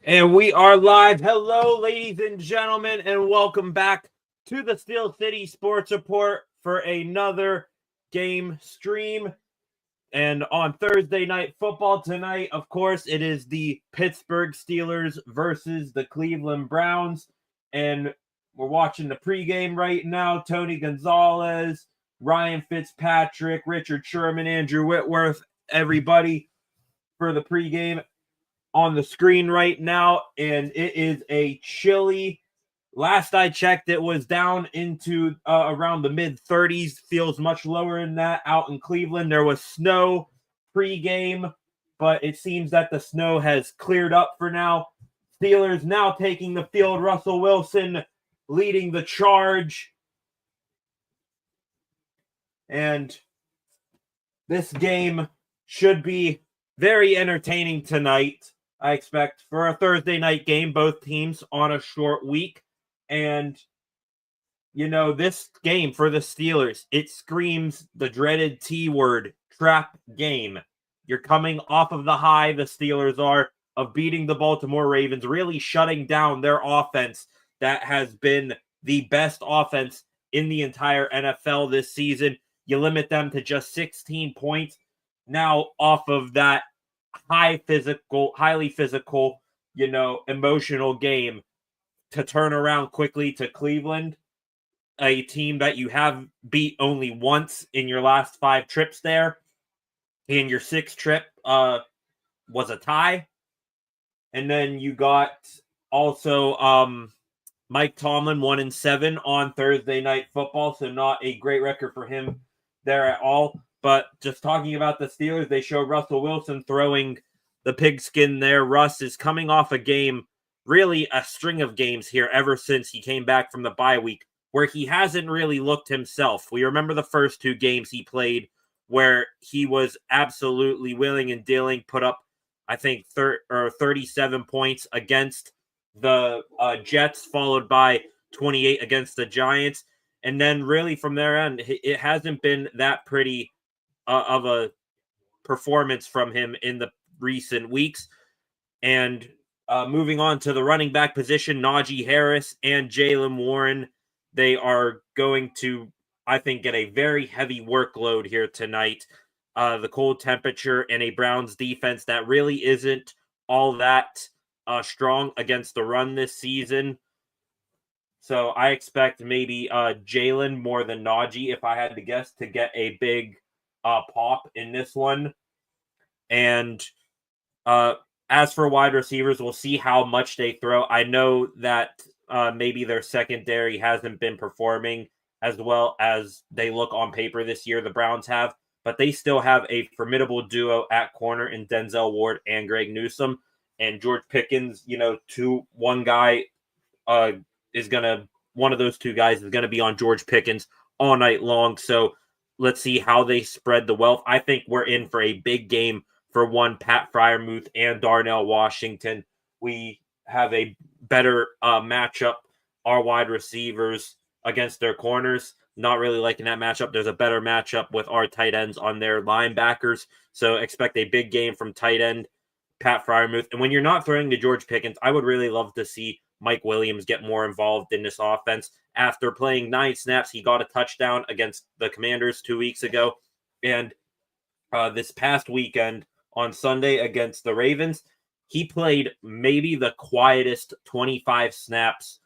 And we are live. Hello, ladies and gentlemen, and welcome back to the Steel City Sports Report for another game stream. And on Thursday Night Football tonight, of course, it is the Pittsburgh Steelers versus the Cleveland Browns. And we're watching the pregame right now. Tony Gonzalez, Ryan Fitzpatrick, Richard Sherman, Andrew Whitworth, everybody for the pregame on the screen right now, and it is a chilly. Last I checked, it was down into around the mid-30s. Feels much lower than that out in Cleveland. There was snow pre-game, but it seems that the snow has cleared up for now. Steelers now taking the field. Russell Wilson leading the charge. And this game should be very entertaining tonight. I expect for a Thursday night game, both teams on a short week. And, you know, this game for the Steelers, it screams the dreaded T word, trap game. You're coming off of the high, the Steelers are, of beating the Baltimore Ravens, really shutting down their offense that has been the best offense in the entire NFL this season. You limit them to just 16 points. Now, off of that highly physical, emotional game to turn around quickly to Cleveland, a team that you have beat only once in your last 5 trips there. And your 6th trip was a tie. And then you got also Mike Tomlin 1-7 on Thursday Night Football, so not a great record for him there at all. But just talking about the Steelers, they show Russell Wilson throwing the pigskin there. Russ is coming off a game, really a string of games here ever since he came back from the bye week, where he hasn't really looked himself. We remember the first 2 games he played where he was absolutely willing and dealing, put up, I think, 37 points against the Jets, followed by 28 against the Giants. And then really from there on, it hasn't been that pretty of a performance from him in the recent weeks. And moving on to the running back position, Najee Harris and Jaylen Warren, they are going to, I think, get a very heavy workload here tonight. The cold temperature and a Browns defense that really isn't all that strong against the run this season. So I expect maybe Jaylen more than Najee, if I had to guess, to get a big pop in this one. And as for wide receivers, we'll see how much they throw. I know that maybe their secondary hasn't been performing as well as they look on paper this year, the Browns have, but they still have a formidable duo at corner in Denzel Ward and Greg Newsome. And George Pickens, one of those 2 guys is going to be on George Pickens all night long. So let's see how they spread the wealth. I think we're in for a big game for one Pat Freiermuth and Darnell Washington. We have a better matchup, our wide receivers against their corners. Not really liking that matchup. There's a better matchup with our tight ends on their linebackers. So expect a big game from tight end Pat Freiermuth. And when you're not throwing to George Pickens, I would really love to see Mike Williams get more involved in this offense. After playing 9 snaps, he got a touchdown against the Commanders 2 weeks ago. And this past weekend on Sunday against the Ravens, he played maybe the quietest 25 snaps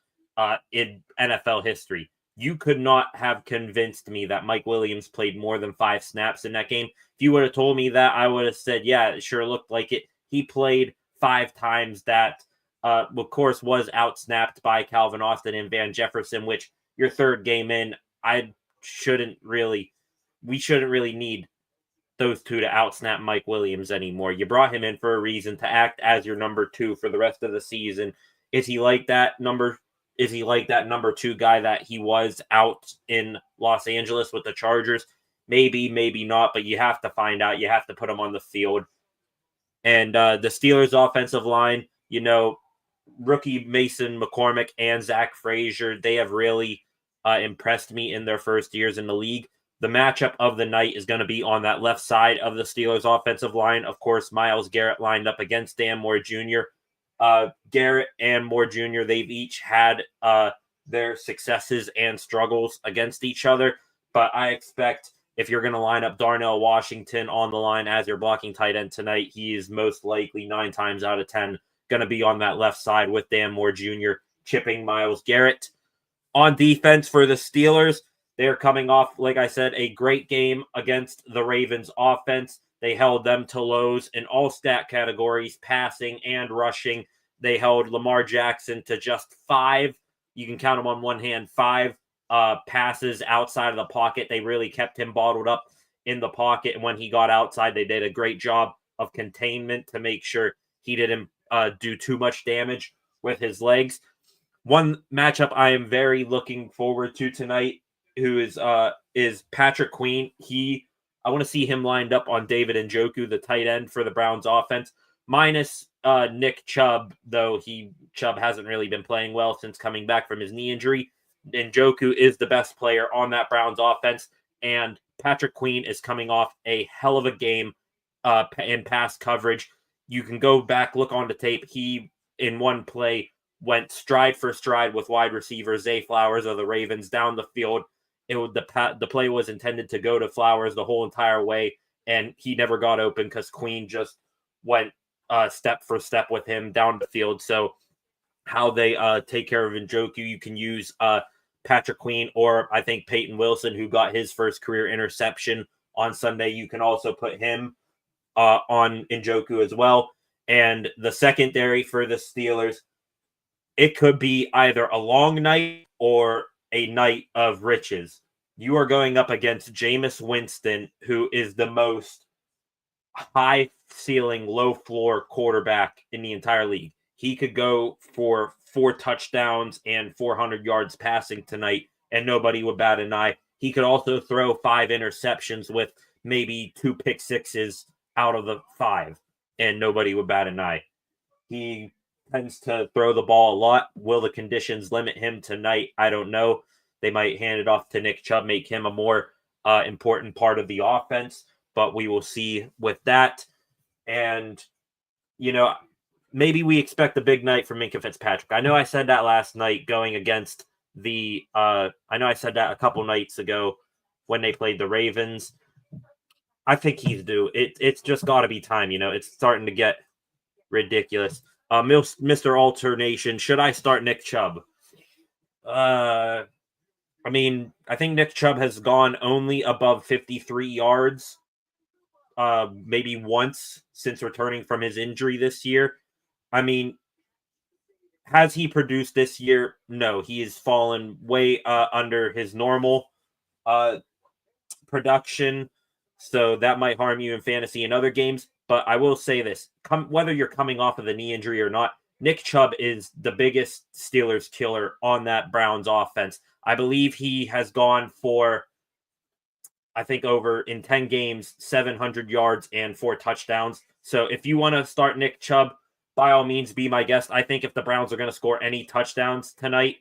in NFL history. You could not have convinced me that Mike Williams played more than 5 snaps in that game. If you would have told me that, I would have said, yeah, it sure looked like it. He played 5 times that, of course, was outsnapped by Calvin Austin and Van Jefferson, which your 3rd game in, we shouldn't really need those 2 to outsnap Mike Williams anymore. You brought him in for a reason, to act as your number 2 for the rest of the season. Is he like that number 2 guy that he was out in Los Angeles with the Chargers? Maybe, maybe not, but you have to find out. You have to put him on the field. And the Steelers offensive line, rookie Mason McCormick and Zach Frazier, they have really impressed me in their first years in the league. The matchup of the night is going to be on that left side of the Steelers offensive line. Of course, Myles Garrett lined up against Dan Moore Jr. Garrett and Moore Jr., they've each had their successes and struggles against each other. But I expect if you're going to line up Darnell Washington on the line as your blocking tight end tonight, he is most likely 9 times out of 10 going to be on that left side with Dan Moore Jr. chipping Myles Garrett. On defense for the Steelers, they're coming off, like I said, a great game against the Ravens offense. They held them to lows in all stat categories, passing and rushing. They held Lamar Jackson to just 5. You can count them on one hand, 5 passes outside of the pocket. They really kept him bottled up in the pocket. And when he got outside, they did a great job of containment to make sure he didn't do too much damage with his legs. One matchup I am very looking forward to tonight, who is Patrick Queen. I want to see him lined up on David Njoku, the tight end for the Browns offense, minus Nick Chubb, though Chubb hasn't really been playing well since coming back from his knee injury. Njoku is the best player on that Browns offense, and Patrick Queen is coming off a hell of a game in pass coverage. You can go back, look on the tape. He, in one play, went stride for stride with wide receiver Zay Flowers of the Ravens down the field. The play was intended to go to Flowers the whole entire way, and he never got open because Queen just went step for step with him down the field. So how they take care of Njoku, you can use Patrick Queen, or I think Peyton Wilson, who got his first career interception on Sunday. You can also put him on Njoku as well. And the secondary for the Steelers, it could be either a long night or a night of riches. You are going up against Jameis Winston, who is the most high ceiling, low floor quarterback in the entire league. He could go for 4 touchdowns and 400 yards passing tonight, and nobody would bat an eye. He could also throw 5 interceptions with maybe 2 pick sixes out of the 5, and nobody would bat an eye. He tends to throw the ball a lot. Will the conditions limit him tonight? I don't know. They might hand it off to Nick Chubb, make him a more important part of the offense, but we will see with that. And, maybe we expect a big night from Minkah Fitzpatrick. I know I said that last night going against I know I said that a couple nights ago when they played the Ravens. I think he's due. It's just got to be time. It's starting to get ridiculous. Mr. Alternation, should I start Nick Chubb? I think Nick Chubb has gone only above 53 yards, maybe once since returning from his injury this year. Has he produced this year? No, he has fallen way under his normal production, so that might harm you in fantasy and other games. But I will say this, whether you're coming off of the knee injury or not, Nick Chubb is the biggest Steelers killer on that Browns offense. I believe he has gone for, I think over in 10 games, 700 yards and 4 touchdowns. So if you want to start Nick Chubb, by all means, be my guest. I think if the Browns are going to score any touchdowns tonight,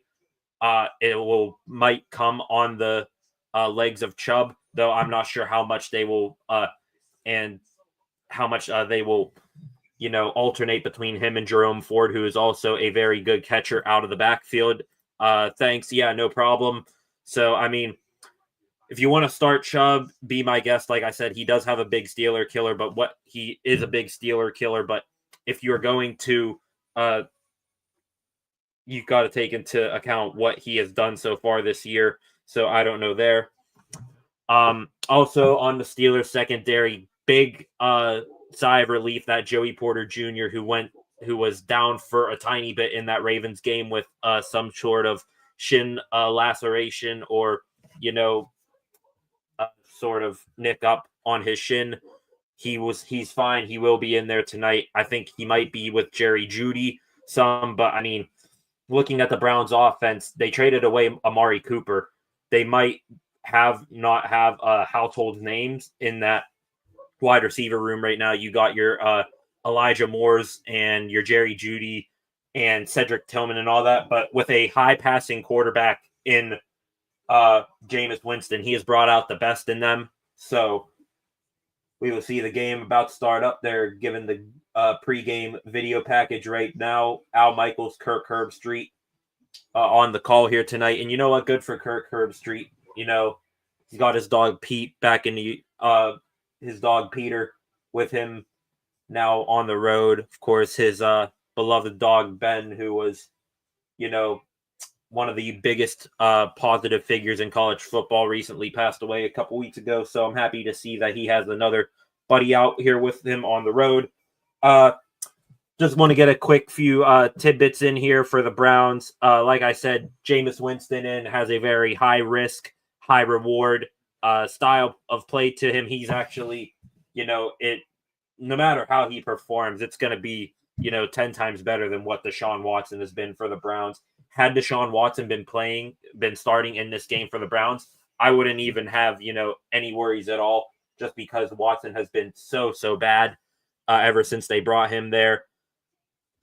it might come on the legs of Chubb, though I'm not sure how much they will and how much they will, alternate between him and Jerome Ford, who is also a very good catcher out of the backfield. Thanks. Yeah, no problem. So, if you want to start Chubb, be my guest. Like I said, he does have a big Steeler killer, but he is a big Steeler killer. But if you're going to, you've got to take into account what he has done so far this year. So I don't know there. Also on the Steelers secondary, big sigh of relief that Joey Porter Jr., who was down for a tiny bit in that Ravens game with some sort of shin laceration or, sort of nick up on his shin. He's fine. He will be in there tonight. I think he might be with Jerry Jeudy but looking at the Browns offense, they traded away Amari Cooper. They might not have household names in that wide receiver room right now. You got your Elijah Moores and your Jerry Jeudy and Cedric Tillman and all that, but with a high passing quarterback in Jameis Winston, he has brought out the best in them. So we will see the game about to start up. They're giving the pregame video package right now. Al Michaels, Kirk Herbstreit on the call here tonight. And you know what? Good for Kirk Herbstreit. You know, he's got his dog Pete back in the his dog Peter with him now on the road. Of course, his beloved dog Ben, who was, you know, one of the biggest positive figures in college football, recently passed away a couple weeks ago. So I'm happy to see that he has another buddy out here with him on the road. Just want to get a quick few tidbits in here for the Browns. Like I said, Jameis Winston has a very high risk, high reward style of play to him. He's actually, you know, no matter how he performs, it's going to be, you know, 10 times better than what Deshaun Watson has been for the Browns. Had Deshaun Watson been starting in this game for the Browns, I wouldn't even have, you know, any worries at all, just because Watson has been so bad ever since they brought him there.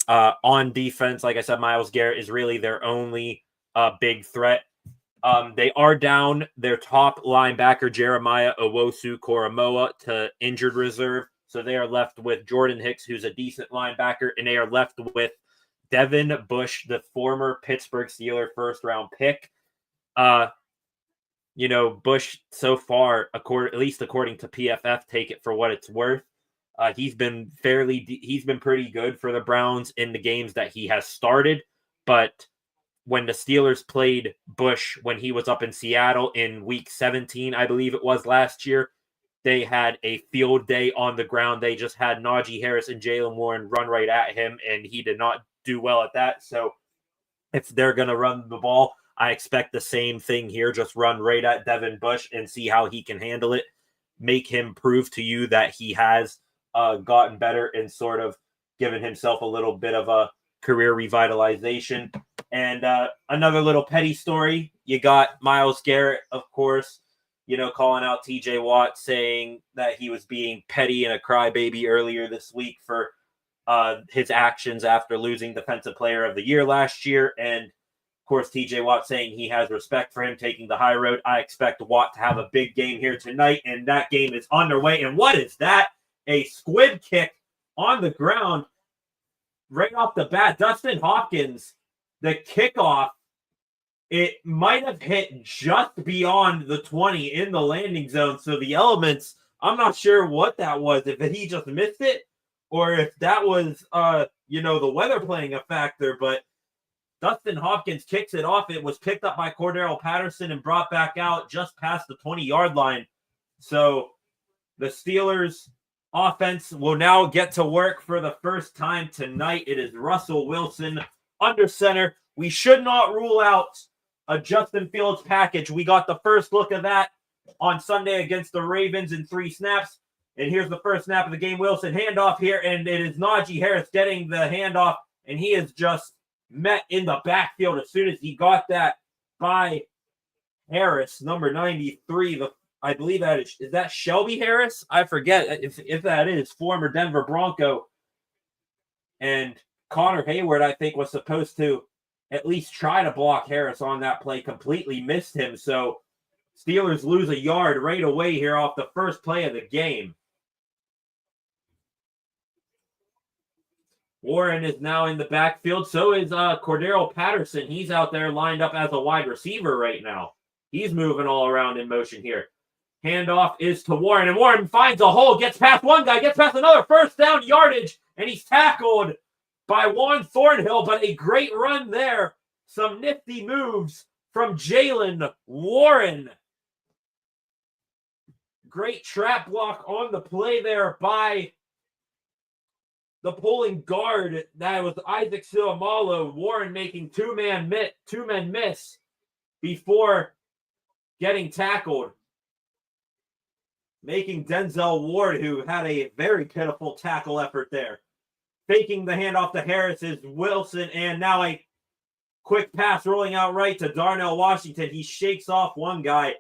On defense, like I said, Myles Garrett is really their only big threat. They are down their top linebacker, Jeremiah Owusu-Koramoah, to injured reserve. So they are left with Jordan Hicks, who's a decent linebacker, and they are left with Devin Bush, the former Pittsburgh Steelers first-round pick. You know, Bush so far, at least according to PFF, take it for what it's worth. He's been pretty good for the Browns in the games that he has started. But when the Steelers played Bush when he was up in Seattle in week 17, I believe it was last year, they had a field day on the ground. They just had Najee Harris and Jaylen Warren run right at him, and he did not do well at that. So if they're going to run the ball, I expect the same thing here. Just run right at Devin Bush and see how he can handle it. Make him prove to you that he has gotten better and sort of given himself a little bit of a career revitalization. And another little petty story. You got Myles Garrett, of course, you know, calling out TJ Watt, saying that he was being petty and a crybaby earlier this week for his actions after losing Defensive Player of the Year last year. And of course, TJ Watt saying he has respect for him taking the high road. I expect Watt to have a big game here tonight, and that game is underway. And what is that? A squib kick on the ground right off the bat. Dustin Hopkins, the kickoff, it might have hit just beyond the 20 in the landing zone. So the elements, I'm not sure what that was, if he just missed it or if that was, you know, the weather playing a factor. But Dustin Hopkins kicks it off. It was picked up by Cordero Patterson and brought back out just past the 20-yard line. So the Steelers offense will now get to work for the first time tonight. It is Russell Wilson under center. We should not rule out a Justin Fields package. We got the first look of that on Sunday against the Ravens in 3 snaps. And here's the first snap of the game. Wilson handoff here, and it is Najee Harris getting the handoff, and he is just met in the backfield as soon as he got that by Harris, number 93. I believe that is that Shelby Harris? I forget if that is, former Denver Bronco. And Connor Hayward, I think, was supposed to at least try to block Harris on that play, completely missed him. So Steelers lose a yard right away here off the first play of the game. Warren is now in the backfield. So is Cordero Patterson. He's out there lined up as a wide receiver right now. He's moving all around in motion here. Handoff is to Warren, and Warren finds a hole, gets past one guy, gets past another, first down yardage, and he's tackled by Juan Thornhill, but a great run there. Some nifty moves from Jaylen Warren. Great trap block on the play there by the pulling guard. That was Isaac Silamalo. Warren making two men miss before getting tackled. Making Denzel Ward, who had a very pitiful tackle effort there. Faking the handoff to Harris is Wilson, and now a quick pass rolling out right to Darnell Washington. He shakes off one guy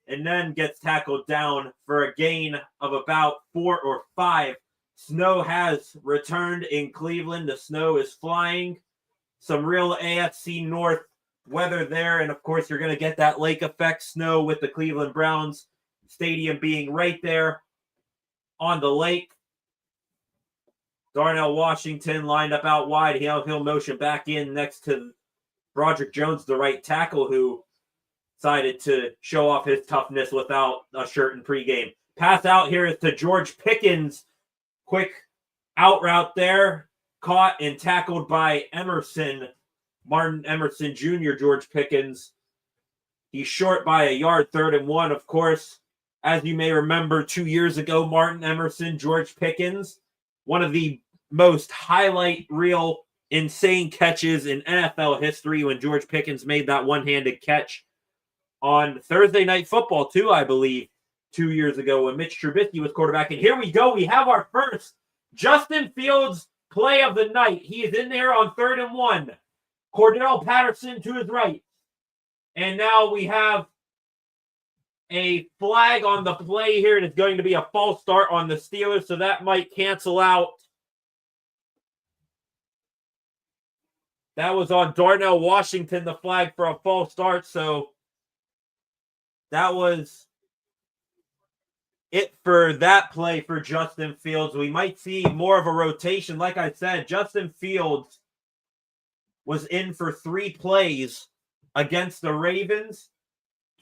and then gets tackled down for a gain of about 4 or 5. Snow has returned in Cleveland. The snow is flying. Some real AFC North weather there, and of course you're going to get that lake effect snow with the Cleveland Browns stadium being right there on the lake. Darnell Washington lined up out wide. He'll motion back in next to Broderick Jones, the right tackle, who decided to show off his toughness without a shirt in pregame. Pass out here is to George Pickens. Quick out route there. Caught and tackled by Martin Emerson Jr., George Pickens. He's short by a yard, 3rd and 1, of course. As you may remember, 2 years ago, Martin Emerson, George Pickens, one of the most highlight reel insane catches in NFL history when George Pickens made that one-handed catch on Thursday Night Football, too, I believe, 2 years ago when Mitch Trubisky was quarterback. And here we go. We have our first Justin Fields play of the night. He is in there on 3rd and 1. Cordell Patterson to his right. And now we have a flag on the play here. It's going to be a false start on the Steelers, so that might cancel out. That was on Darnell Washington, the flag for a false start, so that was it for that play for Justin Fields. We might see more of a rotation. Like I said, Justin Fields was in for 3 plays against the Ravens.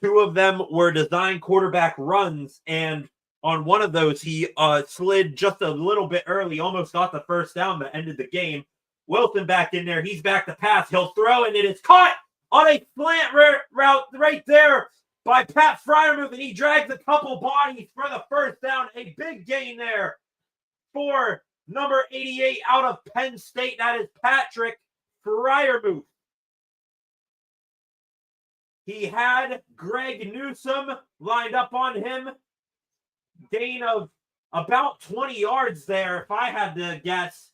2 of them were design quarterback runs, and on one of those, he slid just a little bit early, almost got the first down that ended the game. Wilson back in there. He's back to pass. He'll throw, and it is caught on a slant route right there by Pat Freiermuth, and he drags a couple bodies for the first down. A big gain there for number 88 out of Penn State. That is Patrick Freiermuth. He had Greg Newsome lined up on him. Gain of about 20 yards there, if I had to guess,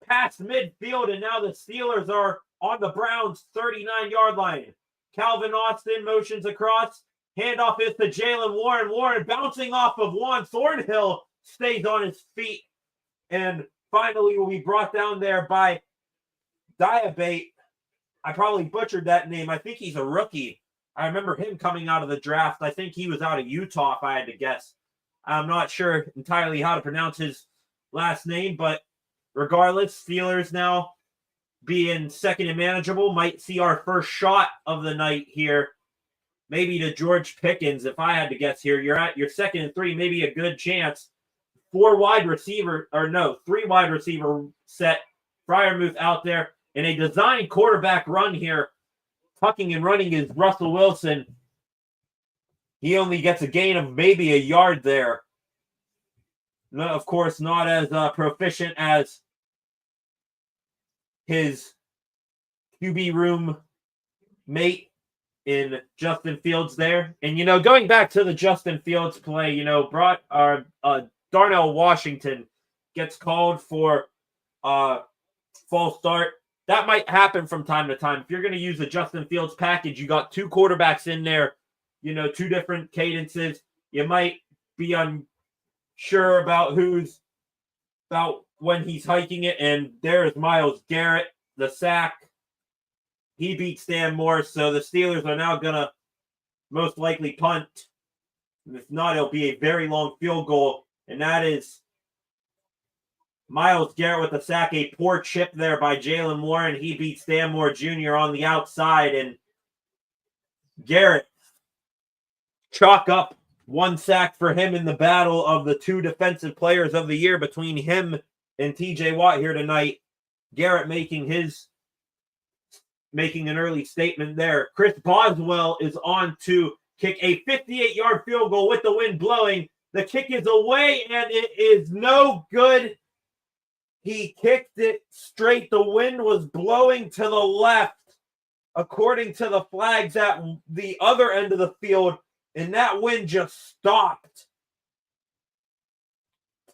past midfield, and now the Steelers are on the Browns' 39-yard line. Calvin Austin motions across. Handoff is to Jaylen Warren. Warren bouncing off of Juan Thornhill, stays on his feet, and finally will be brought down there by Diabate. I probably butchered that name. I think he's a rookie. I remember him coming out of the draft. I think he was out of Utah, if I had to guess. I'm not sure entirely how to pronounce his last name, but regardless, Steelers now being second and manageable might see our first shot of the night here. Maybe to George Pickens, if I had to guess here. You're at your 2nd and 3, maybe a good chance. 3 wide receiver set. Freiermuth out there. In a design quarterback run here, tucking and running is Russell Wilson. He only gets a gain of maybe a yard there. No, of course, not as proficient as his QB room mate in Justin Fields there. And, going back to the Justin Fields play, Darnell Washington gets called for false start. That might happen from time to time. If you're going to use a Justin Fields package, you got 2 quarterbacks in there, 2 different cadences. You might be unsure about when he's hiking it. And there's Myles Garrett, the sack. He beats Dan Moore. So the Steelers are now going to most likely punt. And if not, it'll be a very long field goal. And that is Myles Garrett with the sack, a poor chip there by Jaylen Warren. He beats Dan Moore Jr. on the outside, and Garrett chalk up 1 sack for him in the battle of the 2 defensive players of the year between him and TJ Watt here tonight. Garrett making an early statement there. Chris Boswell is on to kick a 58-yard field goal with the wind blowing. The kick is away, and it is no good. He kicked it straight. The wind was blowing to the left, according to the flags at the other end of the field, and that wind just stopped.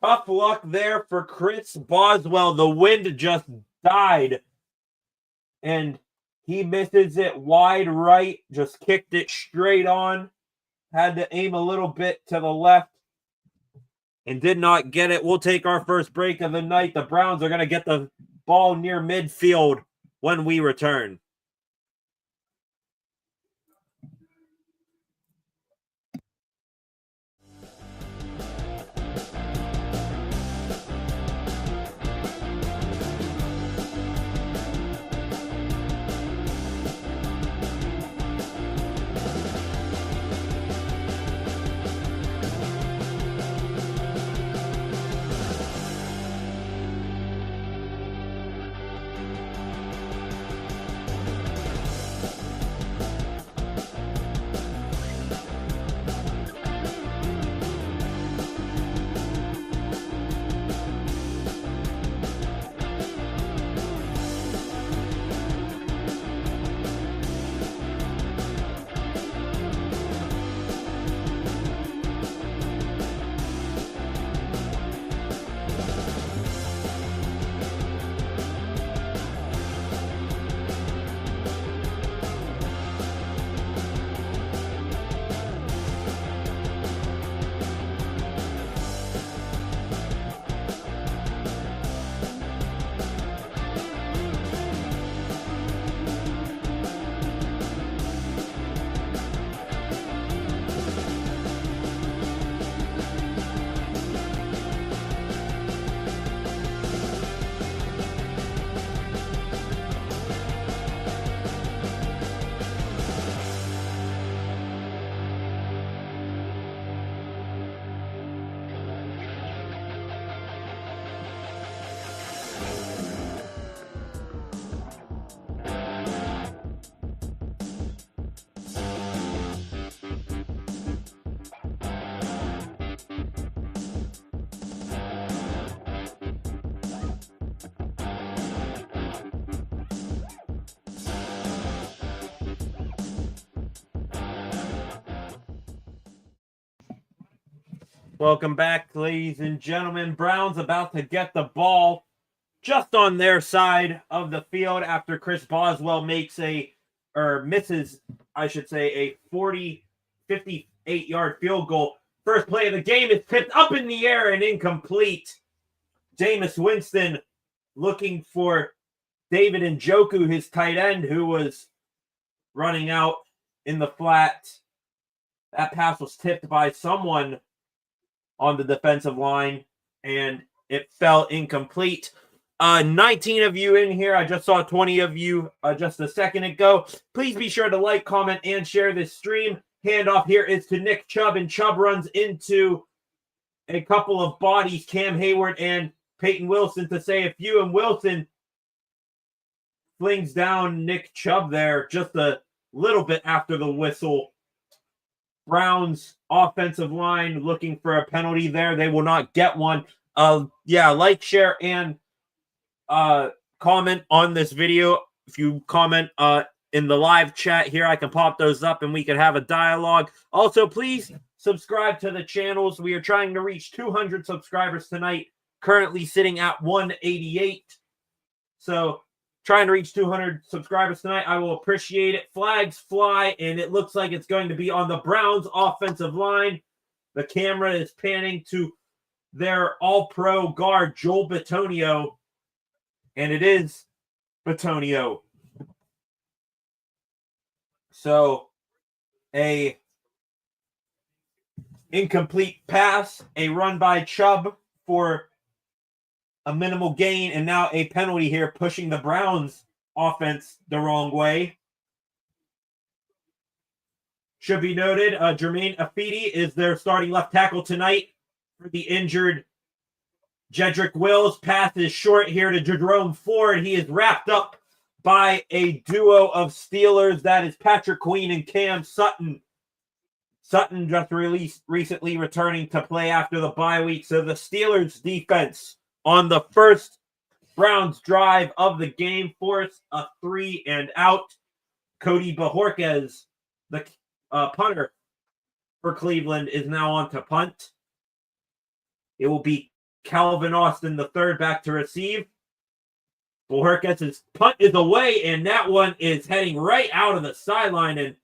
Tough luck there for Chris Boswell. The wind just died, and he misses it wide right, just kicked it straight on. Had to aim a little bit to the left and did not get it. We'll take our first break of the night. The Browns are going to get the ball near midfield when we return. Welcome back, ladies and gentlemen. Browns about to get the ball just on their side of the field after Chris Boswell misses, I should say, a 58-yard field goal. First play of the game is tipped up in the air and incomplete. Jameis Winston looking for David Njoku, his tight end, who was running out in the flat. That pass was tipped by someone on the defensive line, and it fell incomplete. 19 of you in here. I just saw 20 of you just a second ago. Please be sure to like, comment, and share this stream. Handoff here is to Nick Chubb, and Chubb runs into a couple of bodies, Cam Hayward and Peyton Wilson, to say a few, and Wilson flings down Nick Chubb there just a little bit after the whistle. Browns offensive line looking for a penalty there. They will not get one. Like, share, and comment on this video. If you comment in the live chat here, I can pop those up and we can have a dialogue. Also, please subscribe to the channels. We are trying to reach 200 subscribers tonight, currently sitting at 188. So trying to reach 200 subscribers tonight. I will appreciate it. Flags fly, and it looks like it's going to be on the Browns offensive line. The camera is panning to their all-pro guard, Joel Bitonio, and it is Bitonio. So, a incomplete pass, a run by Chubb for a minimal gain, and now a penalty here pushing the Browns offense the wrong way. Should be noted, Jermaine Afidi is their starting left tackle tonight for the injured Jedrick Wills. Pass is short here to Jerome Ford. He is wrapped up by a duo of Steelers. That is Patrick Queen and Cam Sutton. Sutton just recently returning to play after the bye week. So the Steelers defense on the first Browns drive of the game forced a 3-and-out. Cody Bojorquez, the punter for Cleveland, is now on to punt. It will be Calvin Austin, the third, back to receive. Bojorquez's punt is away, and that one is heading right out of the sideline, and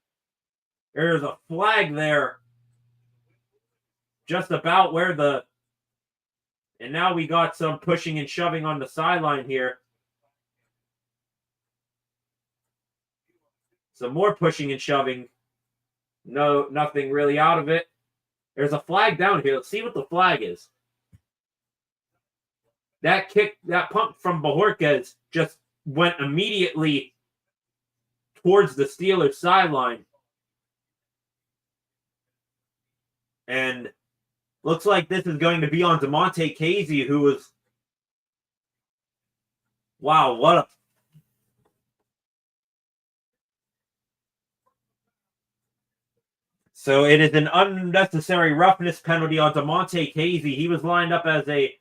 there's a flag there just about where the... And now we got some pushing and shoving on the sideline here. Some more pushing and shoving. No, nothing really out of it. There's a flag down here. Let's see what the flag is. That pump from Bojorquez just went immediately towards the Steelers sideline. And looks like this is going to be on DeMonte Casey, who was... Wow, what a... So it is an unnecessary roughness penalty on DeMonte Casey. He was lined up as a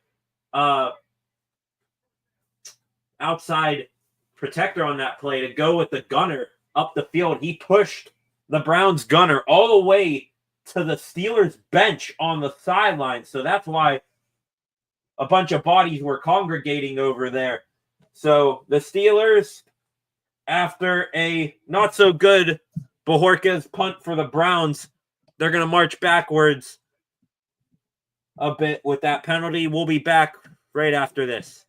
outside protector on that play to go with the gunner up the field. He pushed the Browns gunner all the way to the Steelers bench on the sideline. So that's why a bunch of bodies were congregating over there. So the Steelers, after a not so good Bojorquez punt for the Browns, they're going to march backwards a bit with that penalty. We'll be back right after this.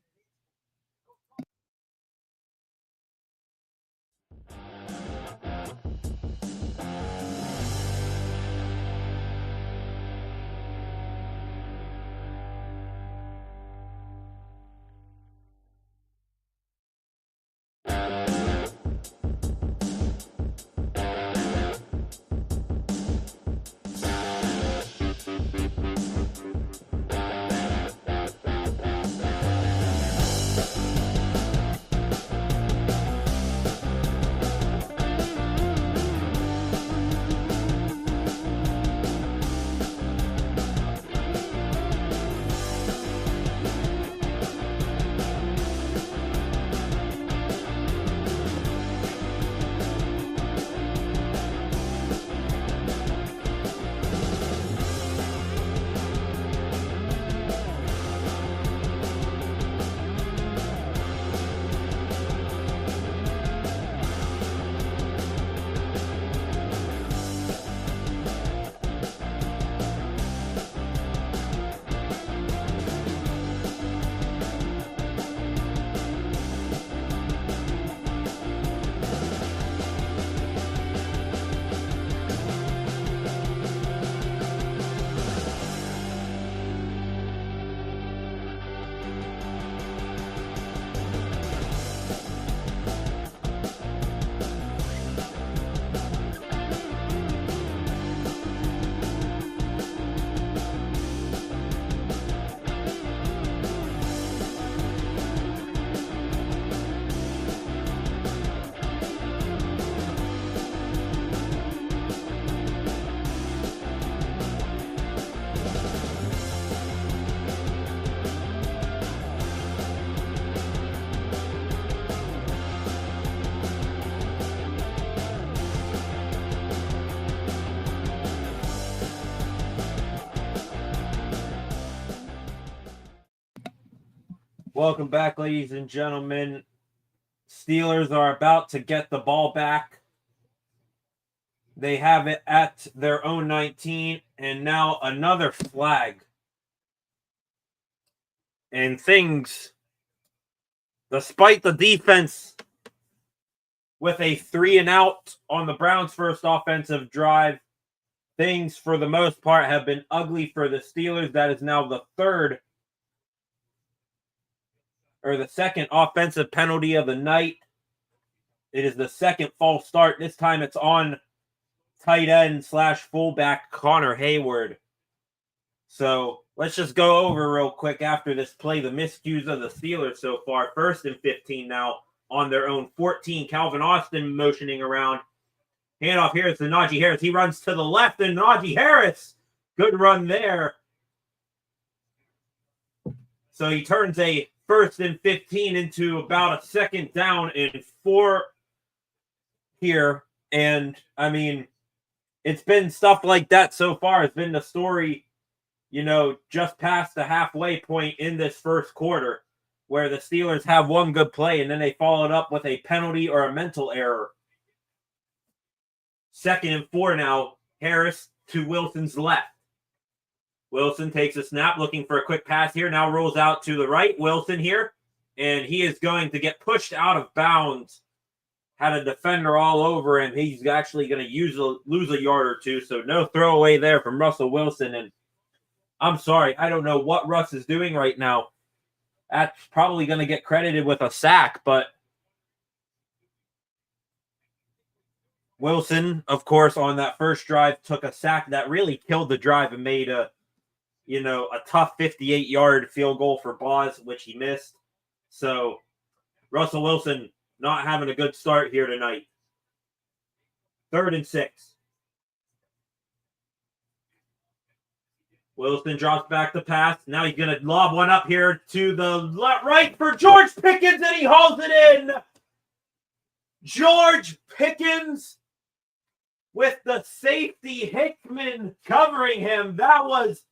Welcome back, ladies and gentlemen. Steelers are about to get the ball back. They have it at their own 19, and now another flag. And things, despite the defense with a 3-and-out on the Browns' first offensive drive, things for the most part have been ugly for the Steelers. That is now the second offensive penalty of the night. It is the second false start. This time it's on tight end / fullback Connor Hayward. So let's just go over real quick after this play the miscues of the Steelers so far. 1st and 15 now on their own 14. Calvin Austin motioning around. Handoff here to Najee Harris. He runs to the left, and Najee Harris, good run there. So he turns a 1st and 15 into about a 2nd down and 4 here. And, I mean, it's been stuff like that so far. It's been the story, just past the halfway point in this first quarter, where the Steelers have one good play and then they follow it up with a penalty or a mental error. 2nd and 4 now. Harris to Wilson's left. Wilson takes a snap, looking for a quick pass here. Now rolls out to the right. Wilson here. And he is going to get pushed out of bounds. Had a defender all over him. He's actually going to lose a yard or two. So no throwaway there from Russell Wilson. And I'm sorry, I don't know what Russ is doing right now. That's probably going to get credited with a sack, but Wilson, of course, on that first drive, took a sack that really killed the drive and made a tough 58-yard field goal for Boz, which he missed. So Russell Wilson not having a good start here tonight. 3rd and 6. Wilson drops back the pass. Now he's going to lob one up here to the right for George Pickens, and he hauls it in. George Pickens with the safety Hickman covering him. That was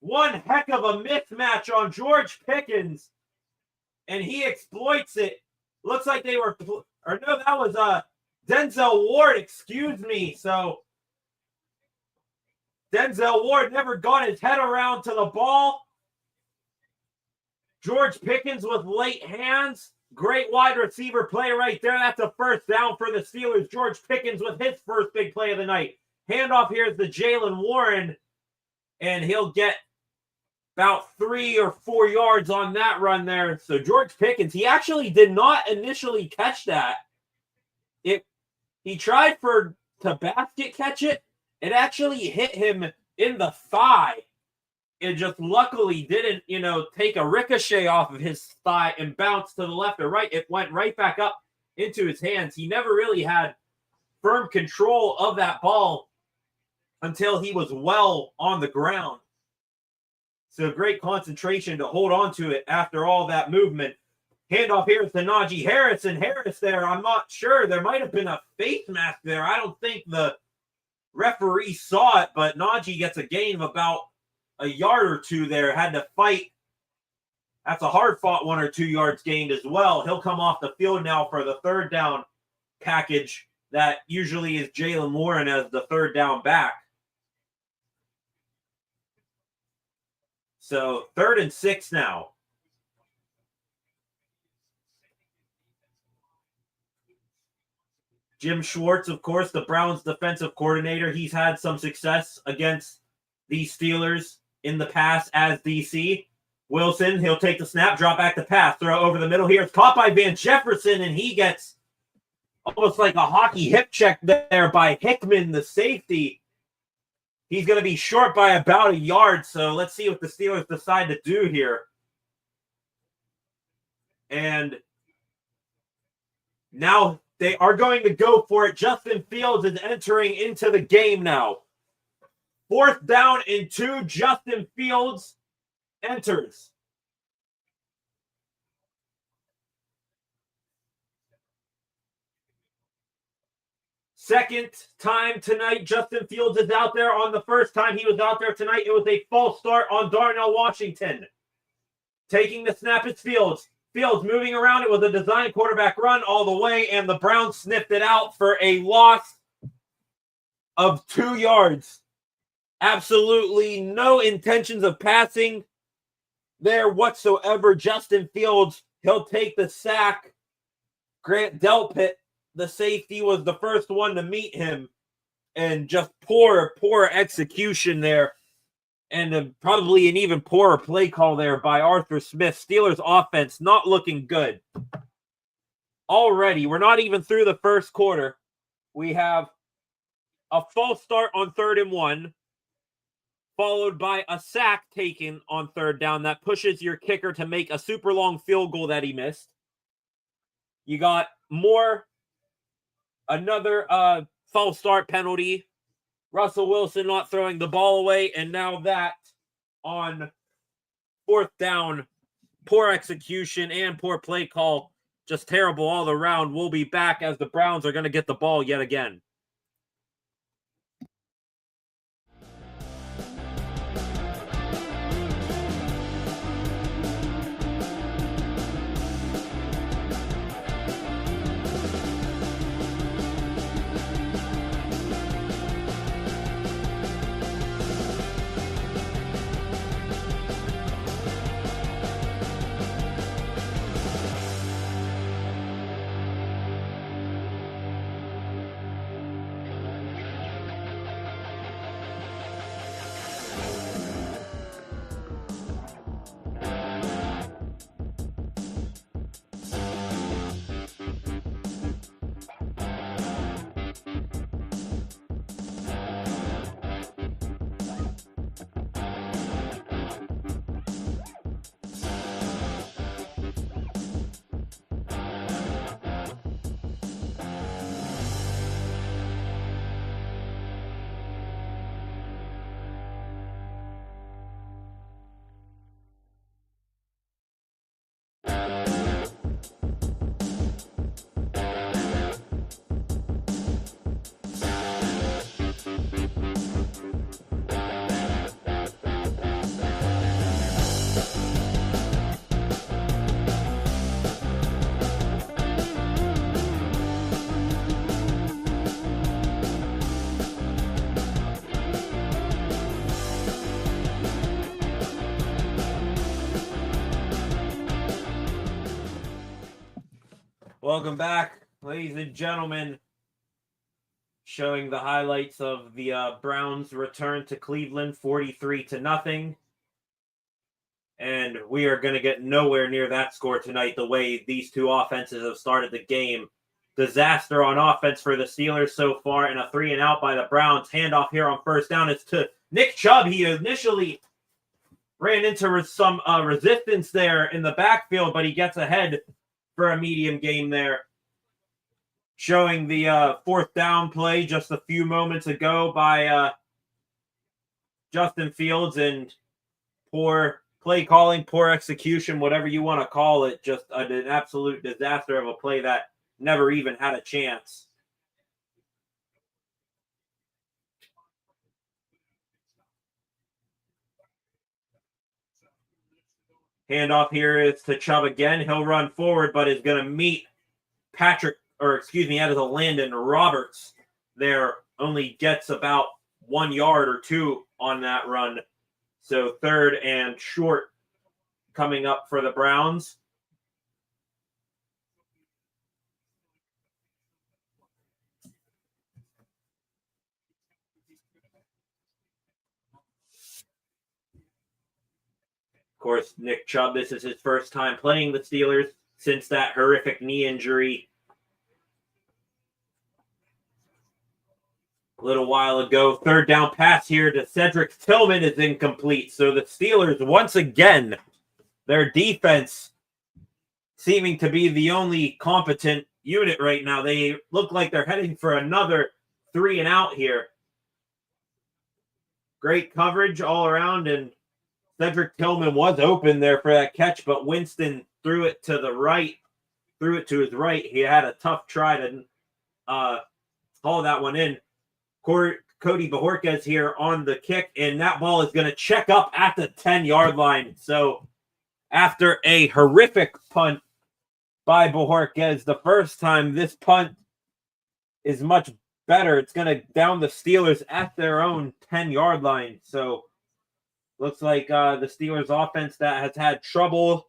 one heck of a mismatch on George Pickens, and he exploits it. Looks like that was Denzel Ward, excuse me. So Denzel Ward never got his head around to the ball. George Pickens with late hands. Great wide receiver play right there. That's a 1st down for the Steelers. George Pickens with his first big play of the night. Handoff here is the Jaylen Warren, and he'll get about 3 or 4 yards on that run there. So George Pickens, he actually did not initially catch that. He tried to basket catch it. It actually hit him in the thigh. It just luckily didn't, take a ricochet off of his thigh and bounce to the left or right. It went right back up into his hands. He never really had firm control of that ball until he was well on the ground. So great concentration to hold on to it after all that movement. Handoff here to Najee Harris, and Harris there, I'm not sure. There might have been a face mask there. I don't think the referee saw it, but Najee gets a gain of about a yard or 2 there. Had to fight. That's a hard-fought 1 or 2 yards gained as well. He'll come off the field now for the 3rd down package. That usually is Jaylen Warren as the 3rd down back. So 3rd and 6 now. Jim Schwartz, of course, the Browns defensive coordinator. He's had some success against the Steelers in the past as DC. Wilson, he'll take the snap, drop back the pass, throw over the middle here. It's caught by Van Jefferson, and he gets almost like a hockey hip check there by Hickman, the safety. He's going to be short by about a yard, so let's see what the Steelers decide to do here. And now they are going to go for it. Justin Fields is entering into the game now. 4th down and 2. Justin Fields enters. Second time tonight, Justin Fields is out there. On the first time he was out there tonight, it was a false start on Darnell Washington. Taking the snap is Fields. Fields moving around. It was a design quarterback run all the way, and the Browns sniffed it out for a loss of 2 yards. Absolutely no intentions of passing there whatsoever. Justin Fields, he'll take the sack. Grant Delpit, the safety, was the first one to meet him. And just poor execution there. And probably an even poorer play call there by Arthur Smith. Steelers offense not looking good. Already, we're not even through the first quarter. We have a false start on 3rd and 1, followed by a sack taken on 3rd down that pushes your kicker to make a super long field goal that he missed. You got another false start penalty. Russell Wilson not throwing the ball away, and now that on 4th down, poor execution and poor play call, just terrible all around. We'll be back as the Browns are going to get the ball yet again. Welcome back, ladies and gentlemen. Showing the highlights of the Browns' return to Cleveland, 43-0. And we are going to get nowhere near that score tonight the way these two offenses have started the game. Disaster on offense for the Steelers so far, and a 3-and-out by the Browns. Handoff here on 1st down. It's to Nick Chubb. He initially ran into some resistance there in the backfield, but he gets ahead for a medium gain there. Showing the 4th down play just a few moments ago by Justin Fields, and poor play calling, poor execution, whatever you want to call it. Just an absolute disaster of a play that never even had a chance. Handoff here is to Chubb again. He'll run forward, but is going to meet that is a Landon Roberts there. Only gets about 1 yard or 2 on that run. So 3rd and short coming up for the Browns. Of course, Nick Chubb, this is his first time playing the Steelers since that horrific knee injury a little while ago. 3rd down pass here to Cedric Tillman is incomplete. So the Steelers, once again, their defense seeming to be the only competent unit right now. They look like they're heading for another 3-and-out here. Great coverage all around, and Cedric Tillman was open there for that catch, but Winston threw it to his right. He had a tough try to haul that one in. Cody Bajorquez here on the kick, and that ball is going to check up at the 10-yard line. So after a horrific punt by Bojorquez the first time. This punt is much better. It's going to down the Steelers at their own 10-yard line. So looks like the Steelers offense that has had trouble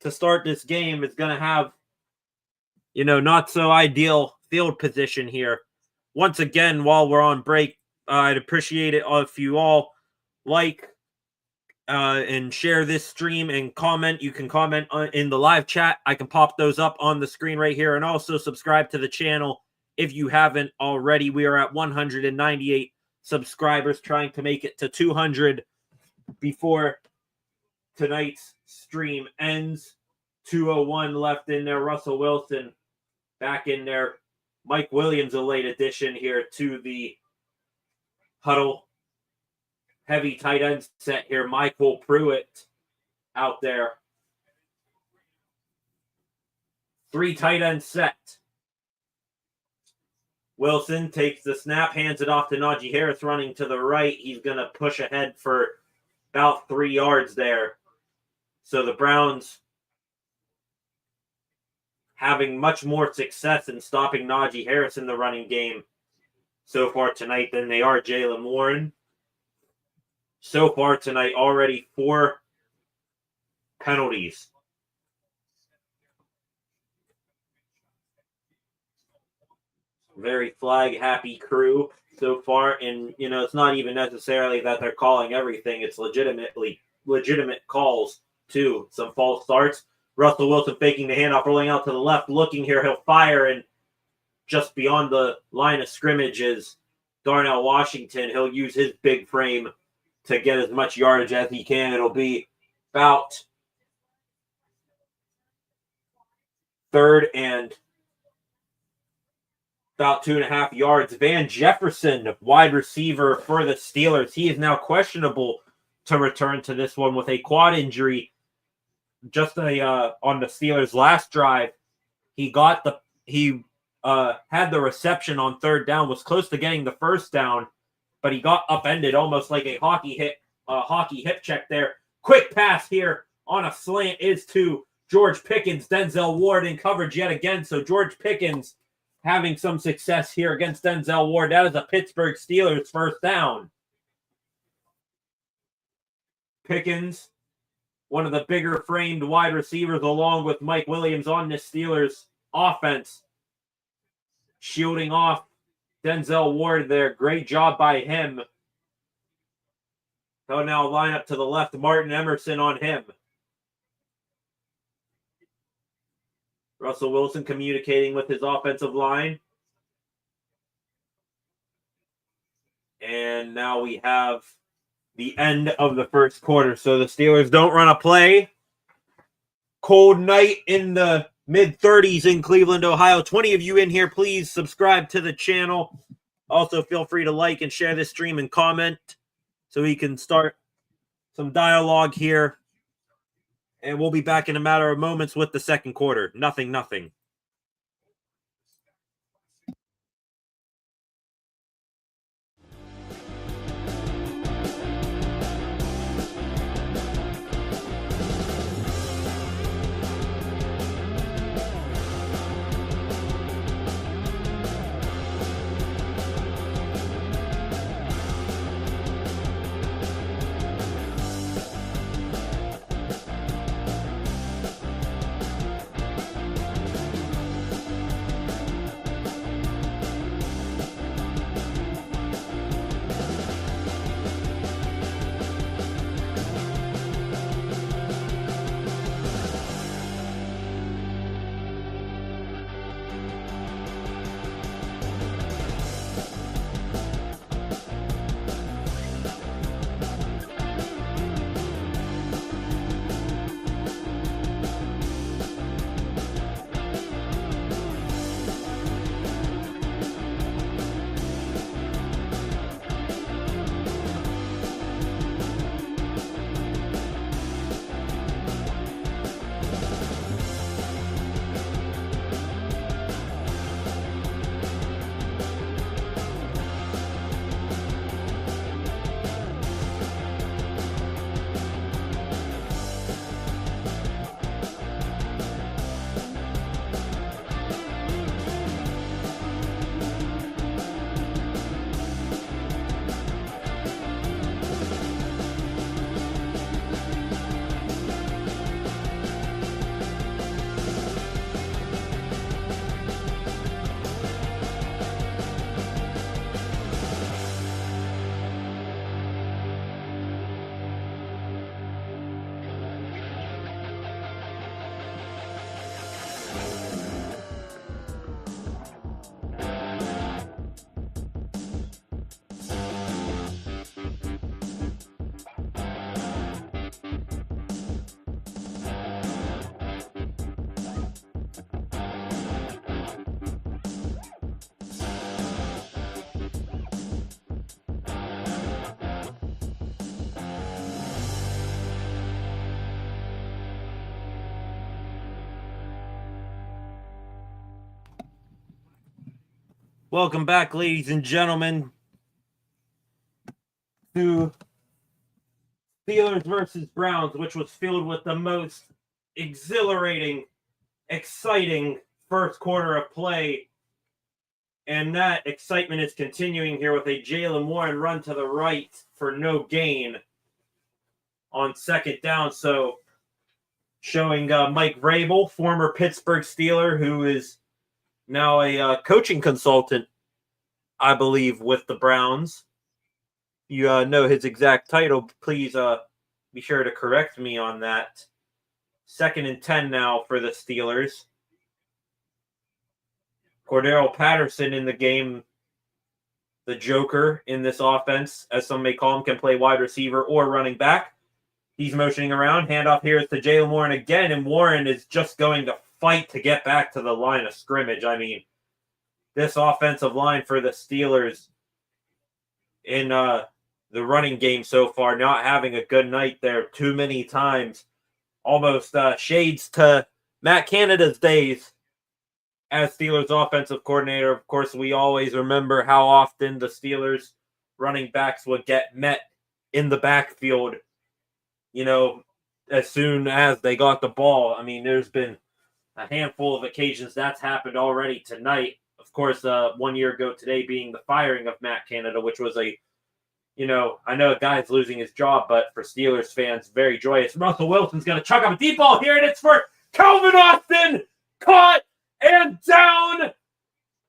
to start this game is going to have, not so ideal field position here. Once again, while we're on break, I'd appreciate it if you all like and share this stream and comment. You can comment in the live chat. I can pop those up on the screen right here, and also subscribe to the channel if you haven't already. We are at 198 subscribers, trying to make it to 200 before tonight's stream ends. 201 left in there. Russell Wilson back in there. Mike Williams, a late addition here to the huddle. Heavy tight end set here. Michael Pruitt out there. 3 tight end set. Wilson takes the snap, hands it off to Najee Harris running to the right. He's going to push ahead for about 3 yards there. So the Browns having much more success in stopping Najee Harris in the running game so far tonight than they are Jaylen Warren. So far tonight, already 4 penalties. Very flag-happy crew so far. And, it's not even necessarily that they're calling everything. It's legitimate calls, too. Some false starts. Russell Wilson faking the handoff, rolling out to the left, looking here. He'll fire, and just beyond the line of scrimmage is Darnell Washington. He'll use his big frame to get as much yardage as he can. It'll be about 3rd and about 2.5 yards. Van Jefferson, wide receiver for the Steelers. He is now questionable to return to this one with a quad injury. Just on the Steelers' last drive, he had the reception on 3rd down, was close to getting the first down, but he got upended almost like a hockey hip check there. Quick pass here on a slant is to George Pickens. Denzel Ward in coverage yet again. So George Pickens having some success here against Denzel Ward. That is a Pittsburgh Steelers first down. Pickens, one of the bigger framed wide receivers, along with Mike Williams on this Steelers offense, shielding off Denzel Ward there. Great job by him. He'll now line up to the left. Martin Emerson on him. Russell Wilson communicating with his offensive line. And now we have the end of the first quarter. So the Steelers don't run a play. Cold night in the mid-30s in Cleveland, Ohio. 20 of you in here, please subscribe to the channel. Also, feel free to like and share this stream and comment so we can start some dialogue here. And we'll be back in a matter of moments with the second quarter. Nothing. Welcome back, ladies and gentlemen, to Steelers versus Browns, which was filled with the most exhilarating, exciting first quarter of play. And that excitement is continuing here with a Jaylen Warren run to the right for no gain on second down. So showing Mike Vrabel, former Pittsburgh Steeler, who is now a coaching consultant, I believe, with the Browns. You know his exact title, please be sure to correct me on that. 2nd and 10 now for the Steelers. Cordero Patterson in the game, the joker in this offense, as some may call him, can play wide receiver or running back. He's motioning around. Handoff here is to Jaylen Warren again, and Warren is just going to fight to get back to the line of scrimmage. I mean, this offensive line for the Steelers in the running game so far, not having a good night there too many times. Almost shades to Matt Canada's days as Steelers offensive coordinator. Of course, we always remember how often the Steelers running backs would get met in the backfield, you know, as soon as they got the ball. I mean, there's been a handful of occasions that's happened already tonight. Of course, 1 year ago today being the firing of Matt Canada, which was a, you know, I know a guy's losing his job, but for Steelers fans, very joyous. Russell Wilson's going to chuck up a deep ball here, and it's for Calvin Austin. Caught and down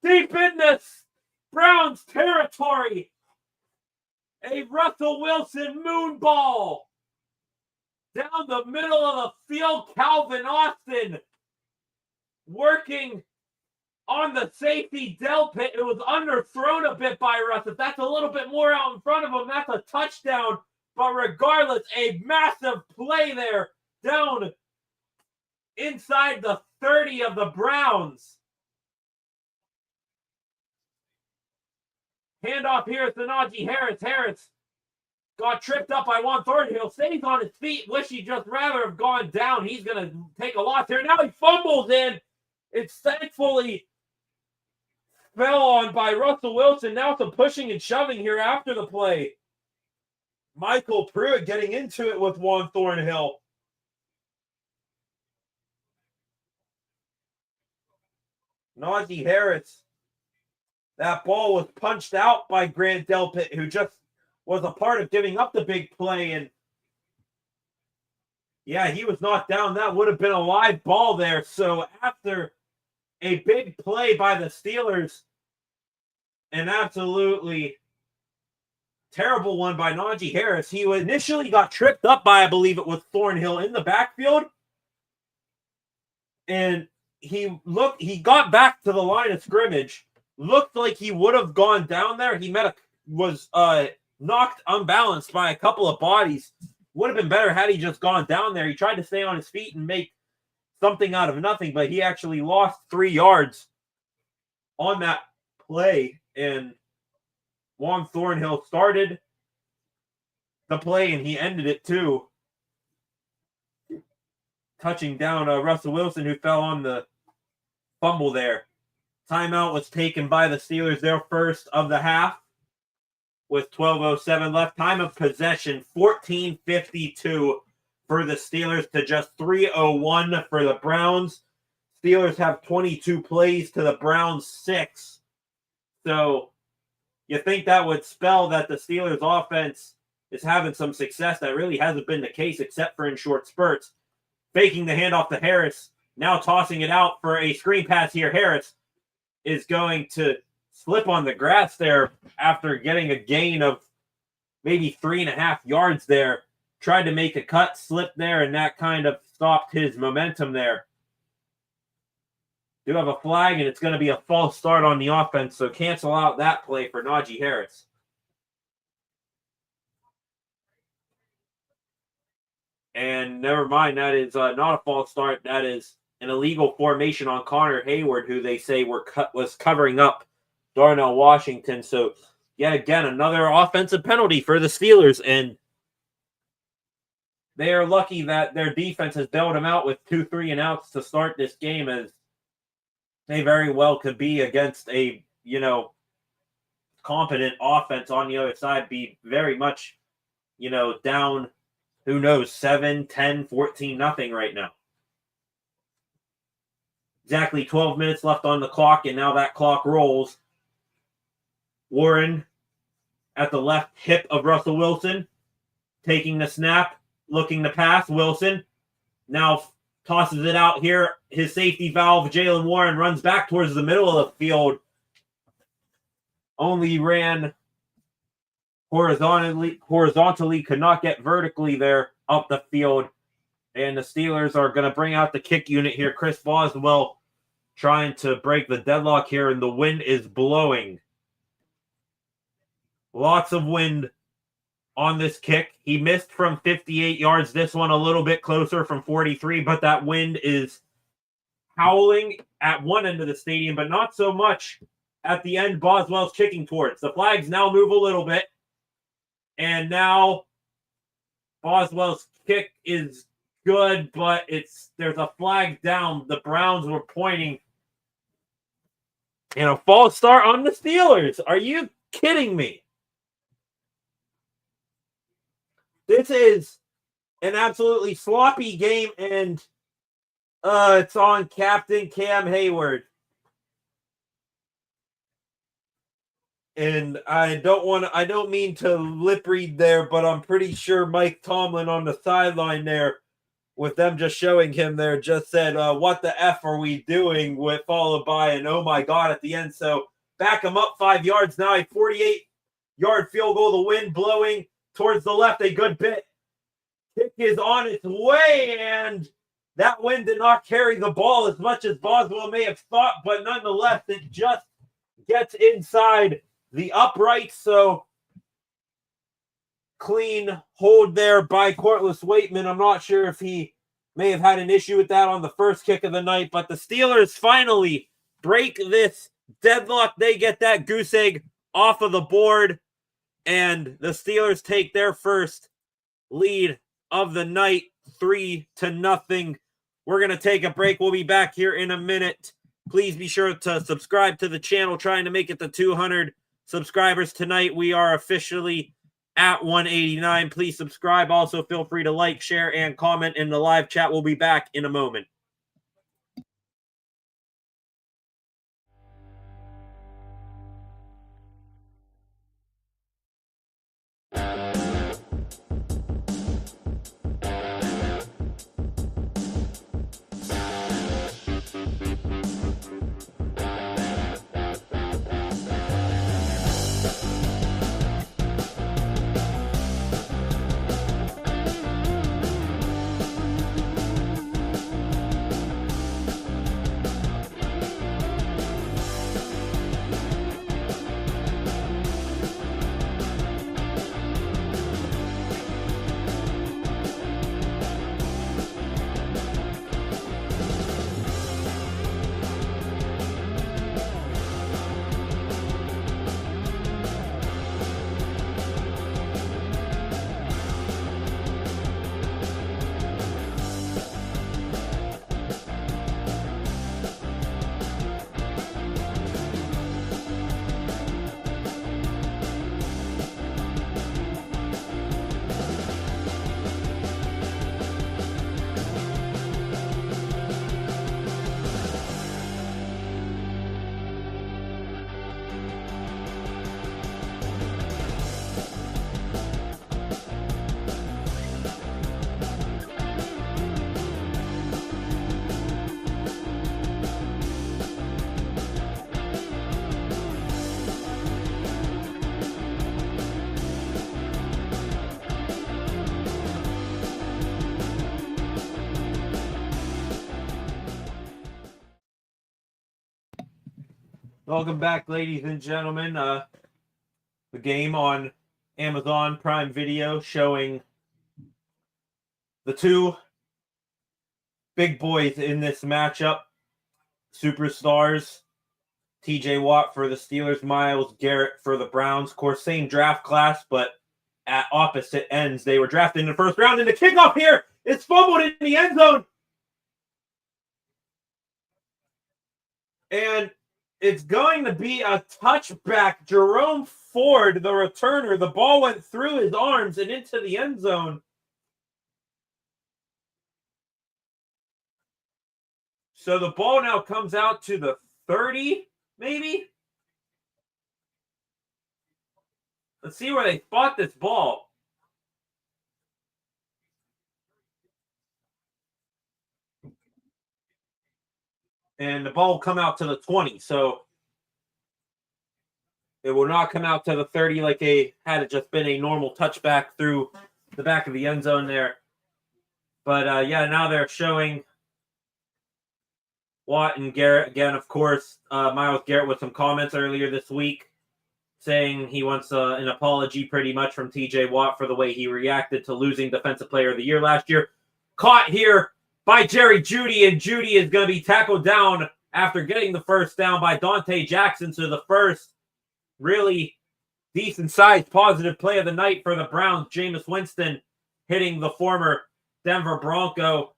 deep in this Browns territory. A Russell Wilson moon ball down the middle of the field. Calvin Austin working on the safety del pit. It was underthrown a bit by Russ. If that's a little bit more out in front of him, that's a touchdown. But regardless, a massive play there down inside the 30 of the Browns. Handoff here to Najee Harris. Harris got tripped up by Juan Thornhill. Stays on his feet. Wish he'd just rather have gone down. He's going to take a loss here. Now he fumbles in. It's thankfully fell on by Russell Wilson. Now some pushing and shoving here after the play. Michael Pruitt getting into it with Juan Thornhill. Najee Harris. That ball was punched out by Grant Delpit, who just was a part of giving up the big play. And yeah, he was knocked down. That would have been a live ball there. So after a big play by the Steelers, an absolutely terrible one by Najee Harris. He initially got tripped up by, I believe it was Thornhill in the backfield. And he got back to the line of scrimmage. Looked like he would have gone down there. He was knocked unbalanced by a couple of bodies. Would have been better had he just gone down there. He tried to stay on his feet and make something out of nothing, but he actually lost 3 yards on that play. And Juan Thornhill started the play, and he ended it too, touching down Russell Wilson, who fell on the fumble there. Timeout was taken by the Steelers, their first of the half, with 12:07 left. Time of possession, 14:52 for the Steelers to just 3:01 for the Browns. Steelers have 22 plays to the Browns 6. So you think that would spell that the Steelers offense is having some success. That really hasn't been the case, except for in short spurts. Faking the handoff to Harris, now tossing it out for a screen pass here. Harris is going to slip on the grass there after getting a gain of maybe 3.5 yards there. Tried to make a cut, slipped there, and that kind of stopped his momentum there. Do have a flag, and it's going to be a false start on the offense, so cancel out that play for Najee Harris. And never mind, that is not a false start. That is an illegal formation on Connor Hayward, who they say was covering up Darnell Washington. So, yet again, another offensive penalty for the Steelers. And they are lucky that their defense has bailed them out with 2 3-and-outs to start this game, as they very well could be against a, competent offense on the other side be very much, down, who knows, 7, 10, 14, nothing right now. Exactly 12 minutes left on the clock, and now that clock rolls. Warren at the left hip of Russell Wilson, taking the snap, looking to pass. Wilson now tosses it out here. His safety valve, Jaylen Warren, runs back towards the middle of the field. Only ran horizontally, could not get vertically there up the field. And the Steelers are going to bring out the kick unit here. Chris Boswell trying to break the deadlock here, and the wind is blowing. Lots of wind on this kick. He missed from 58 yards. This one a little bit closer from 43, but that wind is howling at one end of the stadium, but not so much at the end Boswell's kicking towards. The flags now move a little bit, and now Boswell's kick is good, but there's a flag down. The Browns were pointing. And a false start on the Steelers. Are you kidding me? This is an absolutely sloppy game, and it's on Captain Cam Hayward. And I don't mean to lip read there, but I'm pretty sure Mike Tomlin on the sideline there, with them just showing him there, just said, what the F are we doing, followed by an oh my God at the end. So back him up 5 yards now, a 48-yard field goal, the wind blowing towards the left a good bit. Kick is on its way, and that wind did not carry the ball as much as Boswell may have thought, but nonetheless, it just gets inside the upright. So clean hold there by Cortlis Waitman. I'm not sure if he may have had an issue with that on the first kick of the night, but the Steelers finally break this deadlock. They get that goose egg off of the board, and the Steelers take their first lead of the night, 3-0. We're going to take a break. We'll be back here in a minute. Please be sure to subscribe to the channel, trying to make it to 200 subscribers tonight. We are officially at 189. Please subscribe. Also, feel free to like, share, and comment in the live chat. We'll be back in a moment. Welcome back, ladies and gentlemen. The game on Amazon Prime Video showing the two big boys in this matchup. Superstars. TJ Watt for the Steelers, Myles Garrett for the Browns. Of course, same draft class, but at opposite ends. They were drafted in the first round, and the kickoff here is fumbled in the end zone. And It's going to be a touchback. Jerome Ford, the returner, the ball went through his arms and into the end zone. So the ball now comes out to the 30, maybe? Let's see where they spot this ball. And the ball will come out to the 20. So it will not come out to the 30 like had it just been a normal touchback through the back of the end zone there. But, yeah, now they're showing Watt and Garrett. Again, of course, Myles Garrett with some comments earlier this week saying he wants an apology pretty much from T.J. Watt for the way he reacted to losing Defensive Player of the Year last year. Caught here by Jerry Jeudy, and Jeudy is going to be tackled down after getting the first down by Dante Jackson. So the first really decent-sized positive play of the night for the Browns. Jameis Winston hitting the former Denver Bronco.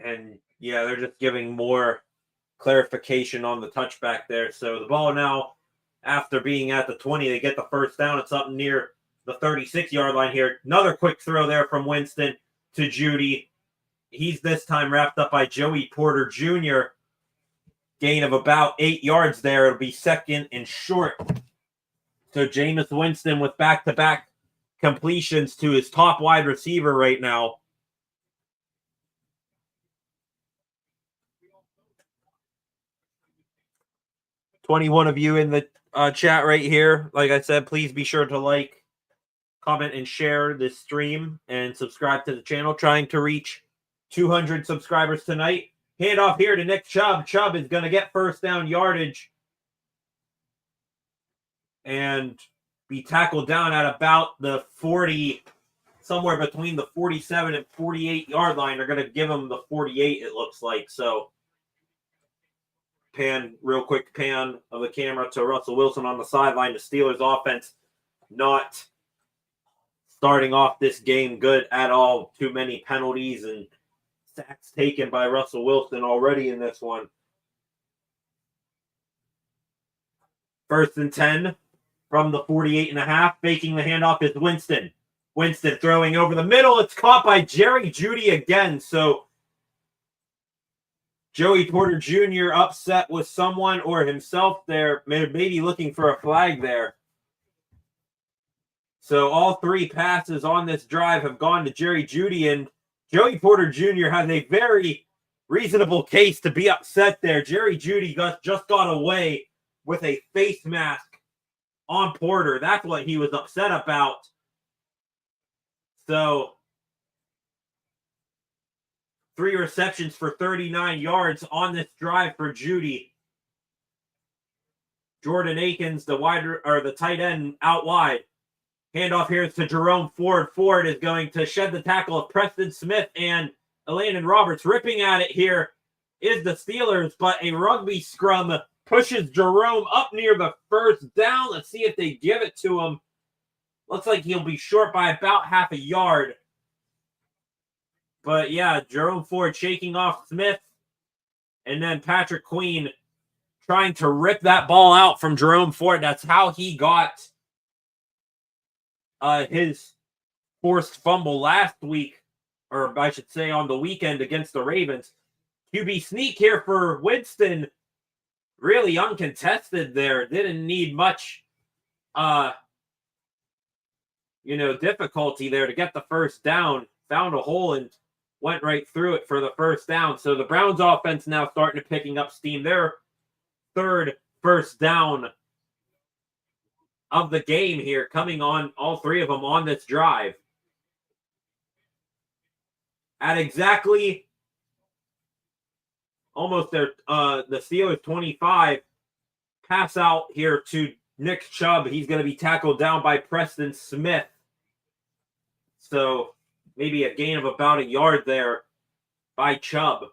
And, yeah, they're just giving more clarification on the touchback there. So the ball now, after being at the 20, they get the first down. It's up near the 36-yard line here. Another quick throw there from Winston to Jeudy. He's this time wrapped up by Joey Porter Jr. Gain of about 8 yards there. It'll be second and short. So Jameis Winston with back-to-back completions to his top wide receiver right now. "21 of you in the chat right here. Like I said, please be sure to like, comment, and share this stream and subscribe to the channel. Trying to reach 200 subscribers tonight. Hand off here to Nick Chubb. Chubb is going to get first down yardage and be tackled down at about the 40, somewhere between the 47 and 48-yard line. They're going to give him the 48, it looks like. So real quick pan of the camera to Russell Wilson on the sideline. The Steelers offense not starting off this game good at all. Too many penalties and sacks taken by Russell Wilson already in this one. First and 10 from the 48.5. Faking the handoff is Winston. Winston throwing over the middle. It's caught by Jerry Jeudy again. So Joey Porter Jr. upset with someone or himself there, maybe looking for a flag there. So all three passes on this drive have gone to Jerry Jeudy, and Joey Porter Jr. has a very reasonable case to be upset there. Jerry Jeudy just got away with a face mask on Porter. That's what he was upset about. So 3 receptions for 39 yards on this drive for Jeudy. Jordan Akins, the tight end, out wide. Handoff here to Jerome Ford. Ford is going to shed the tackle of Preston Smith and Elandon Roberts. Ripping at it here is the Steelers, but a rugby scrum pushes Jerome up near the first down. Let's see if they give it to him. Looks like he'll be short by about half a yard. But, yeah, Jerome Ford shaking off Smith. And then Patrick Queen trying to rip that ball out from Jerome Ford. That's how he got his forced fumble last week, or I should say on the weekend against the Ravens. QB sneak here for Winston. Really uncontested there. Didn't need much, difficulty there to get the first down. Found a hole and went right through it for the first down. So the Browns offense now starting to picking up steam. Their third first down of the game here, coming on, all three of them on this drive. At exactly almost the Steelers 25, pass out here to Nick Chubb. He's going to be tackled down by Preston Smith. So maybe a gain of about a yard there by Chubb.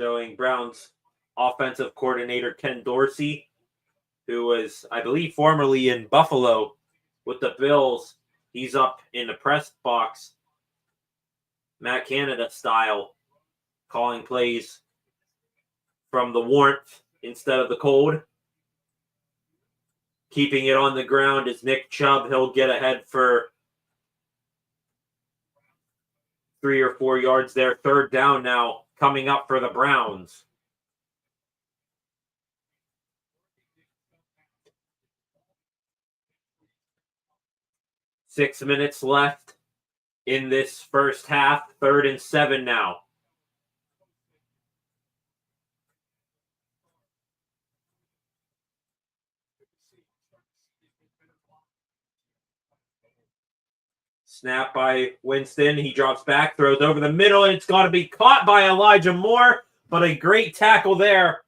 showing Browns offensive coordinator Ken Dorsey, who was, I believe, formerly in Buffalo with the Bills. He's up in the press box, Matt Canada style, calling plays from the warmth instead of the cold. Keeping it on the ground is Nick Chubb. He'll get ahead for 3 or 4 yards there. Third down now coming up for the Browns. Six minutes left in this first half. 3rd and 7 now. Snap by Winston. He drops back, throws over the middle, and it's got to be caught by Elijah Moore. But a great tackle there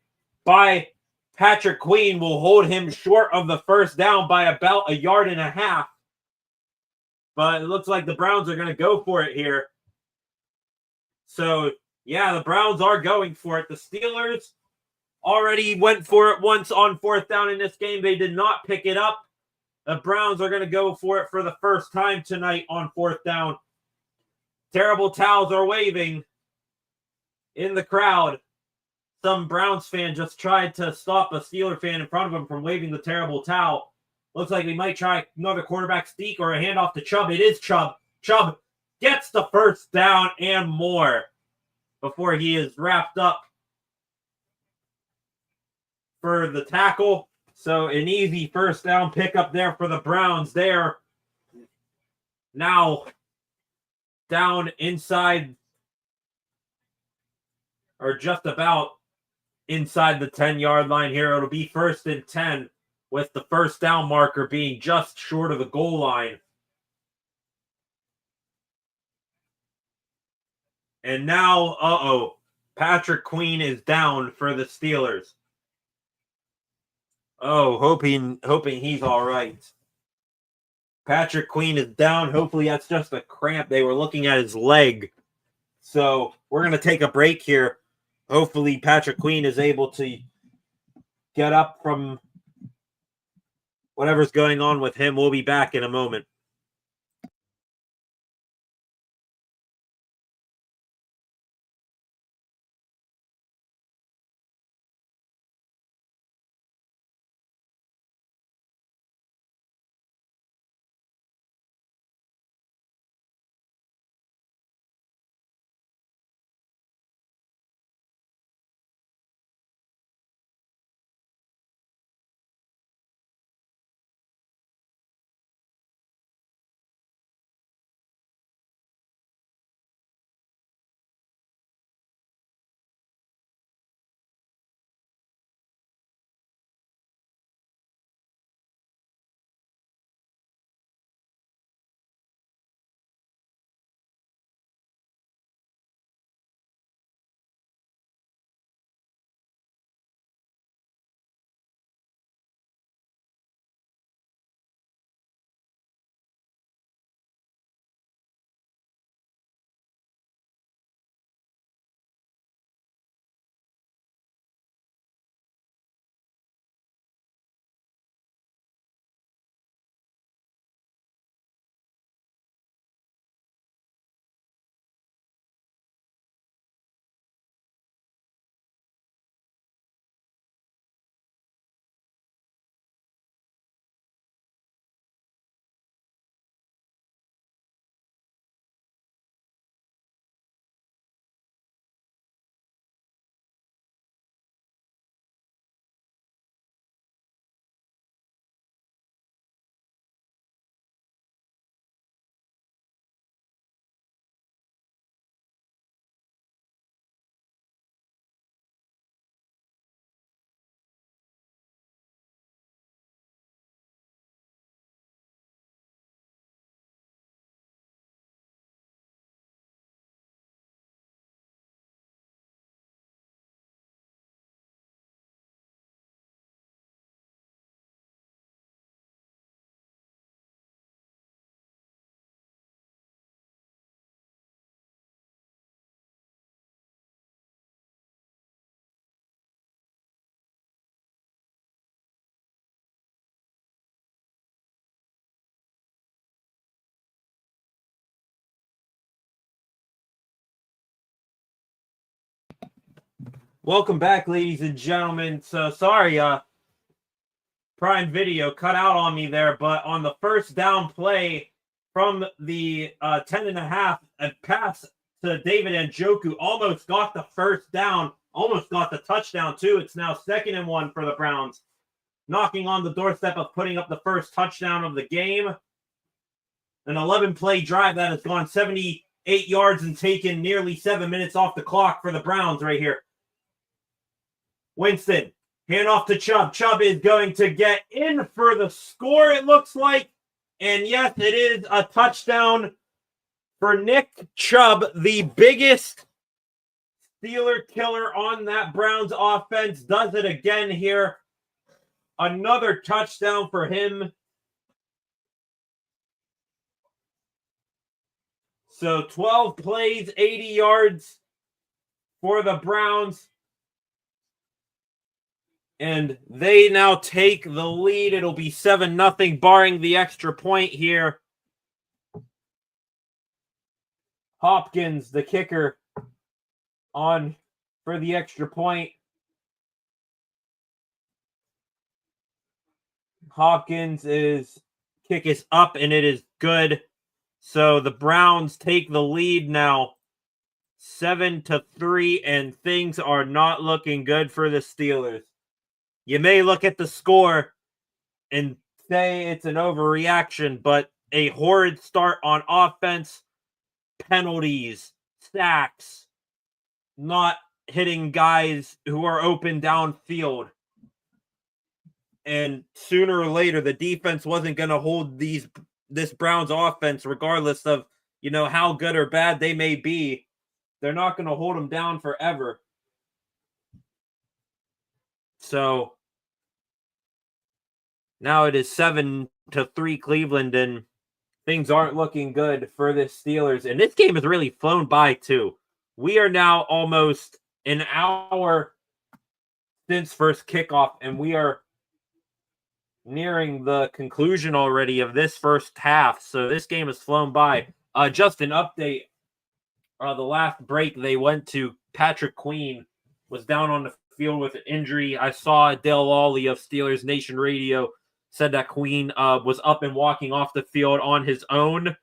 by Patrick Queen will hold him short of the first down by about 1.5 yards. But it looks like the Browns are going to go for it here. So, yeah, the Browns are going for it. The Steelers already went for it once on 4th down in this game. They did not pick it up. The Browns are going to go for it for the first time tonight on 4th down. Terrible towels are waving in the crowd. Some Browns fan just tried to stop a Steeler fan in front of him from waving the terrible towel. Looks like they might try another quarterback sneak or a handoff to Chubb. It is Chubb. Chubb gets the first down and more before he is wrapped up for the tackle. So an easy first down pickup there for the Browns there. Now down inside, or just about inside the 10-yard line here. It'll be 1st and 10 with the first down marker being just short of the goal line. And now, Patrick Queen is down for the Steelers. Oh, hoping he's all right. Patrick Queen is down. Hopefully that's just a cramp. They were looking at his leg. So we're going to take a break here. Hopefully Patrick Queen is able to get up from whatever's going on with him. We'll be back in a moment. Welcome back, ladies and gentlemen. So sorry, Prime Video cut out on me there, but on the first down play from the 10.5, a pass to David Njoku almost got the first down, almost got the touchdown too. It's now 2nd and 1 for the Browns, knocking on the doorstep of putting up the first touchdown of the game. An 11-play drive that has gone 78 yards and taken nearly 7 minutes off the clock for the Browns right here. Winston, hand off to Chubb. Chubb is going to get in for the score, it looks like. And yes, it is a touchdown for Nick Chubb, the biggest Steeler killer on that Browns offense. Does it again here. Another touchdown for him. So 12 plays, 80 yards for the Browns. And they now take the lead. It'll be 7-0, barring the extra point here. Hopkins, the kicker, on for the extra point. Hopkins' kick is up, and it is good. So the Browns take the lead now, 7-3, and things are not looking good for the Steelers. You may look at the score and say it's an overreaction, but a horrid start on offense, penalties, sacks, not hitting guys who are open downfield. And sooner or later, the defense wasn't going to hold this Browns offense, regardless of, how good or bad they may be. They're not going to hold them down forever. So now it is 7-3 Cleveland, and things aren't looking good for the Steelers. And this game has really flown by, too. We are now almost an hour since first kickoff, and we are nearing the conclusion already of this first half. So this game has flown by. Just an update. The last break they went to, Patrick Queen was down on the field with an injury. I saw Dale Lawley of Steelers Nation Radio said that Queen was up and walking off the field on his own.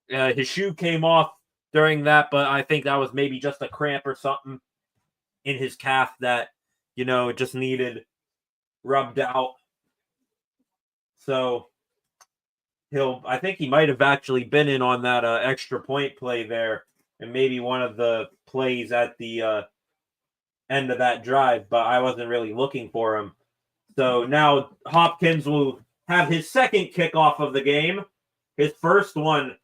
His shoe came off during that, but I think that was maybe just a cramp or something in his calf that, it just needed rubbed out. So I think he might have actually been in on that extra point play there, and maybe one of the plays at the end of that drive, but I wasn't really looking for him. So now Hopkins will have his second kickoff of the game. His first one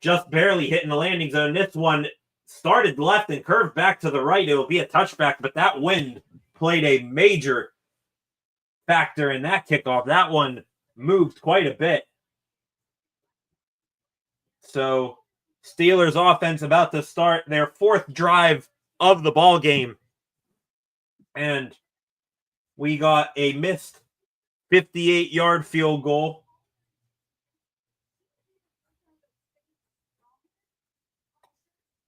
just barely hitting the landing zone. This one started left and curved back to the right. It will be a touchback, but that wind played a major factor in that kickoff. That one moved quite a bit. So Steelers offense about to start their fourth drive of the ball game. And we got a missed 58-yard field goal.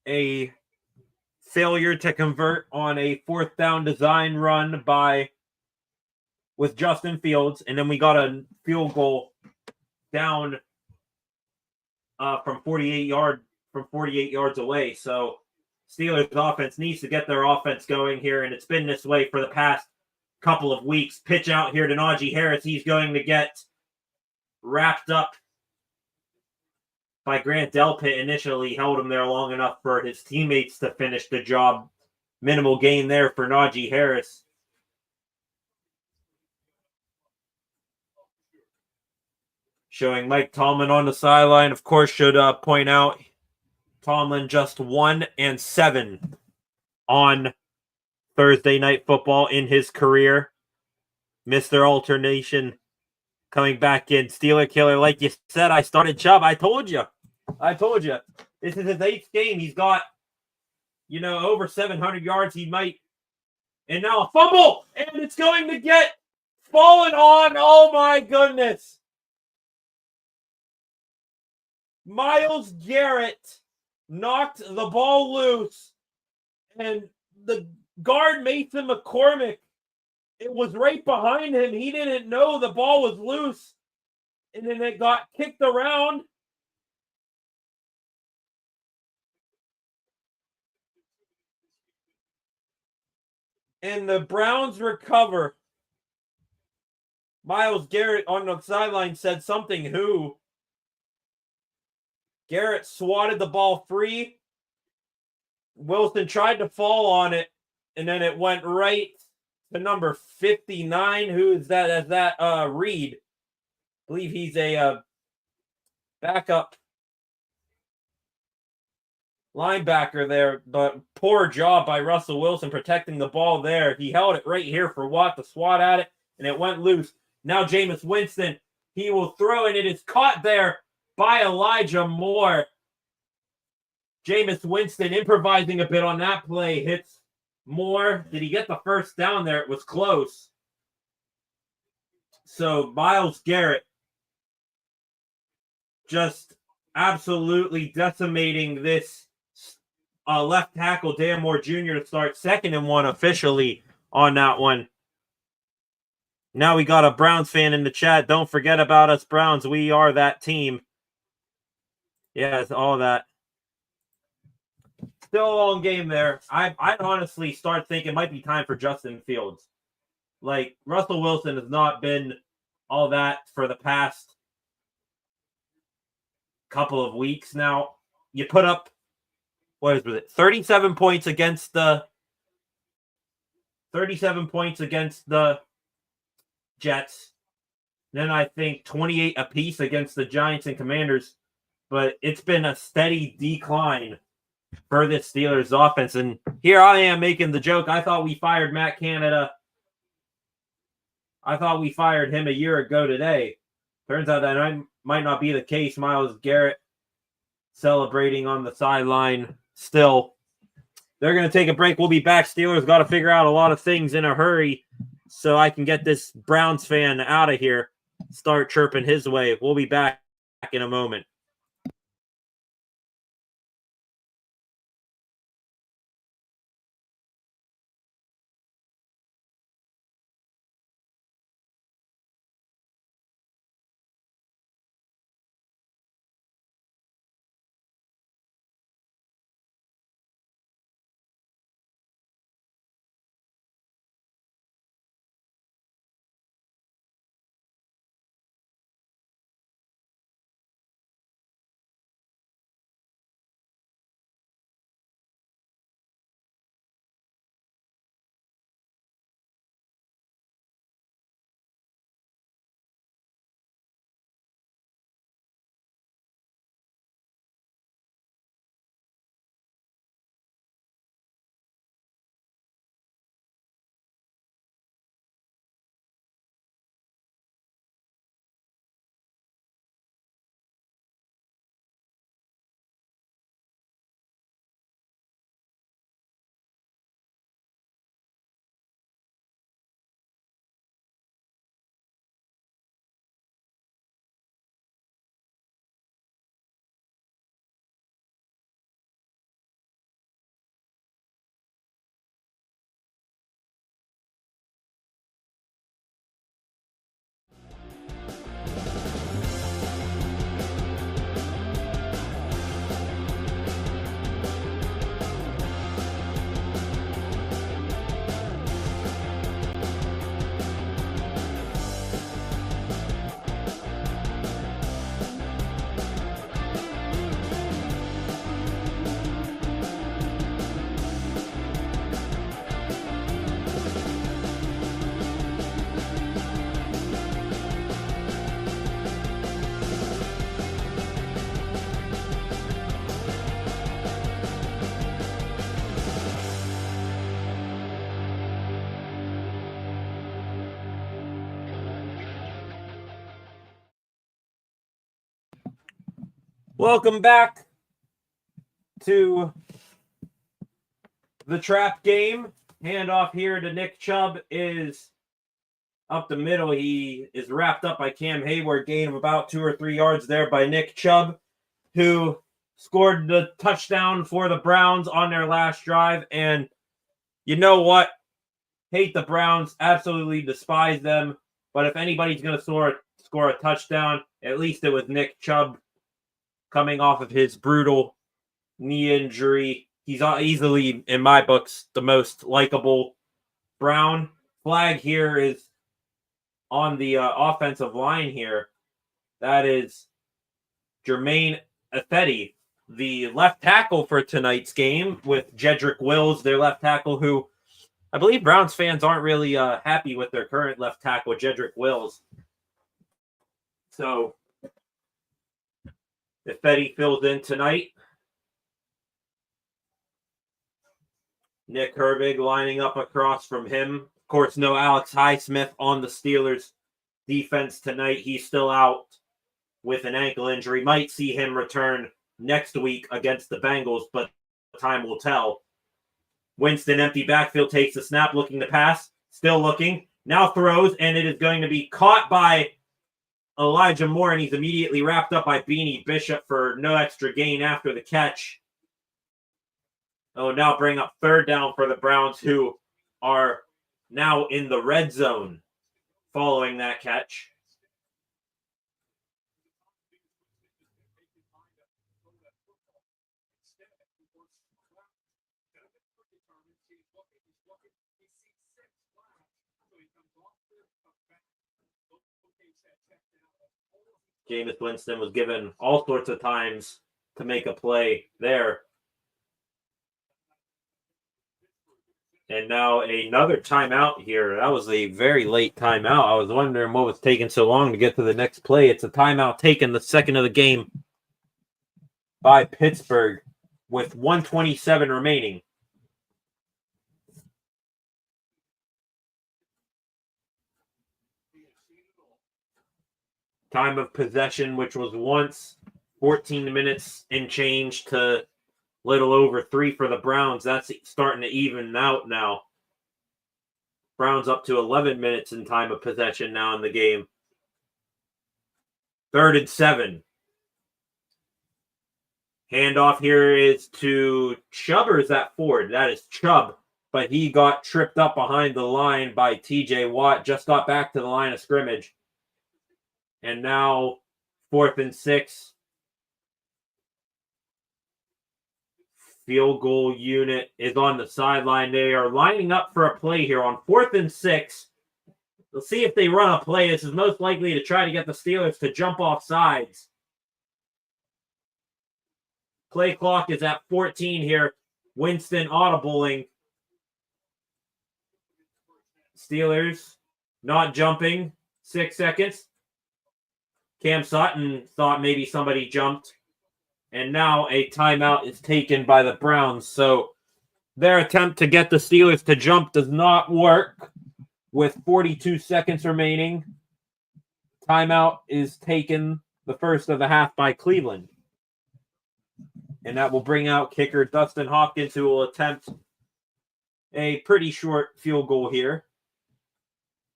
A failure to convert on a fourth down design run with Justin Fields, and then we got a field goal down from 48 yards away. So Steelers offense needs to get their offense going here, and it's been this way for the past couple of weeks. Pitch out here to Najee Harris. He's going to get wrapped up by Grant Delpit. Initially held him there long enough for his teammates to finish the job. Minimal gain there for Najee Harris. Showing Mike Tomlin on the sideline. Of course, should point out Tomlin just 1-7 on Thursday Night Football in his career. Mr. Alternation coming back in. Steeler killer. Like you said, I started Chubb. I told you. This is his 8th game. He's got, over 700 yards. He might. And now a fumble. And it's going to get fallen on. Oh, my goodness. Myles Garrett knocked the ball loose. And the guard Mason McCormick, it was right behind him. He didn't know the ball was loose. And then it got kicked around. And the Browns recover. Myles Garrett on the sideline said something who. Garrett swatted the ball free. Wilson tried to fall on it, and then it went right to number 59. Who is that? Is that Reed? I believe he's a backup linebacker there, but poor job by Russell Wilson protecting the ball there. He held it right here for Watt to swat at it, and it went loose. Now Jameis Winston, he will throw, and it is caught there by Elijah Moore. Jameis Winston improvising a bit on that play, hits Moore. Did he get the first down there? It was close. So Myles Garrett just absolutely decimating this left tackle, Dan Moore Jr. to start 2nd and 1 officially on that one. Now we got a Browns fan in the chat. Don't forget about us Browns. We are that team. Yeah, it's all that. Still a long game there. I'd honestly start thinking it might be time for Justin Fields. Like, Russell Wilson has not been all that for the past couple of weeks now. You put up, what was it, 37 points against the Jets. Then I think 28 apiece against the Giants and Commanders. But it's been a steady decline for this Steelers offense. And here I am making the joke. I thought we fired Matt Canada. I thought we fired him a year ago today. Turns out that might not be the case. Myles Garrett celebrating on the sideline still. They're going to take a break. We'll be back. Steelers got to figure out a lot of things in a hurry so I can get this Browns fan out of here. Start chirping his way. We'll be back in a moment. Welcome back to the trap game. Handoff here to Nick Chubb is up the middle. He is wrapped up by Cam Hayward. Gain of about 2 or 3 yards there by Nick Chubb, who scored the touchdown for the Browns on their last drive. And you know what? Hate the Browns, absolutely despise them. But if anybody's going to score a touchdown, at least it was Nick Chubb coming off of his brutal knee injury. He's easily, in my books, the most likable Brown. Flag here is on the offensive line here. That is Jermaine Effetti, the left tackle for tonight's game, with Jedrick Wills, their left tackle, who I believe Browns fans aren't really happy with their current left tackle, Jedrick Wills. So, Effetti fills in tonight. Nick Herbig lining up across from him. Of course, no Alex Highsmith on the Steelers defense tonight. He's still out with an ankle injury. Might see him return next week against the Bengals, but time will tell. Winston, empty backfield, takes the snap, looking to pass. Still looking. Now throws, and it is going to be caught by Elijah Moore, and he's immediately wrapped up by Beanie Bishop for no extra gain after the catch. Oh, now bring up third down for the Browns, who are now in the red zone following that catch. Jameis Winston was given all sorts of times to make a play there. And now another timeout here. That was a very late timeout. I was wondering what was taking so long to get to the next play. It's a timeout taken, the second of the game, by Pittsburgh with 1:27 remaining. Time of possession, which was once 14 minutes and change to little over 3 for the Browns. That's starting to even out now. Browns up to 11 minutes in time of possession now in the game. 3rd and 7. Handoff here is to Chubb, or is that Ford? That is Chubb, but he got tripped up behind the line by TJ Watt. Just got back to the line of scrimmage. And now 4th and 6. Field goal unit is on the sideline. They are lining up for a play here on 4th and 6. Let's see if they run a play. This is most likely to try to get the Steelers to jump off sides. Play clock is at 14 here. Winston audibling. Steelers not jumping. 6 seconds. Cam Sutton thought maybe somebody jumped. And now a timeout is taken by the Browns. So their attempt to get the Steelers to jump does not work. With 42 seconds remaining, timeout is taken, the first of the half, by Cleveland. And that will bring out kicker Dustin Hopkins, who will attempt a pretty short field goal here.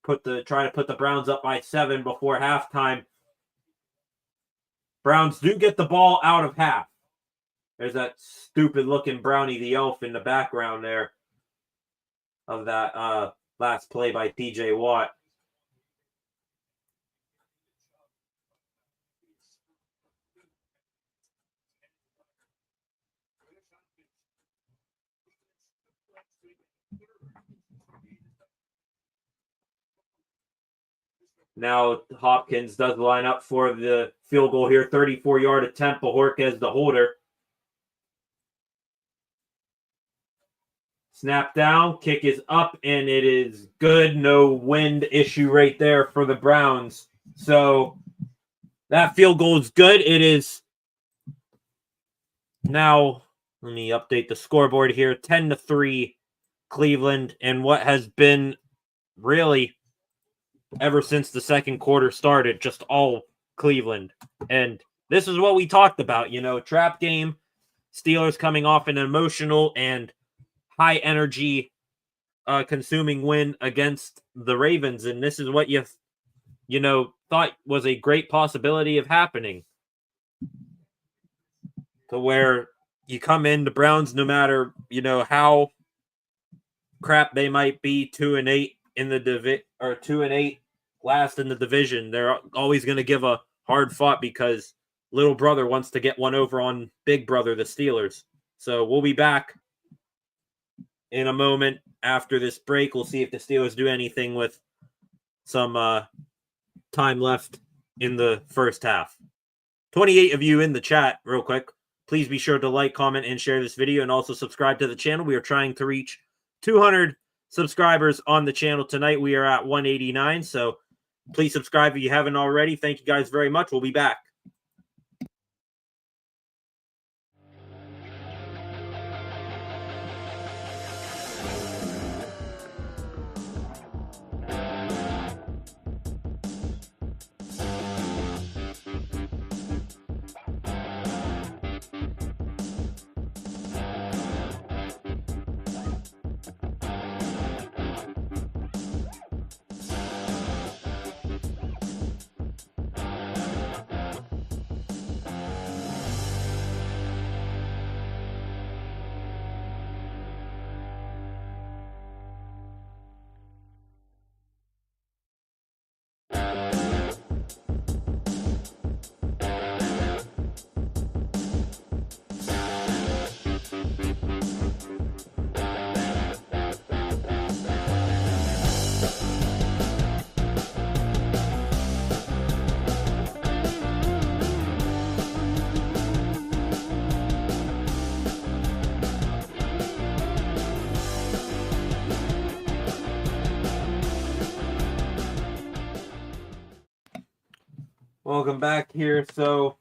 Try to put the Browns up by 7 before halftime. Browns do get the ball out of half. There's that stupid-looking Brownie the Elf in the background there of that last play by TJ Watt. Now Hopkins does line up for the field goal here. 34-yard attempt. Bajorquez the holder. Snap down. Kick is up, and it is good. No wind issue right there for the Browns. So that field goal is good. It is now, let me update the scoreboard here. 10-3 Cleveland, and what has been really, ever since the second quarter started, just all Cleveland. And this is what we talked about, trap game, Steelers coming off an emotional and high energy consuming win against the Ravens. And this is what you thought was a great possibility of happening. To where you come in, the Browns, no matter, how crap, they might be 2-8 in the division, or 2-8 last in the division. They're always going to give a hard fought because little brother wants to get one over on big brother, the Steelers. So we'll be back in a moment after this break. We'll see if the Steelers do anything with some time left in the first half. 28 of you in the chat, real quick. Please be sure to like, comment, and share this video, and also subscribe to the channel. We are trying to reach 200 subscribers on the channel tonight. We are at 189, so please subscribe if you haven't already. Thank you guys very much. We'll be back. Welcome back here. So,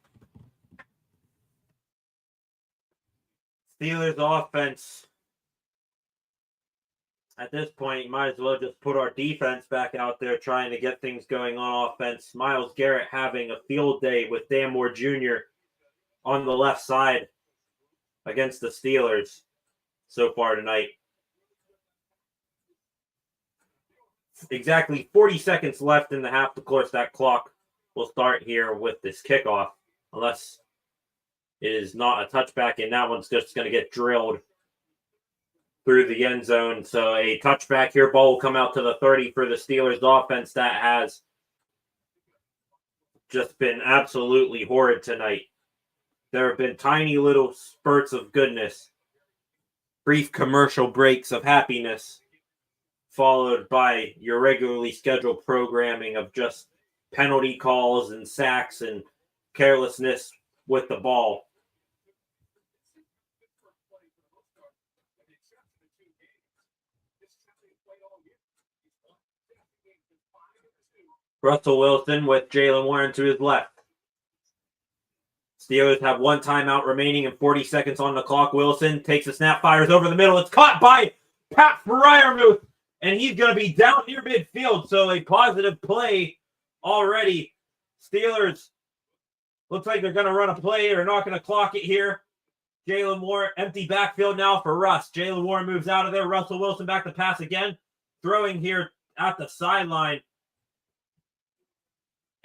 Steelers offense. At this point, you might as well just put our defense back out there trying to get things going on offense. Myles Garrett having a field day with Dan Moore Jr. on the left side against the Steelers so far tonight. Exactly 40 seconds left in the half. Of course, that clock will start here with this kickoff, unless it is not a touchback, and that one's just going to get drilled through the end zone. So a touchback here. Ball will come out to the 30 for the Steelers offense that has just been absolutely horrid tonight. There have been tiny little spurts of goodness, brief commercial breaks of happiness, followed by your regularly scheduled programming of just penalty calls and sacks and carelessness with the ball. Russell Wilson with Jaylen Warren to his left. Steelers have one timeout remaining and 40 seconds on the clock. Wilson takes a snap, fires over the middle. It's caught by Pat Freiermuth, and he's going to be down near midfield. So a positive play already. Steelers looks like they're going to run a play. They're not going to clock it here. Jaylen Warren, empty backfield now for Russ. Jaylen Warren moves out of there. Russell Wilson back to pass again. Throwing here at the sideline.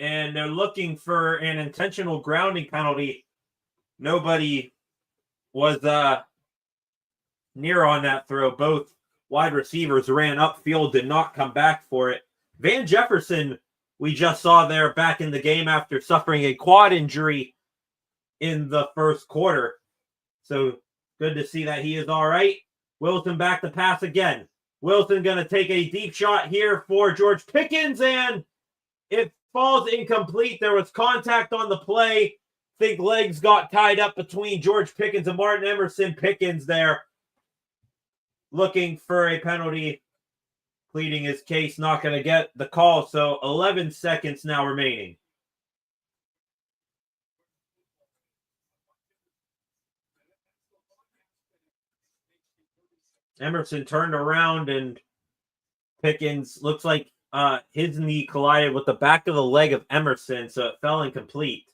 And they're looking for an intentional grounding penalty. Nobody was near on that throw. Both wide receivers ran upfield, did not come back for it. Van Jefferson, we just saw there back in the game after suffering a quad injury in the first quarter. So good to see that he is all right. Wilson back to pass again. Wilson going to take a deep shot here for George Pickens, and it falls incomplete. There was contact on the play. I think legs got tied up between George Pickens and Martin Emerson. Pickens there looking for a penalty, pleading his case, not going to get the call. So 11 seconds now remaining. Emerson turned around, and Pickens looks like his knee collided with the back of the leg of Emerson, so it fell incomplete.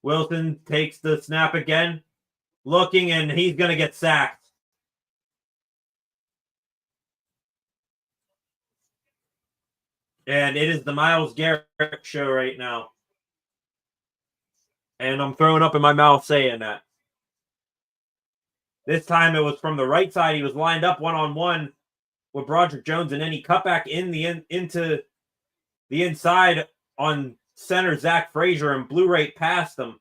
Wilson takes the snap again, looking, and he's going to get sacked. And it is the Myles Garrett show right now. And I'm throwing up in my mouth saying that. This time it was from the right side. He was lined up one-on-one with Broderick Jones, and then he cut back into the inside on center Zach Frazier and blew right past him.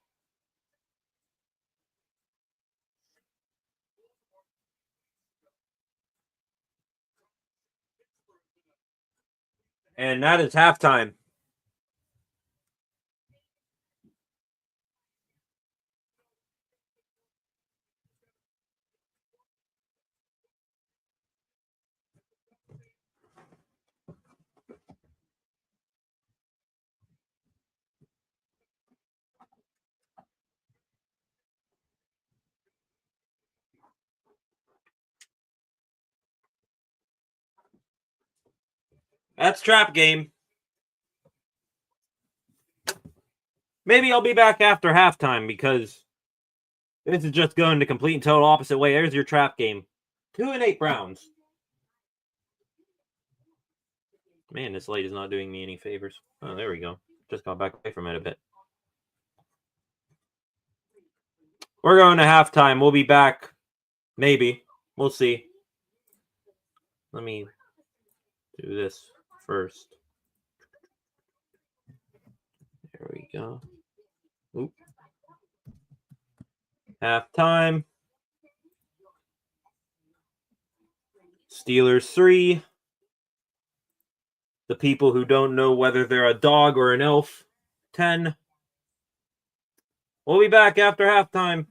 And that is halftime. That's trap game. Maybe I'll be back after halftime because this is just going the complete and total opposite way. There's your trap game. 2-8 Browns. Man, this light is not doing me any favors. Oh, there we go. Just got back away from it a bit. We're going to halftime. We'll be back. Maybe. We'll see. Let me do this first. There we go. Oop. Halftime. Steelers 3. The people who don't know whether they're a dog or an elf, 10. We'll be back after halftime.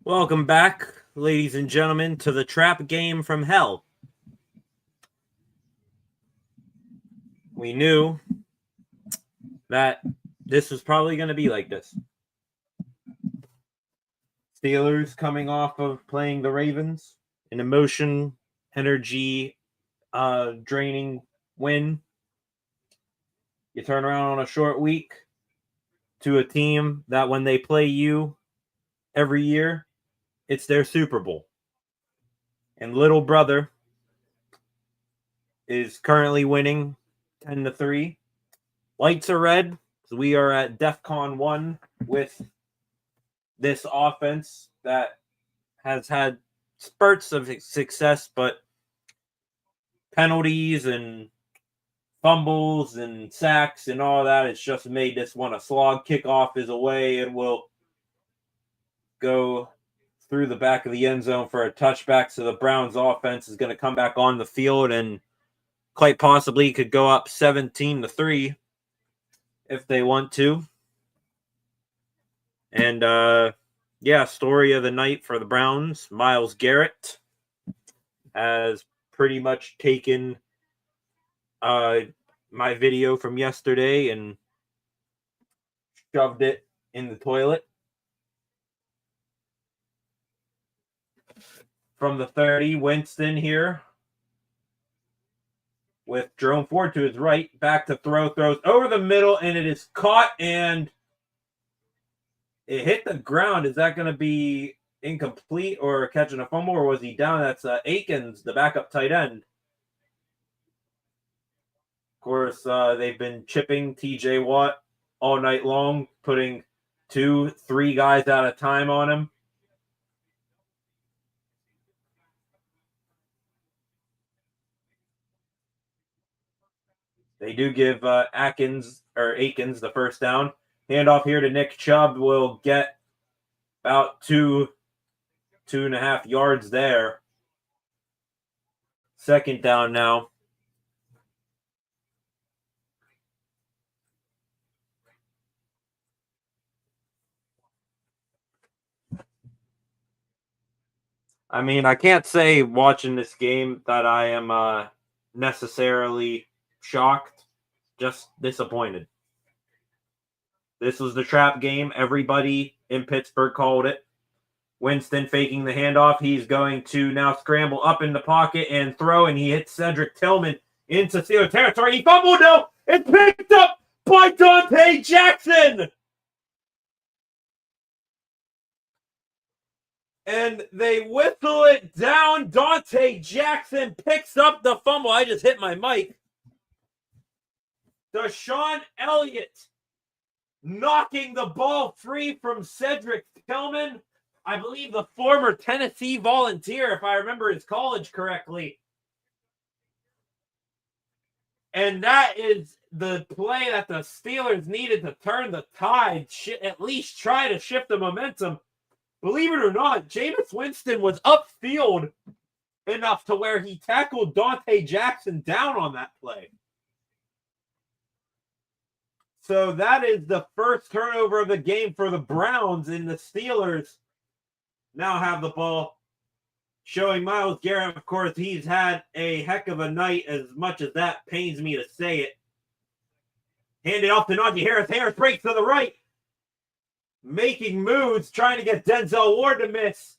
Welcome back, ladies and gentlemen, to the trap game from hell. We knew that this was probably going to be like this. Steelers coming off of playing the Ravens, an emotion, energy, draining win. You turn around on a short week to a team that when they play you every year, it's their Super Bowl. And little brother is currently winning 10-3. Lights are red. So we are at DEFCON 1 with this offense that has had spurts of success, but penalties and fumbles and sacks and all that, it's just made this one a slog. Kickoff is away and will go through the back of the end zone for a touchback. So the Browns offense is going to come back on the field and quite possibly could go up 17-3 if they want to. And story of the night for the Browns. Myles Garrett has pretty much taken my video from yesterday and shoved it in the toilet. From the 30, Winston here with Jerome Ford to his right. Back to throws over the middle, and it is caught, and it hit the ground. Is that going to be incomplete or catching a fumble, or was he down? That's Akins, the backup tight end. Of course, they've been chipping TJ Watt all night long, putting 2-3 guys at a time on him. They do give Akins the first down. Handoff here to Nick Chubb will get about 2.5 yards there. Second down now. I mean, I can't say watching this game that I am necessarily shocked, just disappointed. This was the trap game. Everybody in Pittsburgh called it. Winston faking the handoff. He's going to now scramble up in the pocket and throw, and he hits Cedric Tillman into Steelers territory. He fumbled, no! It's picked up by Dante Jackson! And they whistle it down. Dante Jackson picks up the fumble. I just hit my mic. Deshaun Elliott knocking the ball free from Cedric Tillman. I believe the former Tennessee Volunteer, if I remember his college correctly. And that is the play that the Steelers needed to turn the tide, at least try to shift the momentum. Believe it or not, Jameis Winston was upfield enough to where he tackled Dante Jackson down on that play. So that is the first turnover of the game for the Browns, and the Steelers now have the ball. Showing Myles Garrett, of course, he's had a heck of a night, as much as that pains me to say it. Handed off to Najee Harris. Harris breaks to the right. Making moves, trying to get Denzel Ward to miss.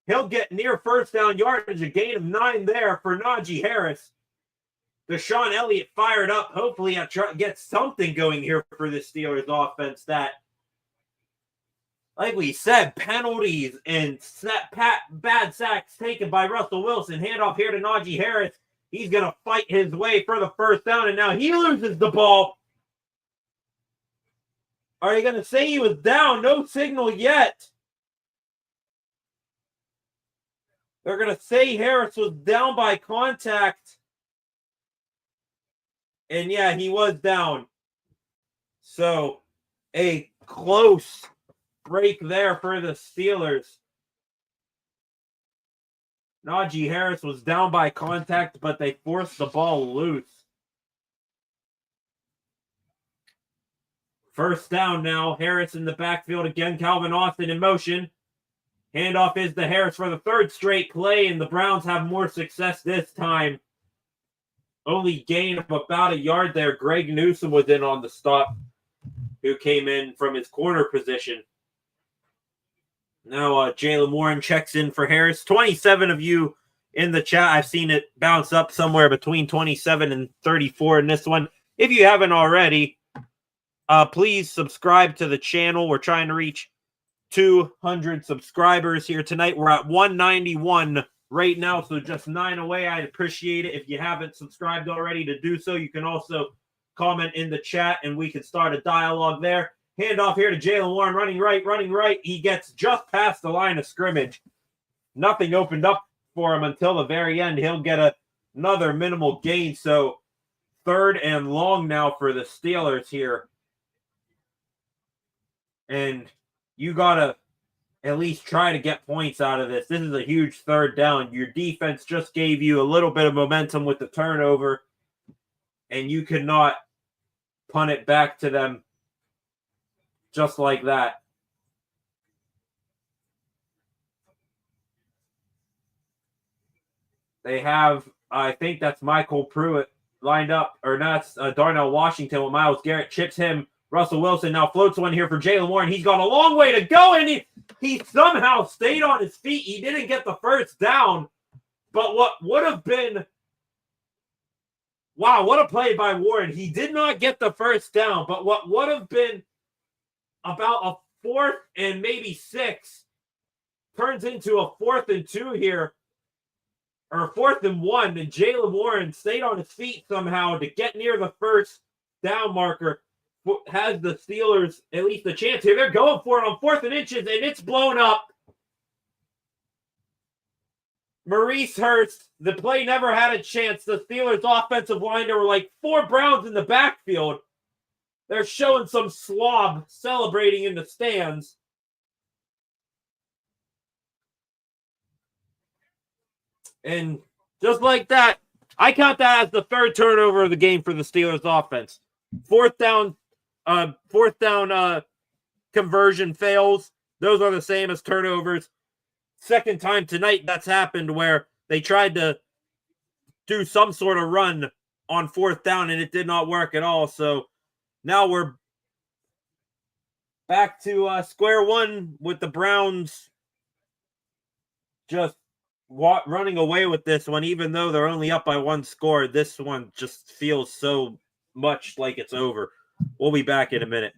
He'll get near first down yardage, a gain of 9 there for Najee Harris. Deshaun Elliott fired up. Hopefully, I get something going here for the Steelers offense that, like we said, penalties and bad sacks taken by Russell Wilson. Handoff here to Najee Harris. He's going to fight his way for the first down, and now he loses the ball. Are you going to say he was down? No signal yet. They're going to say Harris was down by contact. And yeah, he was down. So, a close break there for the Steelers. Najee Harris was down by contact, but they forced the ball loose. First down now. Harris in the backfield again. Calvin Austin in motion. Handoff is to Harris for the third straight play, and the Browns have more success this time. Only gain of about a yard there. Greg Newsom was in on the stop, who came in from his corner position. Now Jaylen Warren checks in for Harris. 27 of you in the chat. I've seen it bounce up somewhere between 27 and 34 in this one. If you haven't already, please subscribe to the channel. We're trying to reach 200 subscribers here tonight. We're at 191 right now, so just 9 away. I'd appreciate it if you haven't subscribed already to do so. You can also comment in the chat, and we can start a dialogue there. Handoff here to Jaylen Warren, running right. He gets just past the line of scrimmage. Nothing opened up for him until the very end. He'll get another minimal gain, so 3rd and long now for the Steelers here. And you got to at least try to get points out of this. This is a huge 3rd down. Your defense just gave you a little bit of momentum with the turnover, and you cannot punt it back to them just like that. They have, I think that's Michael Pruitt lined up, or not, Darnell Washington with Myles Garrett. Chips him. Russell Wilson now floats one here for Jaylen Warren. He's got a long way to go, and he somehow stayed on his feet. He didn't get the first down, but what would have been, wow, what a play by Warren. He did not get the first down, but what would have been about a 4th and maybe 6 turns into a 4th and 2 here, or 4th and 1, and Jaylen Warren stayed on his feet somehow to get near the first down marker. Has the Steelers at least a chance here. They're going for it on 4th and inches, and it's blown up. Maurice Hurst, the play never had a chance. The Steelers' offensive line, there were like 4 Browns in the backfield. They're showing some slob celebrating in the stands. And just like that, I count that as the 3rd turnover of the game for the Steelers offense. 4th down conversion fails. Those are the same as turnovers. 2nd time tonight that's happened where they tried to do some sort of run on 4th down and it did not work at all. So now we're back to square one with the Browns just running away with this one, even though they're only up by 1 score. This one just feels so much like it's over. We'll be back in a minute.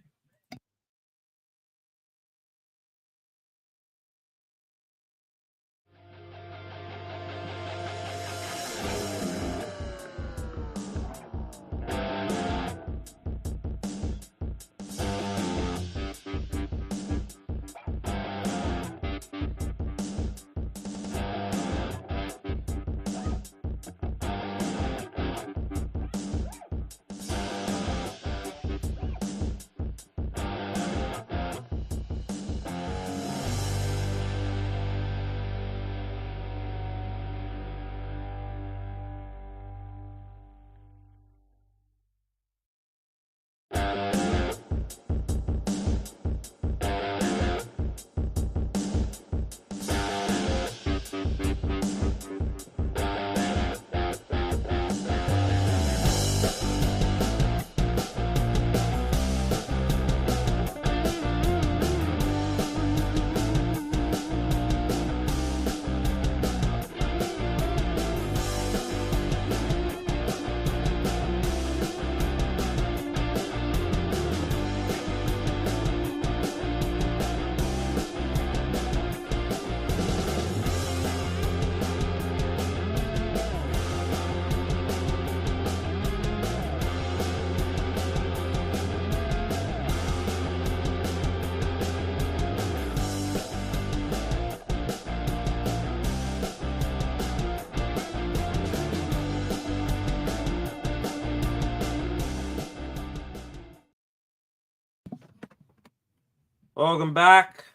Welcome back.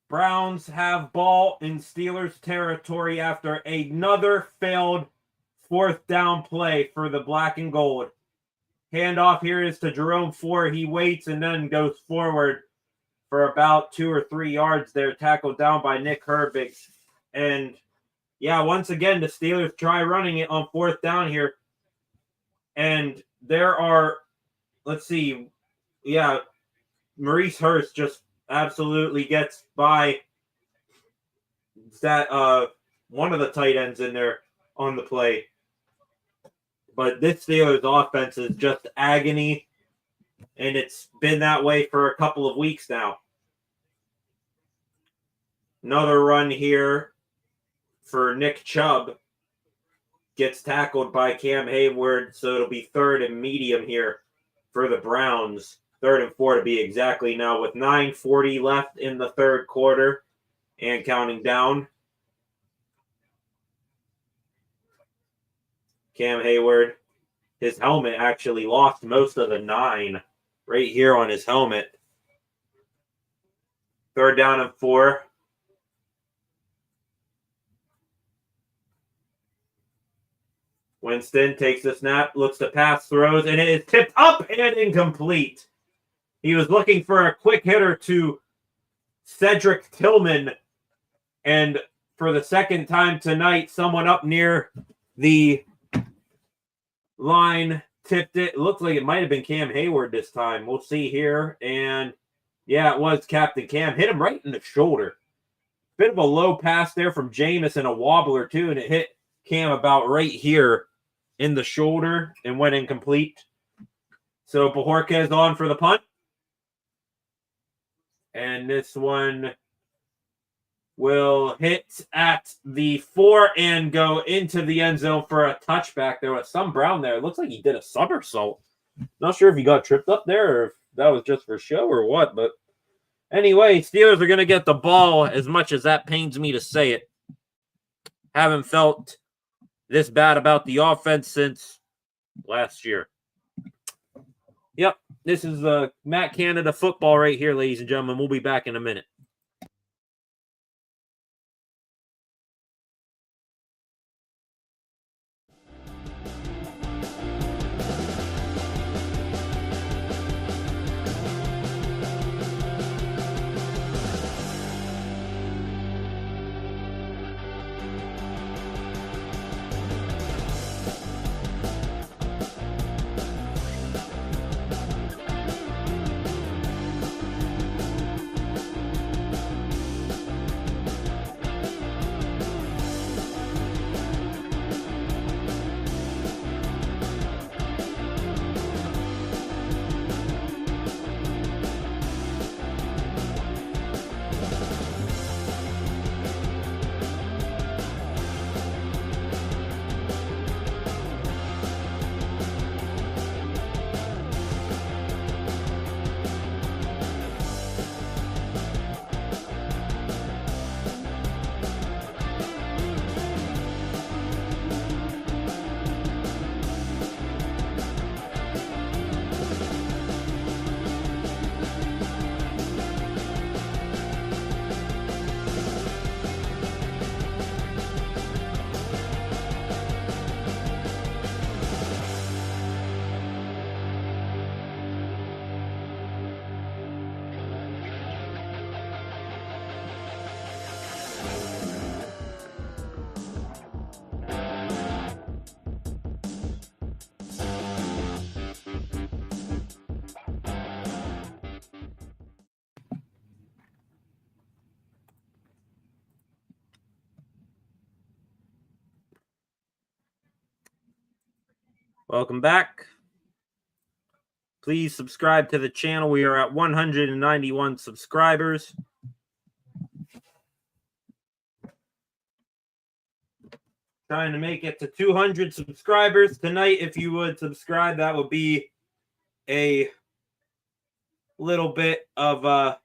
Browns have ball in Steelers territory after another failed 4th down play for the black and gold. Handoff here is to Jerome Ford. He waits and then goes forward for about 2 or 3 yards there, tackled down by Nick Herbig. And yeah, once again, the Steelers try running it on 4th down here. And there are, let's see, yeah, Maurice Hurst just absolutely gets by that one of the tight ends in there on the play. But this Steelers offense is just agony, and it's been that way for a couple of weeks now. Another run here for Nick Chubb. Gets tackled by Cam Hayward, so it'll be 3rd and medium here for the Browns. 3rd and 4 to be exactly now with 9:40 left in the 3rd quarter and counting down. Cam Hayward, his helmet actually lost most of the 9 right here on his helmet. 3rd down and 4. Winston takes the snap, looks to pass, throws, and it is tipped up and incomplete. He was looking for a quick hitter to Cedric Tillman, and for the second time tonight, someone up near the line tipped it. It looks like it might have been Cam Hayward this time. We'll see here. And yeah, it was Captain Cam. Hit him right in the shoulder. Bit of a low pass there from Jameis and a wobbler too, and it hit Cam about right here in the shoulder and went incomplete. So Bajorquez on for the punt. And this one will hit at the 4 and go into the end zone for a touchback. There was some Brown there. It looks like he did a somersault. Not sure if he got tripped up there or if that was just for show or what. But anyway, Steelers are going to get the ball, as much as that pains me to say it. Haven't felt this bad about the offense since last year. Yep, this is Matt Canada football right here, ladies and gentlemen. We'll be back in a minute. Welcome back. Please subscribe to the channel. We are at 191 subscribers. Trying to make it to 200 subscribers tonight. If you would subscribe, that would be a little bit of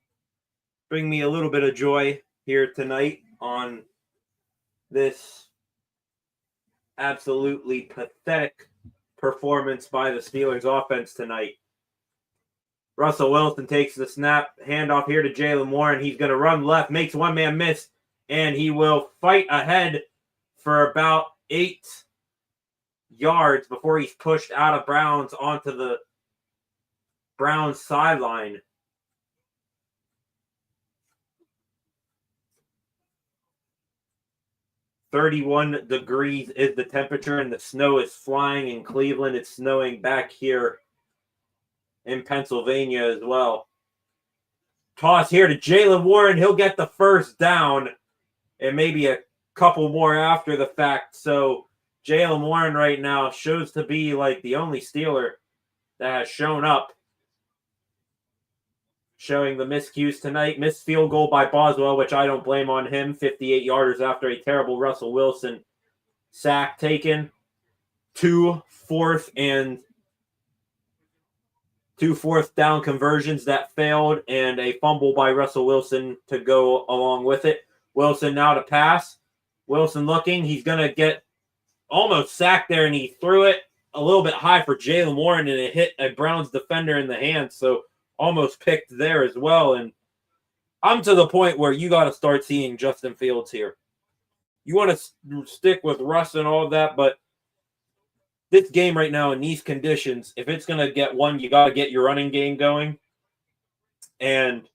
bring me a little bit of joy here tonight on this absolutely pathetic performance by the Steelers offense tonight. Russell Wilson takes the snap, handoff here to Jaylen Warren. He's going to run left, makes one man miss, and he will fight ahead for about 8 yards before he's pushed out of bounds onto the Browns sideline. 31 degrees is the temperature, and the snow is flying in Cleveland. It's snowing back here in Pennsylvania as well. Toss here to Jaylen Warren. He'll get the first down and maybe a couple more after the fact. So Jaylen Warren right now shows to be like the only Steeler that has shown up. Showing the miscues tonight. Missed field goal by Boswell, which I don't blame on him. 58-yarders after a terrible Russell Wilson sack taken. Two fourth down conversions that failed, and a fumble by Russell Wilson to go along with it. Wilson now to pass. Wilson looking. He's going to get almost sacked there, and he threw it a little bit high for Jaylen Warren, and it hit a Browns defender in the hand. So almost picked there as well. And I'm to the point where you got to start seeing Justin Fields here. You want to stick with Russ and all of that, but this game right now in these conditions, if it's going to get one, you got to get your running game going. And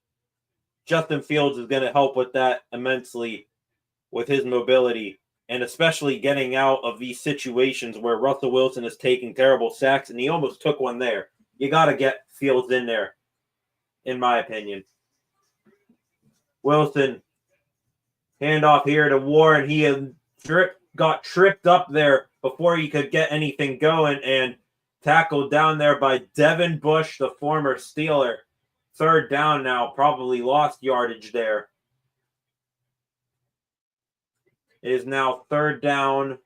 Justin Fields is going to help with that immensely with his mobility, and especially getting out of these situations where Russell Wilson is taking terrible sacks, and he almost took one there. You got to get Fields in there, in my opinion. Wilson, handoff here to Warren. He had got tripped up there before he could get anything going, and tackled down there by Devin Bush, the former Steeler. Third down now, probably lost yardage there. It is now third down.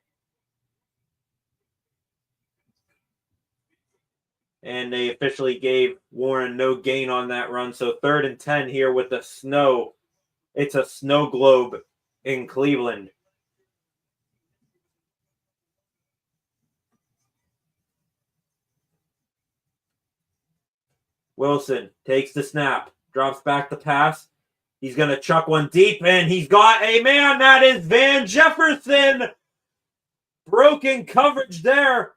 And they officially gave Warren no gain on that run. So 3rd and 10 here with the snow. It's a snow globe in Cleveland. Wilson takes the snap, drops back the pass. He's going to chuck one deep, and he's got a man. That is Van Jefferson. Broken coverage there.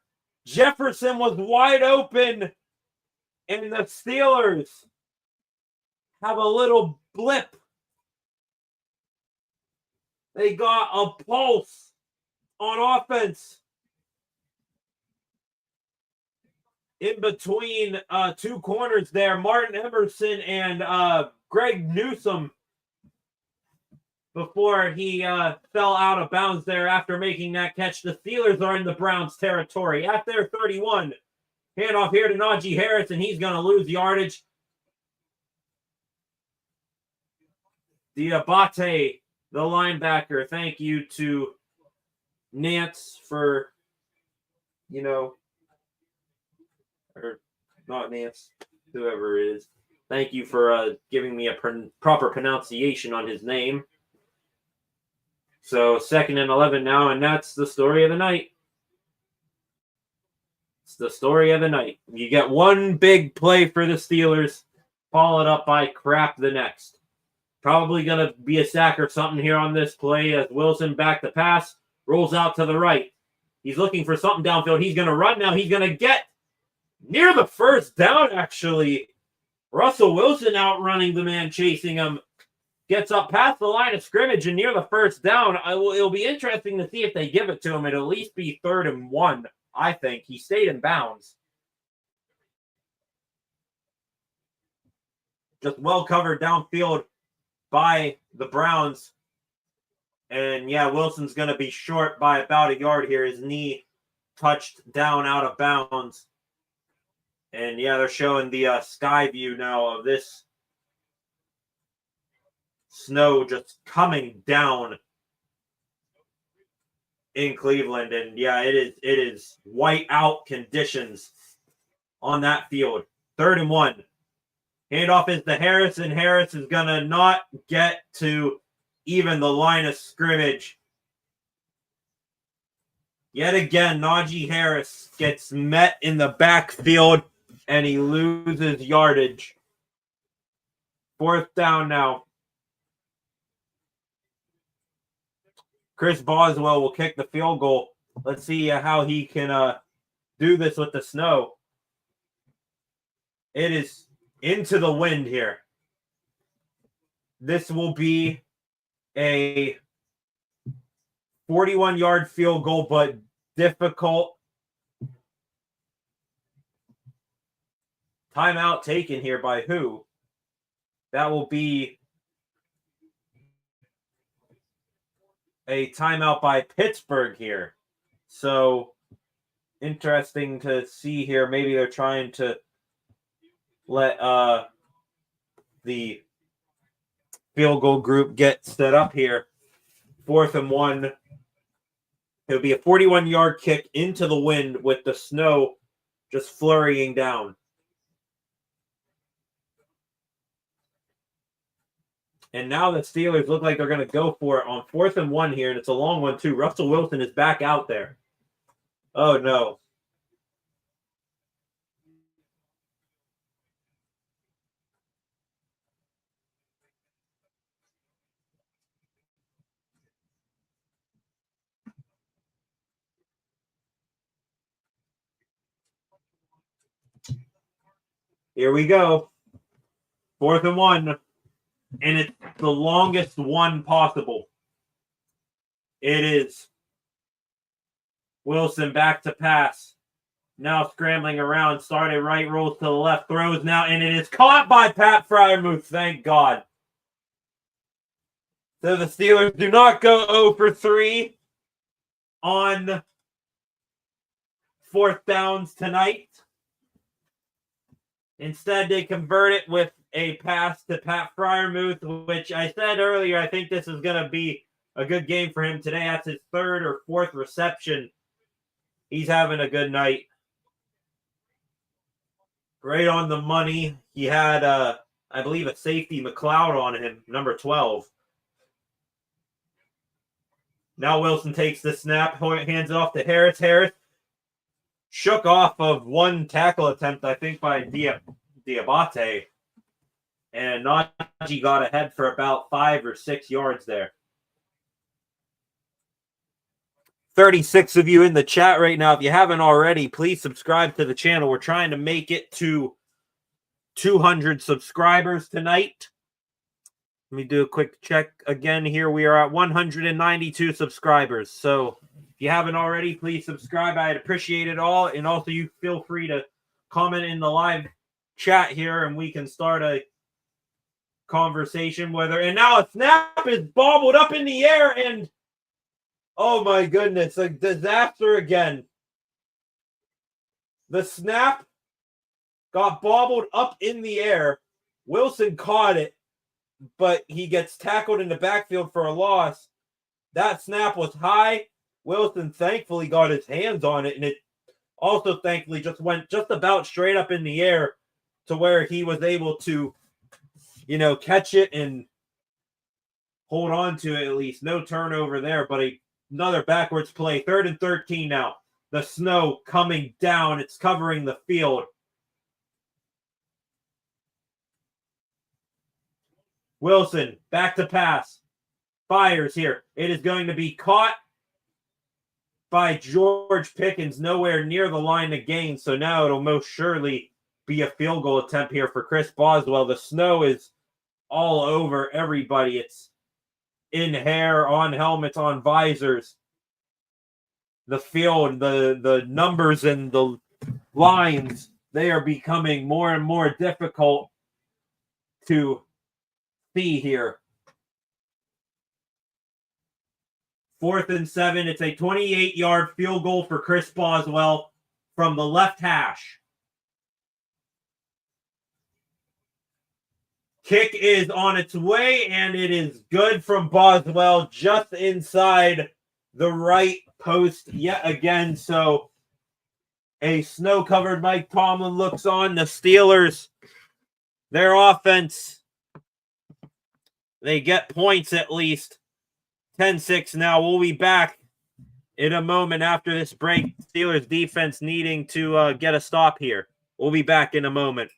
Jefferson was wide open, and the Steelers have a little blip. They got a pulse on offense. In between two corners there, Martin Emerson and Greg Newsome, before he fell out of bounds there after making that catch. The Steelers are in the Browns' territory at their 31. Handoff here to Najee Harris, and he's going to lose yardage. Diabate, the linebacker. Thank you to Nance for, or not Nance, whoever it is. Thank you for giving me a proper pronunciation on his name. So 2nd and 11 now, and that's the story of the night. It's the story of the night. You get one big play for the Steelers, followed up by crap the next. Probably going to be a sack or something here on this play as Wilson back the pass, rolls out to the right. He's looking for something downfield. He's going to run now. He's going to get near the first down, actually. Russell Wilson outrunning the man chasing him. Gets up past the line of scrimmage and near the first down. It'll be interesting to see if they give it to him. It'll at least be 3rd and 1, I think. He stayed in bounds. Just well covered downfield by the Browns. And, yeah, Wilson's going to be short by about a yard here. His knee touched down out of bounds. And, yeah, they're showing the sky view now of this snow just coming down in Cleveland. And, yeah, it is white out conditions on that field. 3rd and 1. Handoff is to Harris, and Harris is going to not get to even the line of scrimmage. Yet again, Najee Harris gets met in the backfield, and he loses yardage. 4th down now. Chris Boswell will kick the field goal. Let's see how he can do this with the snow. It is into the wind here. This will be a 41-yard field goal, but difficult. Timeout taken here by who? That will be a timeout by Pittsburgh here. So, interesting to see here. Maybe they're trying to let the field goal group get set up here. 4th and 1. It'll be a 41-yard kick into the wind with the snow just flurrying down. And now the Steelers look like they're going to go for it on 4th and 1 here, and it's a long one too. Russell Wilson is back out there. Oh, no. Here we go. 4th and 1. And it's the longest one possible. It is Wilson back to pass. Now scrambling around. Started right, rolls to the left. Throws now, and it is caught by Pat Freiermuth. Thank God. So the Steelers do not go 0 for 3 on 4th downs tonight. Instead, they convert it with a pass to Pat Freiermuth, which I said earlier, I think this is going to be a good game for him today. That's his 3rd or 4th reception. He's having a good night. Right on the money. He had, I believe, a safety McLeod on him, number 12. Now Wilson takes the snap, hands it off to Harris. Harris shook off of one tackle attempt, I think, by Diabate. And Najee got ahead for about 5 or 6 yards there. 36 of you in the chat right now. If you haven't already, please subscribe to the channel. We're trying to make it to 200 subscribers tonight. Let me do a quick check again here. We are at 192 subscribers. So if you haven't already, please subscribe. I'd appreciate it all. And also, you feel free to comment in the live chat here, and we can start a conversation. And now a snap is bobbled up in the air, and oh my goodness, a disaster again. The snap got bobbled up in the air. Wilson caught it, but he gets tackled in the backfield for a loss. That snap was high. Wilson thankfully got his hands on it, and it also thankfully just went just about straight up in the air to where he was able to, catch it and hold on to it at least. No turnover there, but another backwards play. 3rd and 13 now. The snow coming down. It's covering the field. Wilson, back to pass. Fires here. It is going to be caught by George Pickens, nowhere near the line of gain. So now it'll most surely be a field goal attempt here for Chris Boswell. The snow is all over everybody. It's in hair, on helmets, on visors. The field, the numbers and the lines, they are becoming more and more difficult to see here. 4th and 7. It's a 28-yard field goal for Chris Boswell from the left hash. Kick is on its way, and it is good from Boswell just inside the right post yet again. So a snow-covered Mike Tomlin looks on. The Steelers, their offense, they get points at least. 10-6 now. We'll be back in a moment after this break. Steelers defense needing to get a stop here. We'll be back in a moment.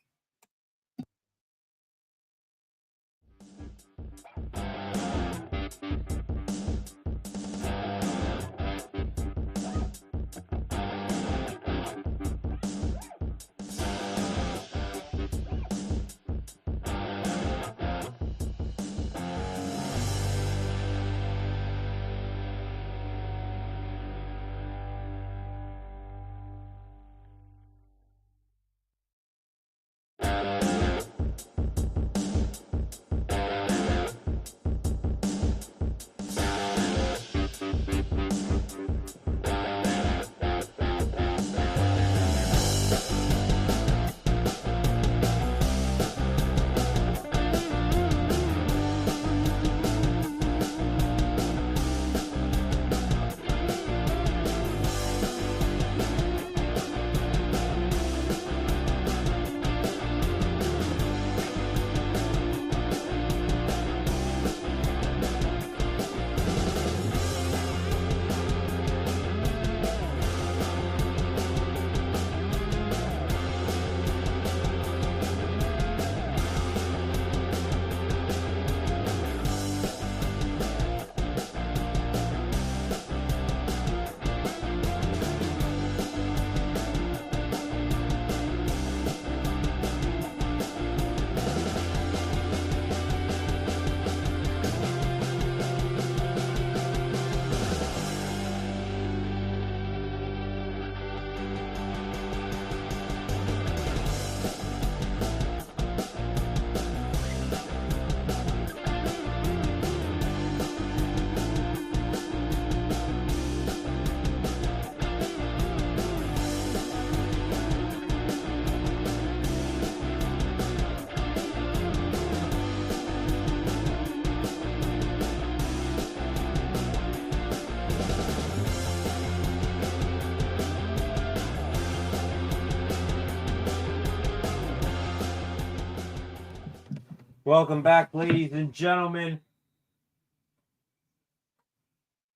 Welcome back, ladies and gentlemen,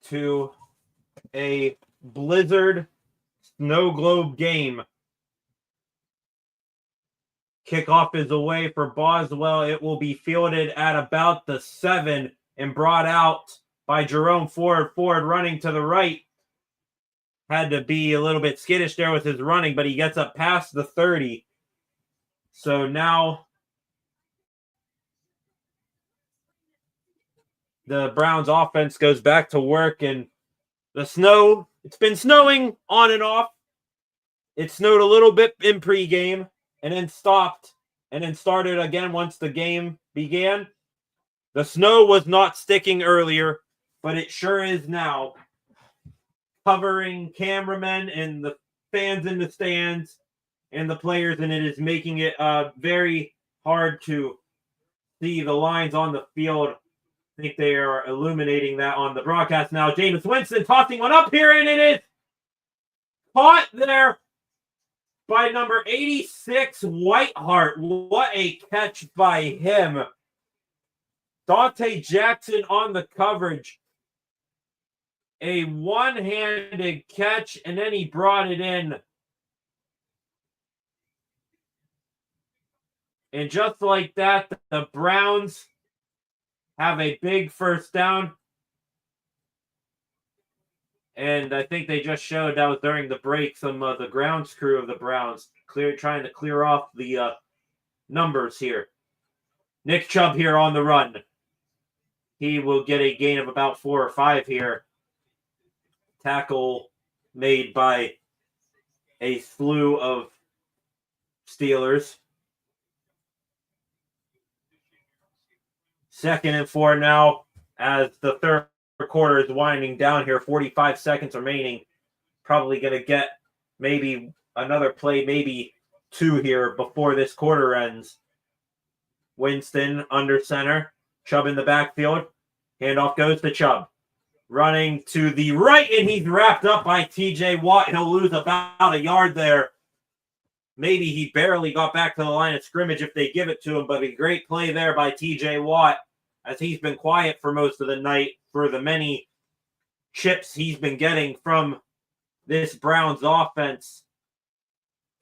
to a blizzard snow globe game. Kickoff is away for Boswell. It will be fielded at about the 7 and brought out by Jerome Ford. Ford running to the right. Had to be a little bit skittish there with his running, but he gets up past the 30. So now the Browns offense goes back to work, and the snow, it's been snowing on and off. It snowed a little bit in pregame and then stopped and then started again once the game began. The snow was not sticking earlier, but it sure is now, covering cameramen and the fans in the stands and the players, and it is making it very hard to see the lines on the field. I think they are illuminating that on the broadcast now. Jameis Winston tossing one up here, and it is caught there by number 86, Whiteheart. What a catch by him. Dante Jackson on the coverage. A one-handed catch, and then he brought it in. And just like that, the Browns have a big first down. And I think they just showed that was during the break, some of the grounds crew of the Browns trying to clear off the numbers here. Nick Chubb here on the run. He will get a gain of about 4 or 5 here. Tackle made by a slew of Steelers. 2nd and 4 now as the third quarter is winding down here. 45 seconds remaining. Probably going to get maybe another play, maybe 2 here before this quarter ends. Winston under center. Chubb in the backfield. Handoff goes to Chubb. Running to the right, and he's wrapped up by T.J. Watt. He'll lose about a yard there. Maybe he barely got back to the line of scrimmage if they give it to him, but a great play there by T.J. Watt, as he's been quiet for most of the night for the many chips he's been getting from this Browns offense.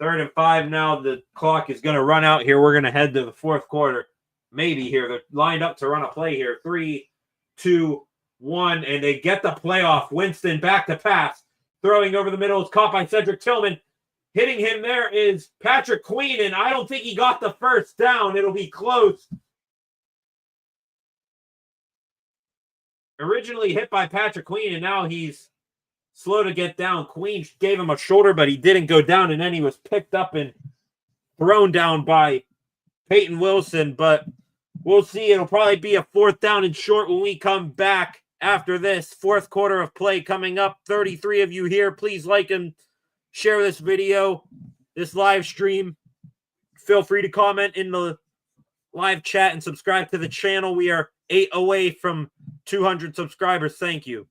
3rd and 5 now. The clock is going to run out here. We're going to head to the fourth quarter. Maybe here. They're lined up to run a play here. 3, 2, 1, and they get the play off. Winston back to pass. Throwing over the middle is caught by Cedric Tillman. Hitting him there is Patrick Queen, and I don't think he got the first down. It'll be close. Originally hit by Patrick Queen, and now he's slow to get down. Queen gave him a shoulder, but he didn't go down, and then he was picked up and thrown down by Peyton Wilson. But we'll see. It'll probably be a 4th down and short when we come back after this. Fourth quarter of play coming up. 33 of you here. Please like and share this video. this live stream. Feel free to comment in the live chat and subscribe to the channel. We are 8 away from 200 subscribers. Thank you.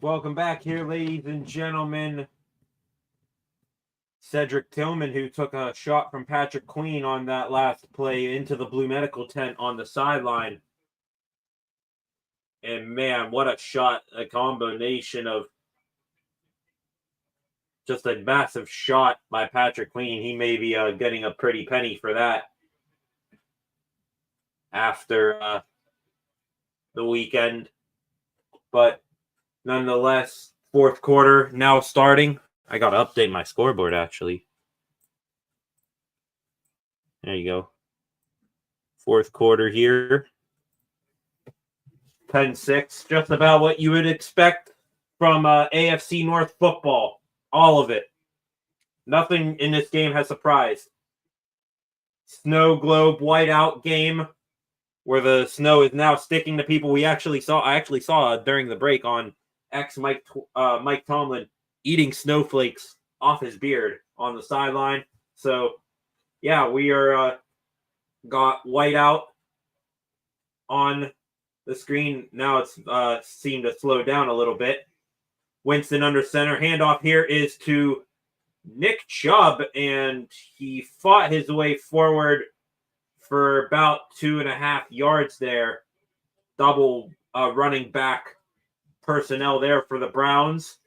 Welcome back here, ladies and gentlemen. Cedric Tillman, who took a shot from Patrick Queen on that last play into the blue medical tent on the sideline. And man, what a shot, a combination of just a massive shot by Patrick Queen. He may be getting a pretty penny for that after the weekend. But nonetheless, fourth quarter now starting. I got to update my scoreboard, actually. There you go. Fourth quarter here. 10-6, just about what you would expect from AFC North football. All of it. Nothing in this game has surprised. Snow globe whiteout game where the snow is now sticking to people. I actually saw during the break on X Mike Tomlin eating snowflakes off his beard on the sideline. So, yeah, we are got whiteout on the screen. Now it's seemed to slow down a little bit. Winston under center. Handoff here is to Nick Chubb, and he fought his way forward for about 2.5 yards there. Double running back personnel there for the Browns.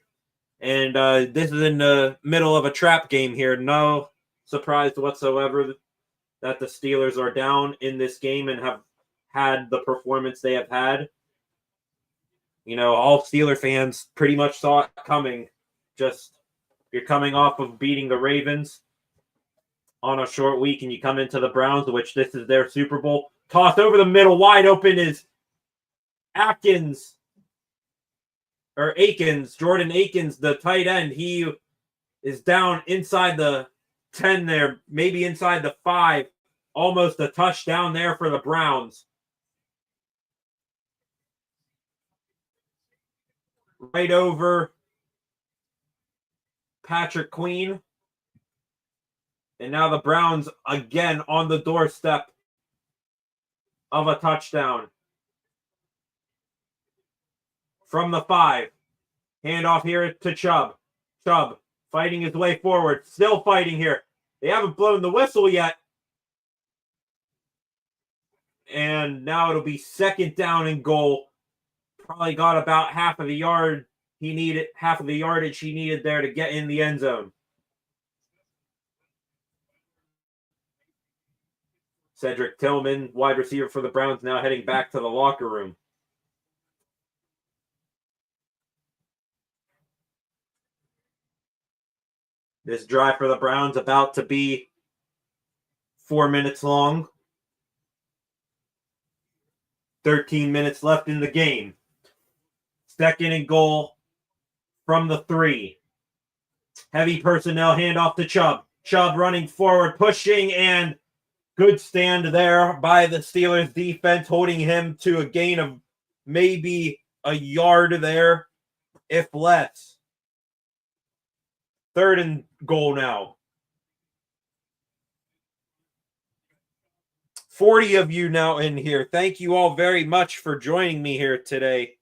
And this is in the middle of a trap game here. No surprise whatsoever that the Steelers are down in this game and have had the performance they have had. You know, all Steeler fans pretty much saw it coming. Just, you're coming off of beating the Ravens on a short week, and you come into the Browns, which this is their Super Bowl. Tossed over the middle, wide open is Akins, Jordan Akins, the tight end. He is down inside the 10 there, maybe inside the 5. Almost a touchdown there for the Browns. Right over Patrick Queen. And now the Browns again on the doorstep of a touchdown. From the 5. Handoff here to Chubb. Chubb fighting his way forward. Still fighting here. They haven't blown the whistle yet. And now it'll be 2nd down and goal. Probably got about half of the yardage he needed there to get in the end zone. Cedric Tillman, wide receiver for the Browns, now heading back to the locker room. This drive for the Browns about to be 4 minutes long. 13 minutes left in the game. 2nd and goal from the 3. Heavy personnel, handoff to Chubb. Chubb running forward, pushing, and good stand there by the Steelers defense, holding him to a gain of maybe a yard there, if less. 3rd and goal now. 40 of you now in here. Thank you all very much for joining me here today.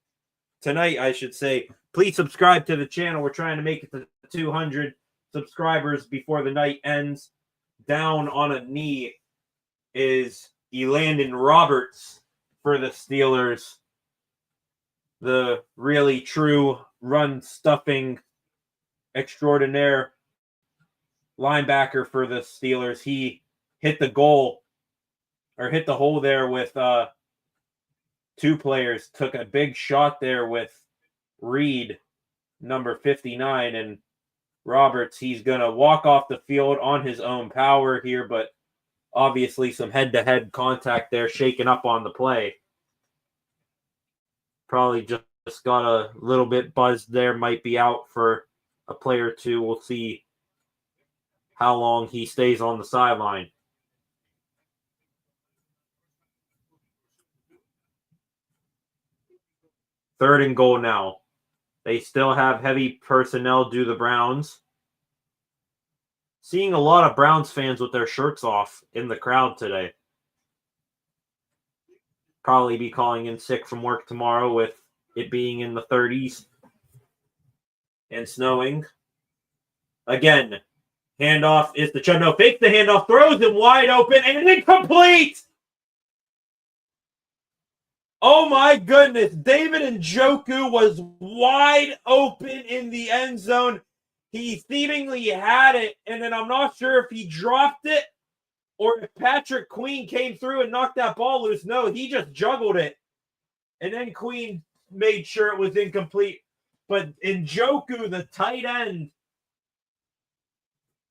Tonight, I should say. Please subscribe to the channel. We're trying to make it to 200 subscribers before the night ends. Down on a knee is Elandon Roberts for the Steelers. The really true run-stuffing extraordinaire linebacker for the Steelers. He hit the goal, or hit the hole there with 2 players. Took a big shot there with Reed, number 59, and Roberts. He's going to walk off the field on his own power here, but obviously some head-to-head contact there, shaking up on the play. Probably just got a little bit buzzed there, might be out for a play or two. We'll see how long he stays on the sideline. Third and goal now. They still have heavy personnel due the Browns. Seeing a lot of Browns fans with their shirts off in the crowd today. Probably be calling in sick from work tomorrow with it being in the 30s and snowing. Again, handoff is the Chubb. No, fakes the handoff, throws him wide open, and incomplete! Oh my goodness, David Njoku was wide open in the end zone. He seemingly had it, and then I'm not sure if he dropped it or if Patrick Queen came through and knocked that ball loose. No, he just juggled it. And then Queen made sure it was incomplete. But Njoku, the tight end,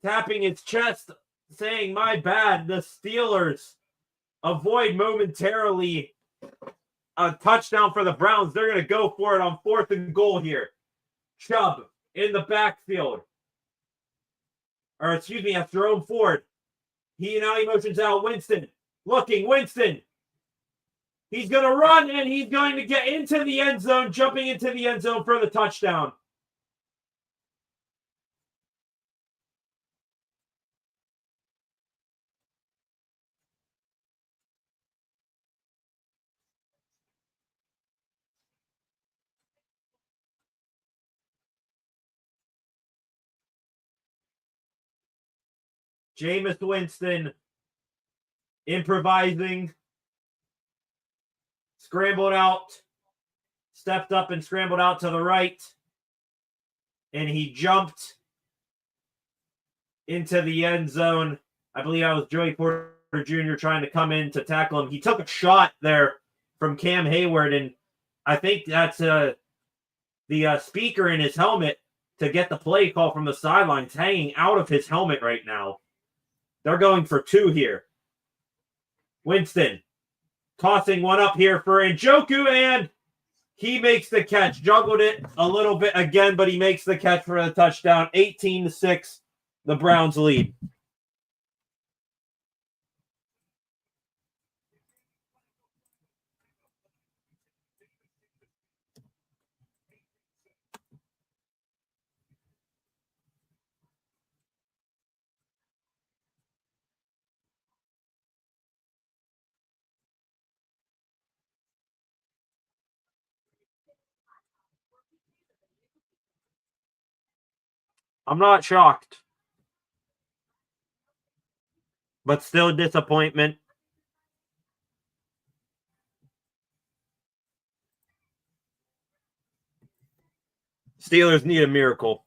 tapping his chest, saying, "My bad, the Steelers avoid momentarily a touchdown for the Browns." They're going to go for it on 4th and goal here. Chubb in the backfield. Or excuse me, that's Jerome Ford. He motions out Winston. Looking, Winston. He's going to run, and he's going to get into the end zone, jumping into the end zone for the touchdown. Jameis Winston improvising, scrambled out, stepped up and scrambled out to the right, and he jumped into the end zone. I believe that was Joey Porter Jr. trying to come in to tackle him. He took a shot there from Cam Hayward, and I think that's the speaker in his helmet to get the play call from the sidelines hanging out of his helmet right now. They're going for 2 here. Winston tossing one up here for Njoku, and he makes the catch. Juggled it a little bit again, but he makes the catch for the touchdown. 18-6, the Browns lead. I'm not shocked. But still disappointment. Steelers need a miracle.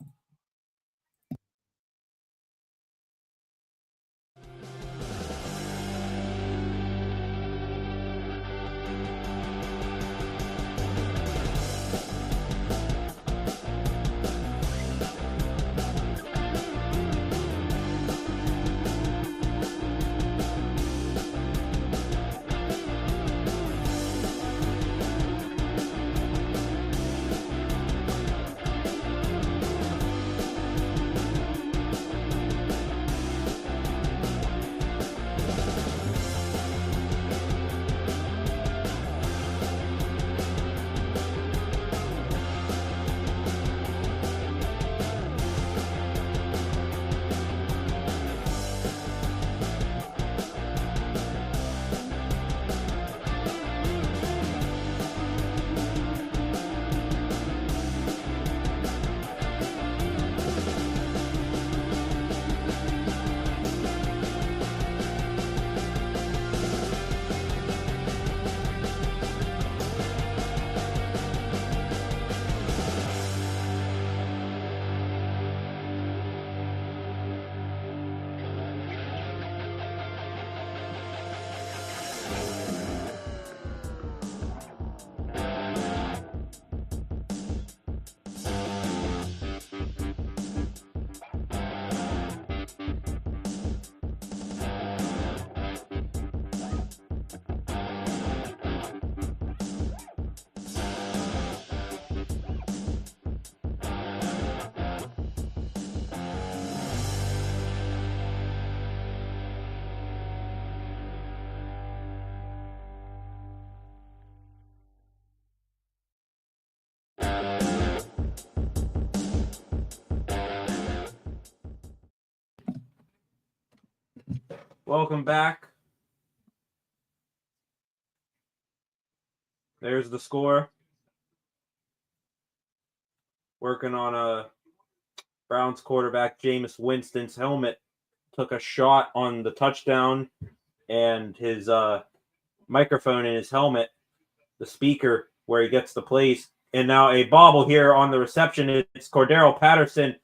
Welcome back. There's the score. Working on a Browns quarterback, Jameis Winston's helmet took a shot on the touchdown, and his microphone in his helmet, the speaker where he gets the plays, and now a bobble here on the reception. It's Cordero Patterson,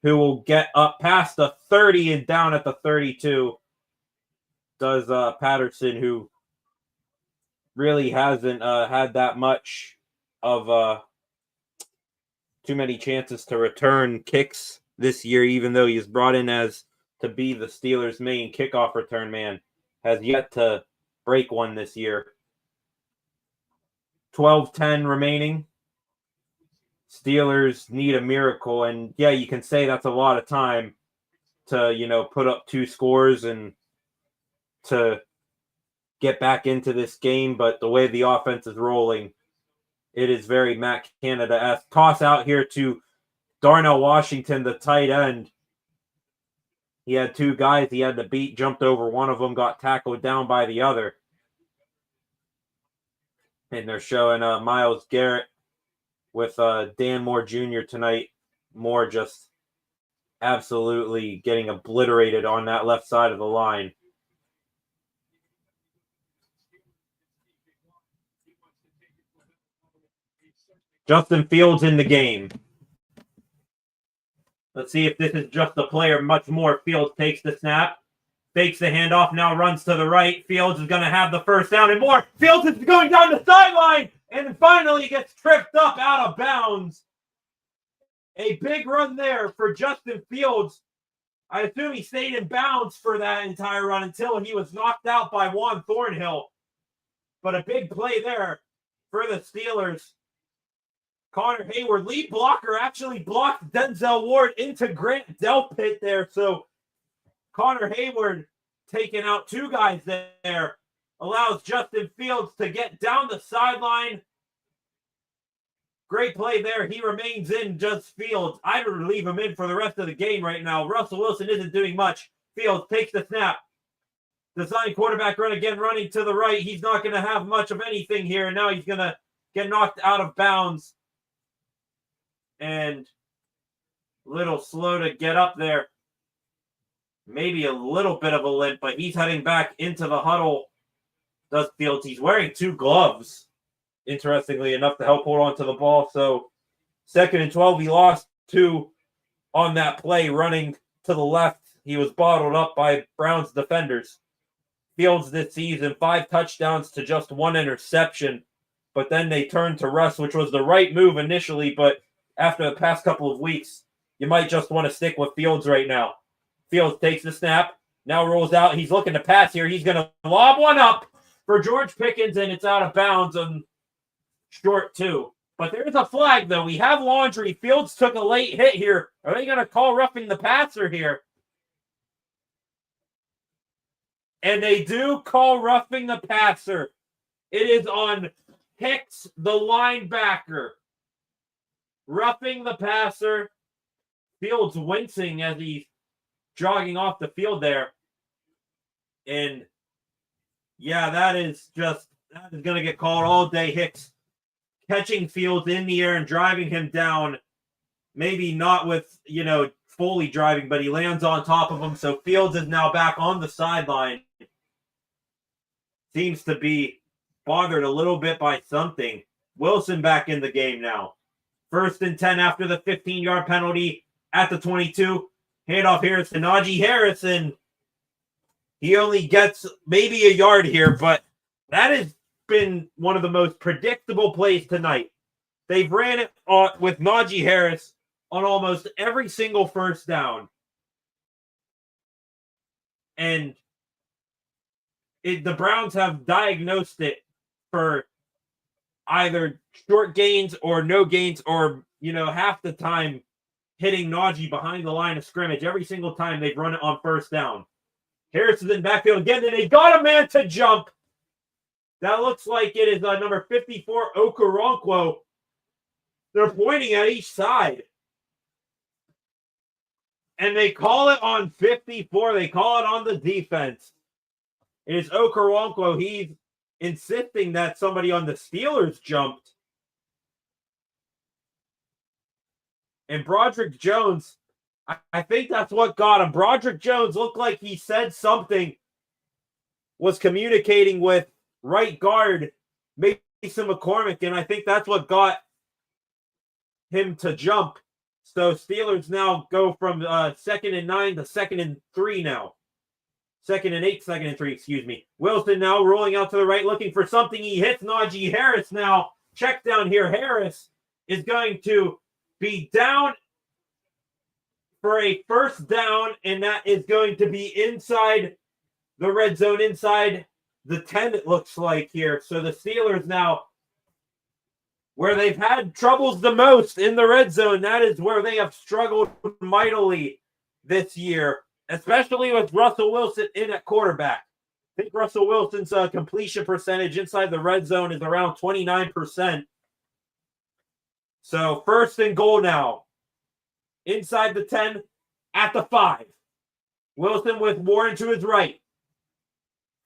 who will get up past the 30 and down at the 32. Does Patterson, who really hasn't had that much of too many chances to return kicks this year, even though he's brought in as to be the Steelers' main kickoff return man, has yet to break one this year. 12-10 remaining. Steelers need a miracle, and yeah, you can say that's a lot of time to, put up 2 scores and to get back into this game, but the way the offense is rolling, it is very Matt Canada-esque. Toss out here to Darnell Washington, the tight end. He had 2 guys he had to beat, jumped over one of them, got tackled down by the other. And they're showing Myles Garrett with Dan Moore Jr. tonight. Moore just absolutely getting obliterated on that left side of the line. Justin Fields in the game. Let's see if this is just a player much more. Fields takes the snap, fakes the handoff, now runs to the right. Fields is going to have the first down and more. Fields is going down the sideline and finally gets tripped up out of bounds. A big run there for Justin Fields. I assume he stayed in bounds for that entire run until he was knocked out by Juan Thornhill. But a big play there for the Steelers. Connor Hayward, lead blocker, actually blocked Denzel Ward into Grant Delpit there. So Connor Hayward taking out 2 guys there, allows Justin Fields to get down the sideline. Great play there. He remains in, just Fields. I would leave him in for the rest of the game right now. Russell Wilson isn't doing much. Fields takes the snap. Design quarterback run again, running to the right. He's not going to have much of anything here. And now he's going to get knocked out of bounds. And little slow to get up there. Maybe a little bit of a limp, but he's heading back into the huddle. Does Fields. He's wearing 2 gloves, interestingly enough, to help hold on to the ball. So 2nd and 12, he lost 2 on that play running to the left. He was bottled up by Browns defenders. Fields this season, 5 touchdowns to just 1 interception. But then they turned to Russ, which was the right move initially. But after the past couple of weeks, you might just want to stick with Fields right now. Fields takes the snap, now rolls out. He's looking to pass here. He's going to lob one up for George Pickens, and it's out of bounds on short 2. But there's a flag, though. We have laundry. Fields took a late hit here. Are they going to call roughing the passer here? And they do call roughing the passer. It is on Hicks, the linebacker. Roughing the passer. Fields wincing as he's jogging off the field there. And, yeah, that is going to get called all day. Hicks catching Fields in the air and driving him down. Maybe not with, fully driving, but he lands on top of him. So Fields is now back on the sideline. Seems to be bothered a little bit by something. Wilson back in the game now. 1st and 10 after the 15-yard penalty at the 22. Handoff here to Najee Harrison. He only gets maybe a yard here, but that has been one of the most predictable plays tonight. They've ran it with Najee Harris on almost every single first down. And the Browns have diagnosed it for either short gains or no gains or, half the time hitting Najee behind the line of scrimmage. Every single time they've run it on first down. Harris is in backfield again, and they got a man to jump. That looks like it is number 54, Okoronkwo. They're pointing at each side. And they call it on 54. They call it on the defense. It is Okoronkwo. He's insisting that somebody on the Steelers jumped. And Broderick Jones, I think that's what got him. Broderick Jones looked like he said something, was communicating with right guard Mason McCormick, and I think that's what got him to jump. So Steelers now go from 2nd and 9 to 2nd and 3 now. 2nd and 8, 2nd and 3, excuse me. Wilson now rolling out to the right, looking for something. He hits Najee Harris now. Check down here. Harris is going to be down for a first down, and that is going to be inside the red zone, inside the 10, it looks like here. So the Steelers now, where they've had troubles the most in the red zone, that is where they have struggled mightily this year, especially with Russell Wilson in at quarterback. I think Russell Wilson's completion percentage inside the red zone is around 29%. So 1st and goal now. Inside the 10, at the 5. Wilson with Warren to his right.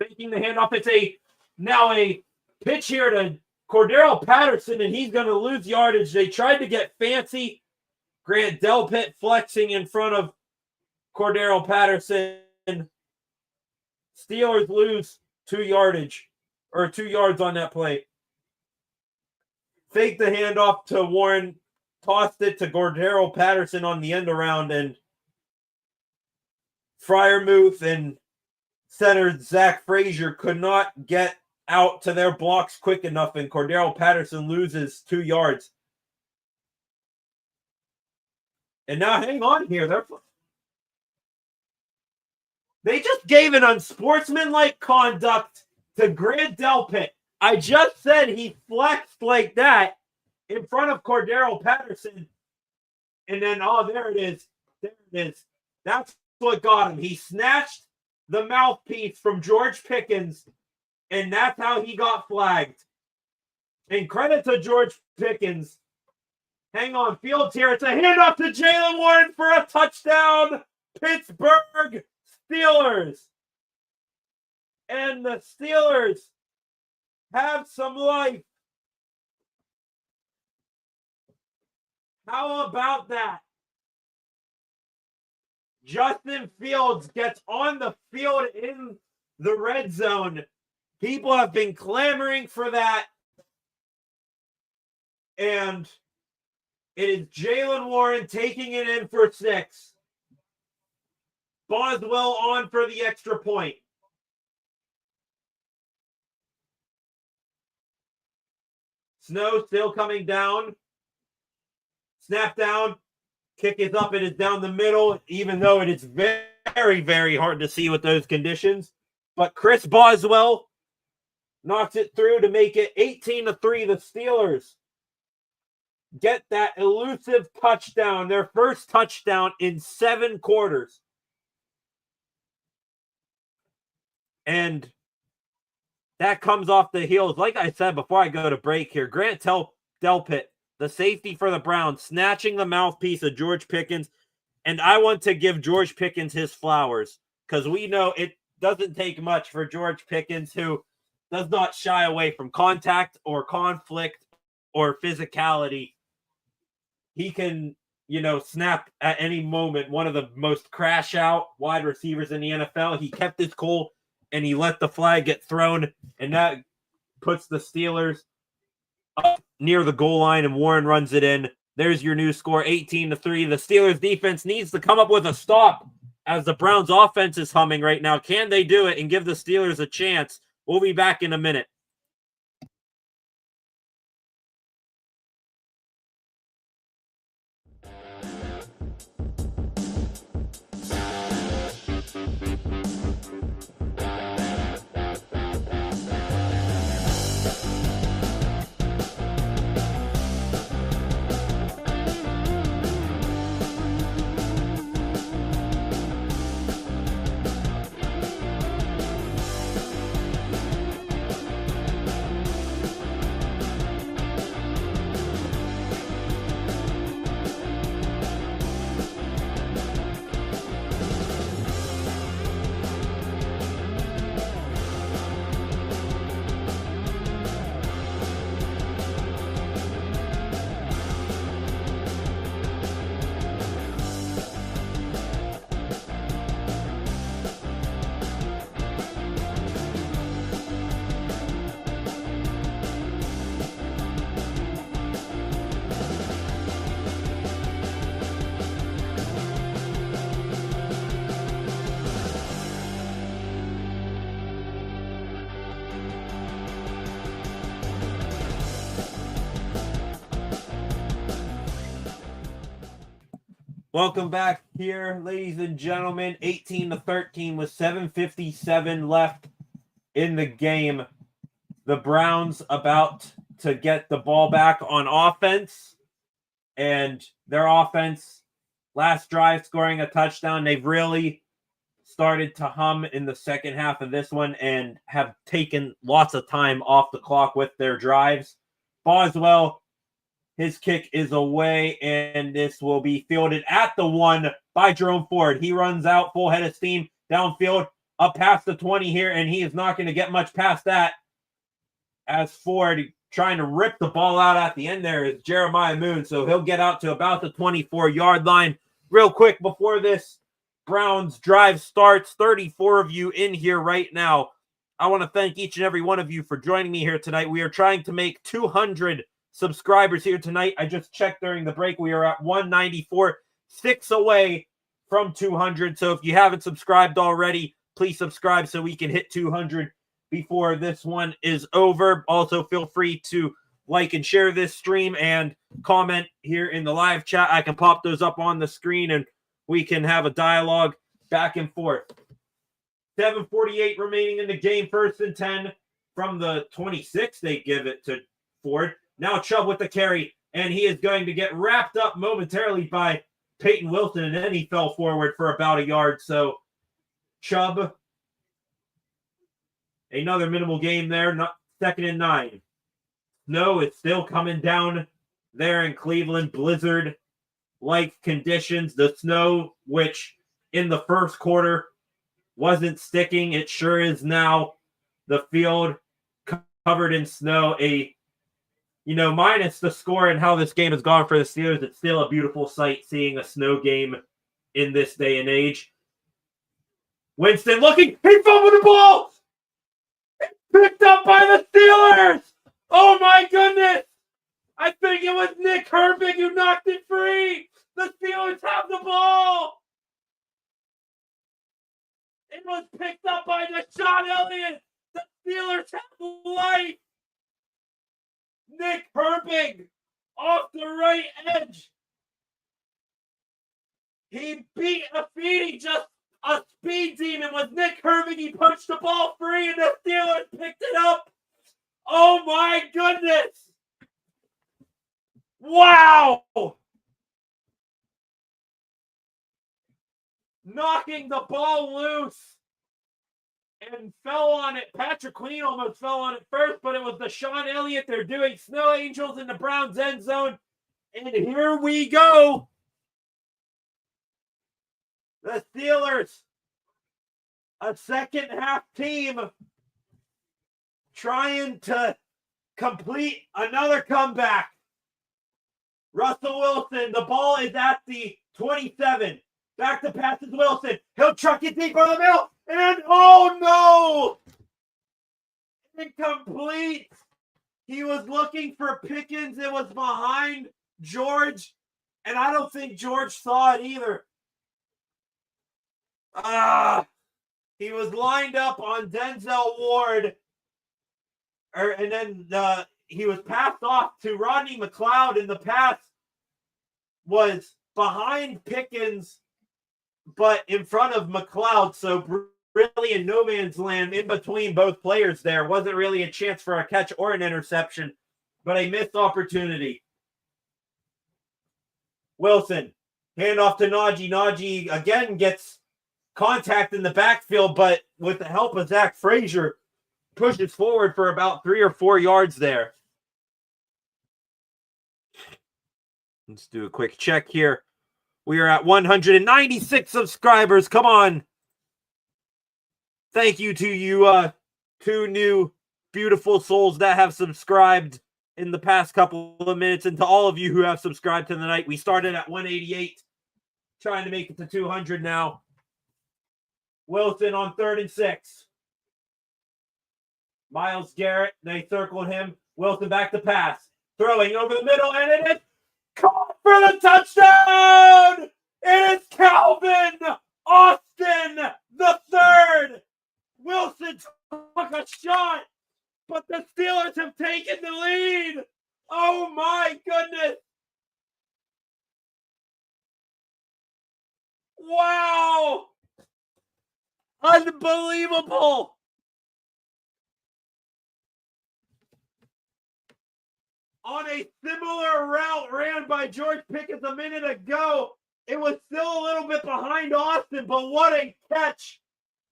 Taking the handoff. It's now a pitch here to Cordero Patterson, and he's going to lose yardage. They tried to get fancy. Grant Delpit flexing in front of Cordero Patterson. Steelers lose 2 yards on that play. Fake the handoff to Warren. Tossed it to Cordero Patterson on the end around, and Freiermuth and center Zach Frazier could not get out to their blocks quick enough, and Cordero Patterson loses 2 yards. And now hang on here. They just gave an unsportsmanlike conduct to Grant Delpit. I just said he flexed like that in front of Cordero Patterson. And then, there it is. There it is. That's what got him. He snatched the mouthpiece from George Pickens, and that's how he got flagged. And credit to George Pickens. Hang on, Fields here. It's a handoff to Jaylen Warren for a touchdown. Pittsburgh Steelers. And the Steelers have some life. How about that? Justin Fields gets on the field in the red zone. People have been clamoring for that. And it is Jaylen Warren taking it in for 6. Boswell on for the extra point. Snow still coming down. Snap down. Kick is up. It is down the middle, even though it is very, very hard to see with those conditions. But Chris Boswell knocks it through to make it 18-3. The Steelers get that elusive touchdown, their first touchdown in 7 quarters. And that comes off the heels, like I said before I go to break here, Grant Delpit, the safety for the Browns, snatching the mouthpiece of George Pickens. And I want to give George Pickens his flowers, because we know it doesn't take much for George Pickens, who does not shy away from contact or conflict or physicality. He can, snap at any moment. One of the most crash out wide receivers in the NFL. He kept his cool and he let the flag get thrown, and that puts the Steelers up near the goal line, and Warren runs it in. There's your new score, 18-3. The Steelers defense needs to come up with a stop as the Browns offense is humming right now. Can they do it and give the Steelers a chance? We'll be back in a minute. Welcome back here, ladies and gentlemen. 18-13 with 7:57 left in the game. The Browns about to get the ball back on offense. And their offense, last drive, scoring a touchdown. They've really started to hum in the second half of this one and have taken lots of time off the clock with their drives. Boswell, his kick is away, and this will be fielded at the 1 by Jerome Ford. He runs out full head of steam downfield, up past the 20 here, and he is not going to get much past that. As Ford trying to rip the ball out at the end there is Jeremiah Moon, so he'll get out to about the 24-yard line. Real quick before this Browns drive starts, 34 of you in here right now. I want to thank each and every one of you for joining me here tonight. We are trying to make 200 subscribers here tonight. I just checked during the break. We are at 194, 6 away from 200. So if you haven't subscribed already, please subscribe so we can hit 200 before this one is over. Also, feel free to like and share this stream and comment here in the live chat. I can pop those up on the screen and we can have a dialogue back and forth. 7:48 remaining in the game. 1st and 10 from the 26. They give it to Ford. Now Chubb with the carry, and he is going to get wrapped up momentarily by Peyton Wilson, and then he fell forward for about a yard. So Chubb, another minimal game there, not 2nd and 9. Snow is still coming down there in Cleveland. Blizzard-like conditions. The snow, which in the first quarter wasn't sticking, it sure is now. The field covered in snow. Minus the score and how this game has gone for the Steelers, it's still a beautiful sight seeing a snow game in this day and age. Winston looking. He fumbled the ball. Picked up by the Steelers. Oh, my goodness. I think it was Nick Herbig who knocked it free. The Steelers have the ball. It was picked up by Deshaun Elliott. The Steelers have life. Nick Herbig off the right edge. He beat Afidi, just a speed demon with Nick Herbig. He punched the ball free and the Steelers picked it up. Oh my goodness. Wow. Knocking the ball loose and fell on it. Patrick Queen almost fell on it first, but it was Deshaun Elliott. They're doing snow angels in the Browns end zone. And here we go. The Steelers, a second half team, trying to complete another comeback. Russell Wilson, the ball is at the 27. Back to passes Wilson. He'll chuck it deep over the middle. And oh no! Incomplete. He was looking for Pickens. It was behind George. And I don't think George saw it either. He was lined up on Denzel Ward. And then he was passed off to Rodney McLeod, and the pass was behind Pickens, but in front of McLeod. So really in no man's land in between both players there. Wasn't really a chance for a catch or an interception, but a missed opportunity. Wilson, handoff to Najee. Najee again gets contact in the backfield, but with the help of Zach Frazier, pushes forward for about 3 or 4 yards there. Let's do a quick check here. We are at 196 subscribers. Come on. Thank you to you 2 new beautiful souls that have subscribed in the past couple of minutes, and to all of you who have subscribed to the night. We started at 188, trying to make it to 200 now. Wilson on 3rd and 6. Myles Garrett, they circled him. Wilson back to pass. Throwing over the middle, and it is caught for the touchdown! It is Calvin Austin the third. Wilson took a shot, but the Steelers have taken the lead. Oh my goodness. Wow. Unbelievable. On a similar route ran by George Pickens a minute ago, it was still a little bit behind Austin, but what a catch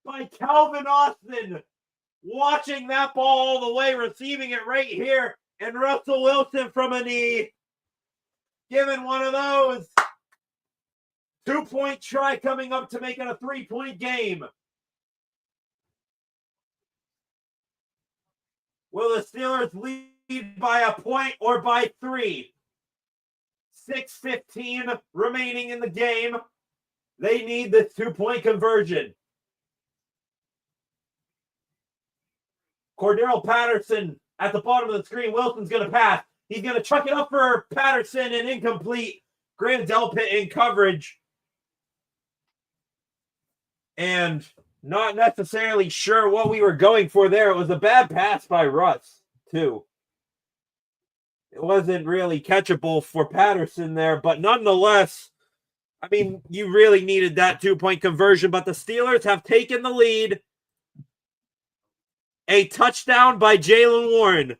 by Calvin Austin. Watching that ball all the way, receiving it right here, and Russell Wilson from a knee, giving one of those. 2-point try coming up to make it a 3-point game. Will the Steelers lead by a point or by 3? 6:15 remaining in the game. They need this 2-point conversion. Cordero Patterson at the bottom of the screen. Wilson's going to pass. He's going to chuck it up for Patterson and incomplete. Grant Delpit in coverage. And not necessarily sure what we were going for there. It was a bad pass by Russ, too. It wasn't really catchable for Patterson there, but nonetheless, I mean, you really needed that 2-point conversion, but the Steelers have taken the lead. A touchdown by Jaylen Warren,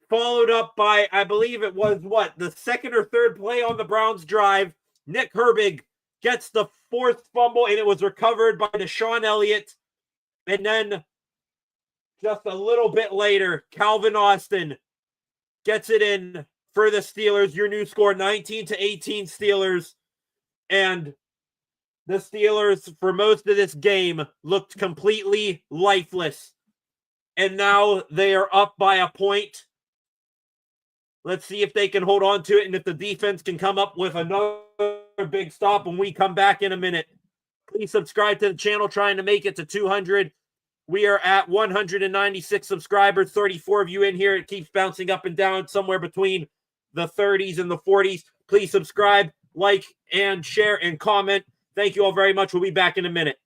followed up by, I believe it was, the second or third play on the Browns drive. Nick Herbig gets the 4th fumble, and it was recovered by Deshaun Elliott. And then just a little bit later, Calvin Austin gets it in for the Steelers. Your new score, 19-18 Steelers. And the Steelers, for most of this game, looked completely lifeless. And now they are up by a point. Let's see if they can hold on to it and if the defense can come up with another big stop when we come back in a minute. Please subscribe to the channel, trying to make it to 200. We are at 196 subscribers, 34 of you in here. It keeps bouncing up and down somewhere between the 30s and the 40s. Please subscribe, like, and share, and comment. Thank you all very much. We'll be back in a minute.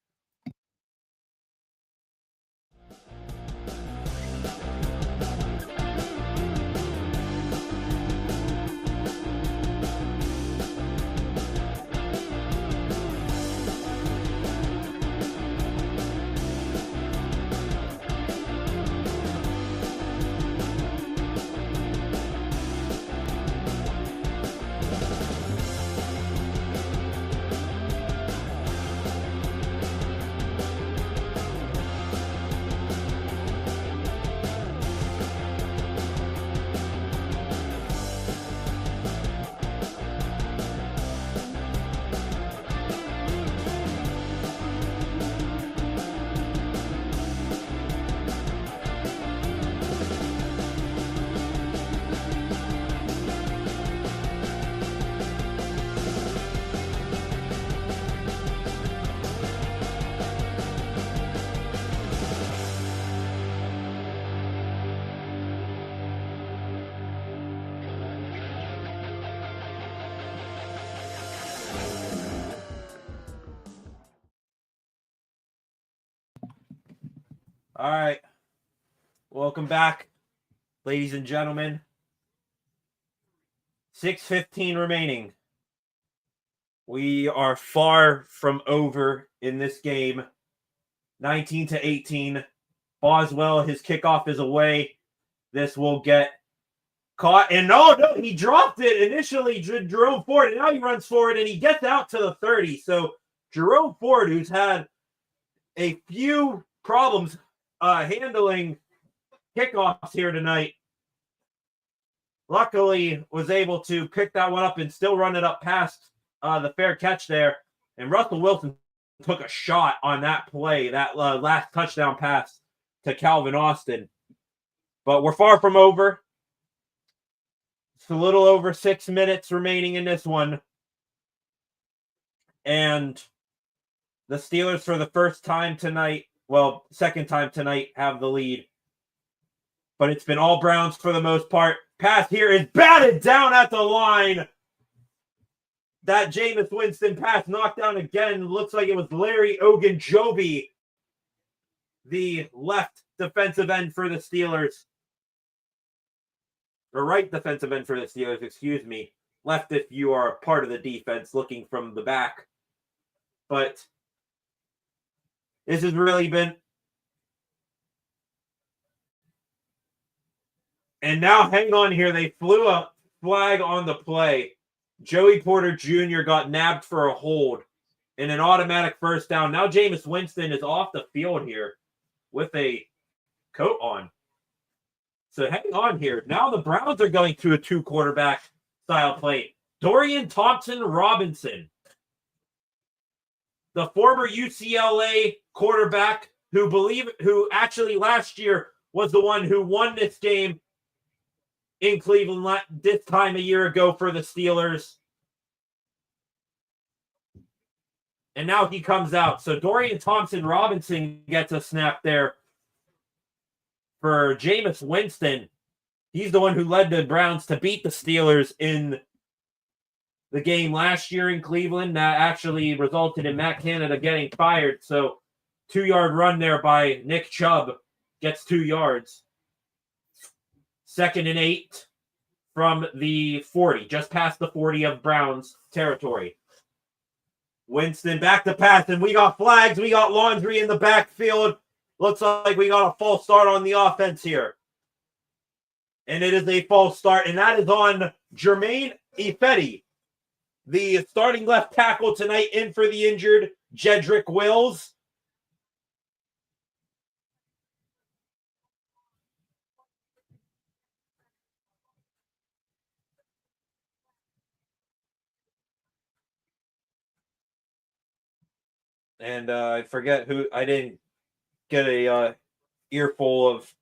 All right. Welcome back, ladies and gentlemen. 6:15 remaining. We are far from over in this game. 19-18. Boswell, his kickoff is away. This will get caught. And no, he dropped it initially. Jerome Ford, and now he runs forward and he gets out to the 30. So Jerome Ford, who's had a few problems handling kickoffs here tonight, luckily was able to pick that one up and still run it up past the fair catch there. And Russell Wilson took a shot on that play, that last touchdown pass to Calvin Austin. But we're far from over. It's a little over 6 minutes remaining in this one. And the Steelers, for the first time tonight, well, second time tonight, have the lead. But it's been all Browns for the most part. Pass here is batted down at the line. That Jameis Winston pass knocked down again. Looks like it was Larry Ogunjobi, the left defensive end for the Steelers. Or right defensive end for the Steelers, excuse me. Left if you are a part of the defense looking from the back. But this has really been... And now, hang on here. They flew a flag on the play. Joey Porter Jr. got nabbed for a hold in an automatic first down. Now Jameis Winston is off the field here with a coat on. So hang on here. Now the Browns are going to a two-quarterback style play. Dorian Thompson-Robinson, the former UCLA quarterback who actually last year was the one who won this game in Cleveland this time a year ago for the Steelers. And now he comes out. So Dorian Thompson-Robinson gets a snap there for Jameis Winston. He's the one who led the Browns to beat the Steelers in the game last year in Cleveland. That actually resulted in Matt Canada getting fired. So 2-yard run there by Nick Chubb gets 2 yards. 2nd and 8 from the 40, just past the 40 of Browns territory. Winston back to pass, and we got flags. We got laundry in the backfield. Looks like we got a false start on the offense here. And it is a false start, and that is on Jermaine Ifedi, the starting left tackle tonight, in for the injured Jedrick Wills. And I forget who, I didn't get a earful of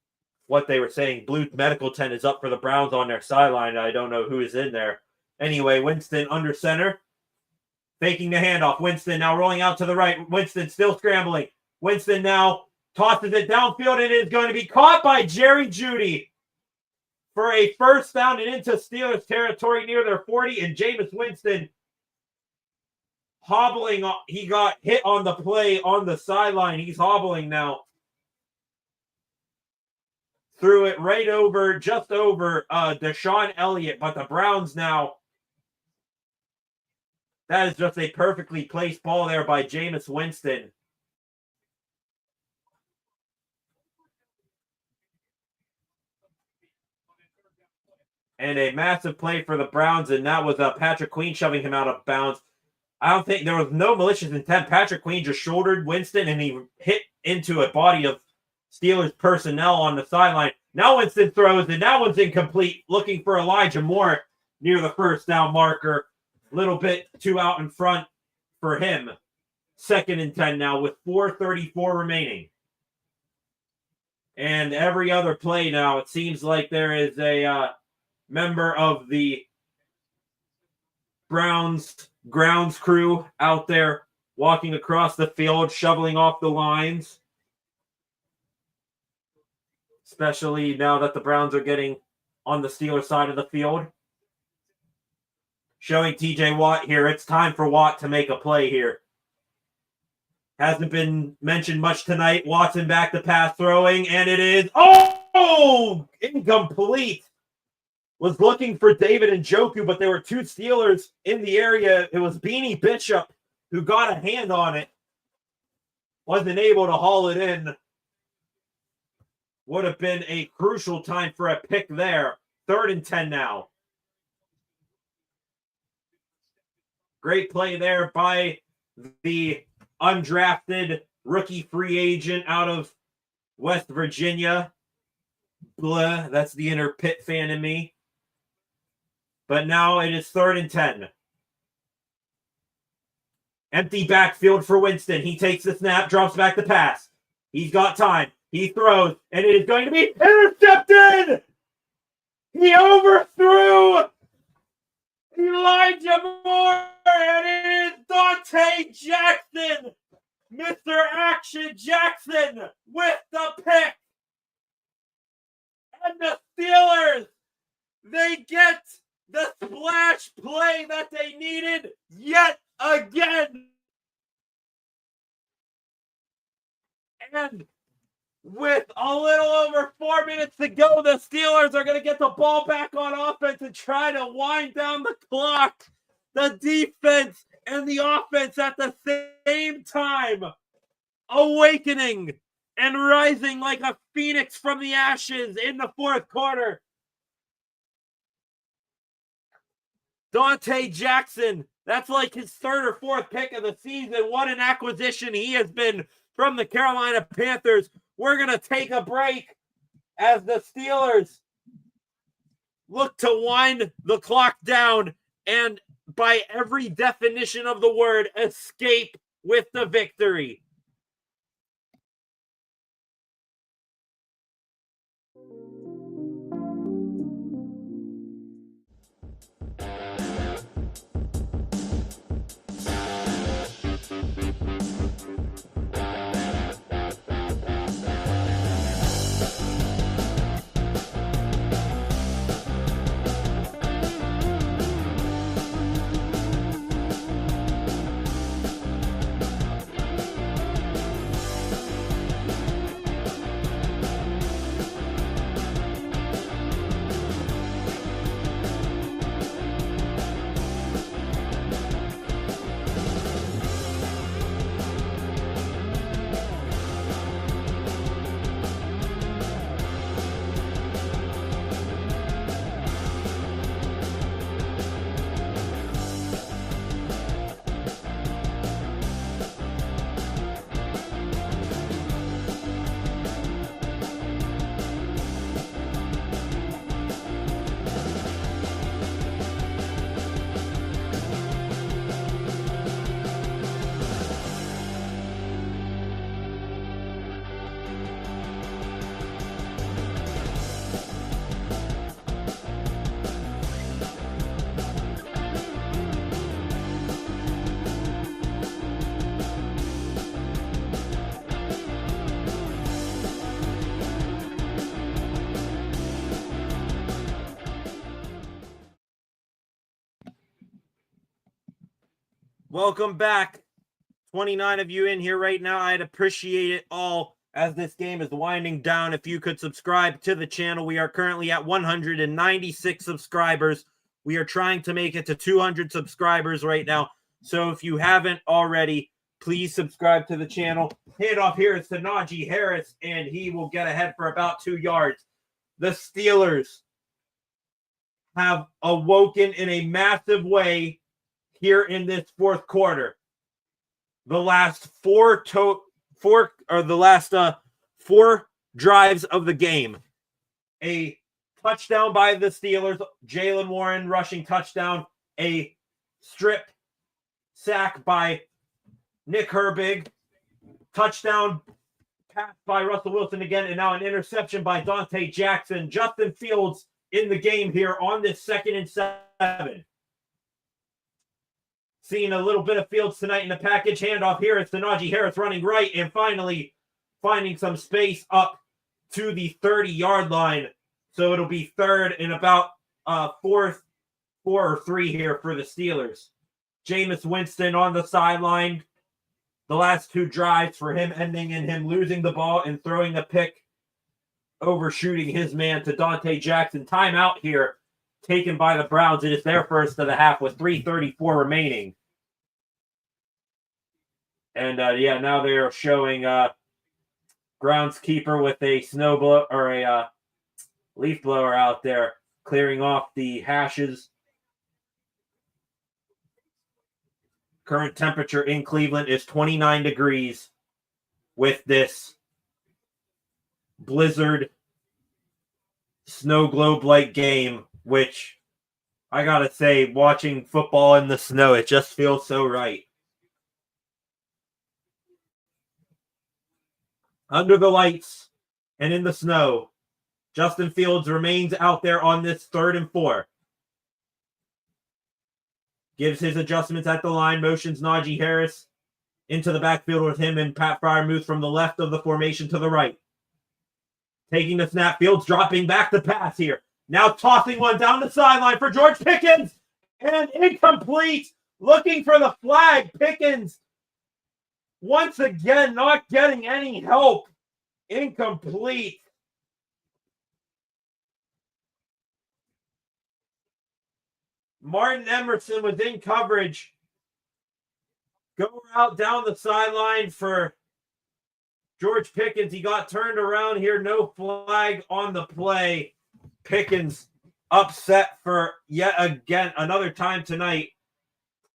what they were saying. Blue medical tent is up for the Browns on their sideline. I don't know who is in there. Anyway, Winston under center. Faking the handoff. Winston now rolling out to the right. Winston still scrambling. Winston now tosses it downfield, and it is going to be caught by Jerry Jeudy for a first down and into Steelers territory near their 40. And Jameis Winston hobbling. He got hit on the play on the sideline. He's hobbling now. Threw it right over, just over Deshaun Elliott. But the Browns now. That is just a perfectly placed ball there by Jameis Winston. And a massive play for the Browns, and that was Patrick Queen shoving him out of bounds. I don't think there was no malicious intent. Patrick Queen just shouldered Winston, and he hit into a body of Steelers personnel on the sideline. Now Winston throws, and that one's incomplete, looking for Elijah Moore near the first down marker. Little bit too out in front for him. 2nd and 10 now with 4:34 remaining. And every other play now, it seems like there is a member of the Browns grounds crew out there walking across the field, shoveling off the lines. Especially now that the Browns are getting on the Steelers side of the field. Showing TJ Watt here. It's time for Watt to make a play here. Hasn't been mentioned much tonight. Watson back to pass throwing, and it is, incomplete. Was looking for David Njoku, but there were 2 Steelers in the area. It was Beanie Bishop who got a hand on it. Wasn't able to haul it in. Would have been a crucial time for a pick there. 3rd and 10 now. Great play there by the undrafted rookie free agent out of West Virginia. Blah, that's the inner Pitt fan in me. But now it is 3rd and 10. Empty backfield for Winston. He takes the snap, drops back the pass. He's got time. He throws, and it is going to be intercepted! He overthrew Elijah Moore, and it is Dante Jackson, Mr. Action Jackson, with the pick. And the Steelers, they get the splash play that they needed yet again. And with a little over 4 minutes to go, the Steelers are going to get the ball back on offense and try to wind down the clock. The defense and the offense at the same time awakening and rising like a phoenix from the ashes in the 4th quarter. Dante Jackson, that's like his 3rd or 4th pick of the season. What an acquisition he has been from the Carolina Panthers. We're going to take a break as the Steelers look to wind the clock down and, by every definition of the word, escape with the victory. Welcome back. 29 of you in here right now. I'd appreciate it all as this game is winding down. If you could subscribe to the channel, we are currently at 196 subscribers. We are trying to make it to 200 subscribers right now. So if you haven't already, please subscribe to the channel. Hand off here is to Najee Harris, and he will get ahead for about 2 yards. The Steelers have awoken in a massive way here in this fourth quarter. The last four drives of the game. A touchdown by the Steelers, Jaylen Warren rushing touchdown, a strip sack by Nick Herbig, touchdown pass by Russell Wilson again, and now an interception by Dante Jackson. Justin Fields in the game here on this 2nd and 7. Seeing a little bit of Fields tonight in the package. Handoff here. It's to Najee Harris running right and finally finding some space up to the 30-yard line. So it'll be 3rd and about 4 or 3 here for the Steelers. Jameis Winston on the sideline. The last 2 drives for him ending in him losing the ball and throwing a pick, overshooting his man to Dante Jackson. Timeout here taken by the Browns. It is their first of the half with 3:34 remaining. And now they are showing groundskeeper with a snowblower or a leaf blower out there clearing off the hashes. Current temperature in Cleveland is 29 degrees with this blizzard snow globe-like game, which I gotta say, watching football in the snow, it just feels so right. Under the lights and in the snow, Justin Fields remains out there on this 3rd and 4. Gives his adjustments at the line, motions Najee Harris into the backfield with him and Pat Freiermuth from the left of the formation to the right. Taking the snap, Fields dropping back the pass here. Now tossing one down the sideline for George Pickens. And incomplete. Looking for the flag. Pickens once again not getting any help. Incomplete. Martin Emerson was in coverage. Go out down the sideline for George Pickens. He got turned around here. No flag on the play. Pickens upset for yet again another time tonight.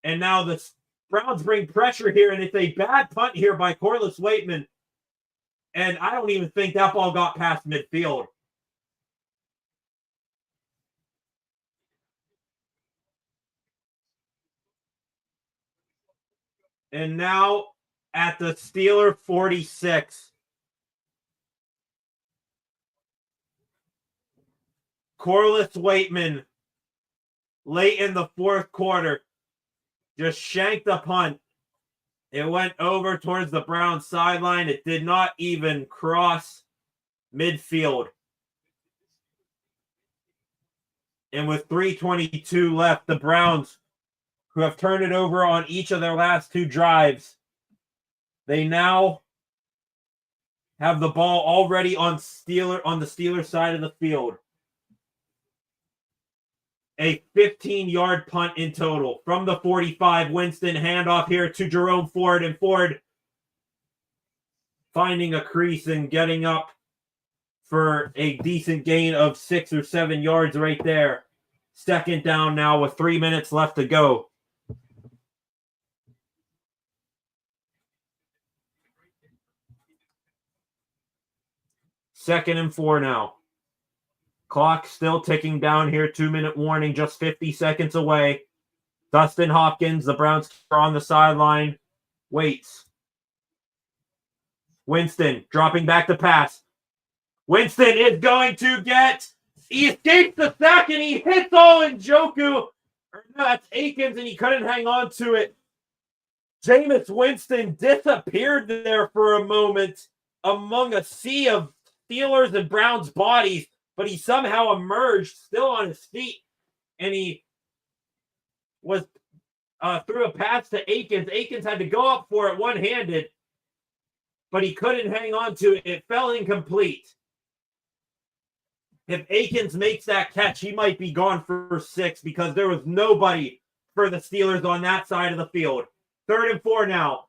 And now the Browns bring pressure here, and it's a bad punt here by Corliss Waitman. And I don't even think that ball got past midfield. And now at the Steeler 46. Corliss Waitman, late in the 4th quarter, just shanked the punt. It went over towards the Browns sideline. It did not even cross midfield. And with 3:22 left, the Browns, who have turned it over on each of their last 2 drives, they now have the ball already on the Steelers side of the field. A 15-yard punt in total from the 45. Winston handoff here to Jerome Ford, and Ford finding a crease and getting up for a decent gain of 6 or 7 yards right there. 2nd down now with 3 minutes left to go. Second and 4 now. Clock still ticking down here. 2-minute warning, just 50 seconds away. Dustin Hopkins, the Browns keeper on the sideline, waits. Winston dropping back the pass. Winston is going to he escapes the sack and he hits Njoku. No, that's Akins, and he couldn't hang on to it. Jameis Winston disappeared there for a moment among a sea of Steelers and Browns bodies, but he somehow emerged still on his feet, and he was threw a pass to Akins. Akins had to go up for it one-handed, but he couldn't hang on to it. It fell incomplete. If Akins makes that catch, he might be gone for 6 because there was nobody for the Steelers on that side of the field. 3rd and 4 now.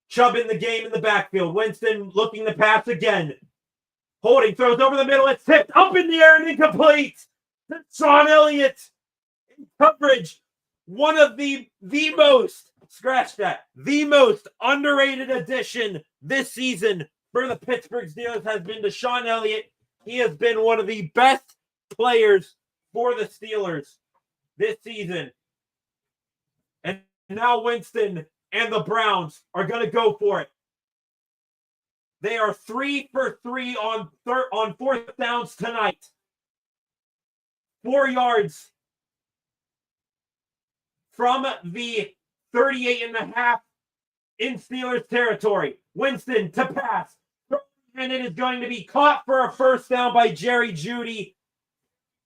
Chubb in the game in the backfield. Winston looking to pass again. Holding, throws over the middle. It's tipped up in the air and incomplete. Sean Elliott in coverage. One of the most, scratch that, the most underrated addition this season for the Pittsburgh Steelers has been Sean Elliott. He has been one of the best players for the Steelers this season. And now Winston and the Browns are going to go for it. They are 3 for 3 on 4th downs tonight. 4 yards from the 38.5 in Steelers territory. Winston to pass. And it is going to be caught for a 1st down by Jerry Jeudy.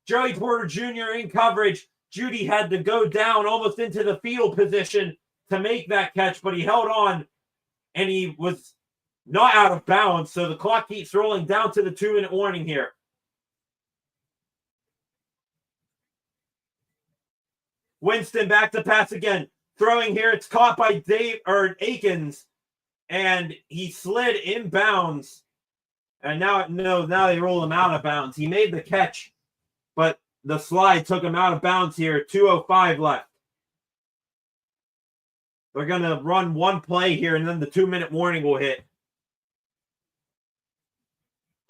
Joey Porter Jr. in coverage. Jeudy had to go down almost into the fetal position to make that catch, but he held on, and he was not out of bounds, so the clock keeps rolling down to the 2-minute warning here. Winston back to pass again. Throwing here, it's caught by Akins, and he slid inbounds. And now they roll him out of bounds. He made the catch, but the slide took him out of bounds here. 2:05 left. They're going to run one play here, and then the 2-minute warning will hit.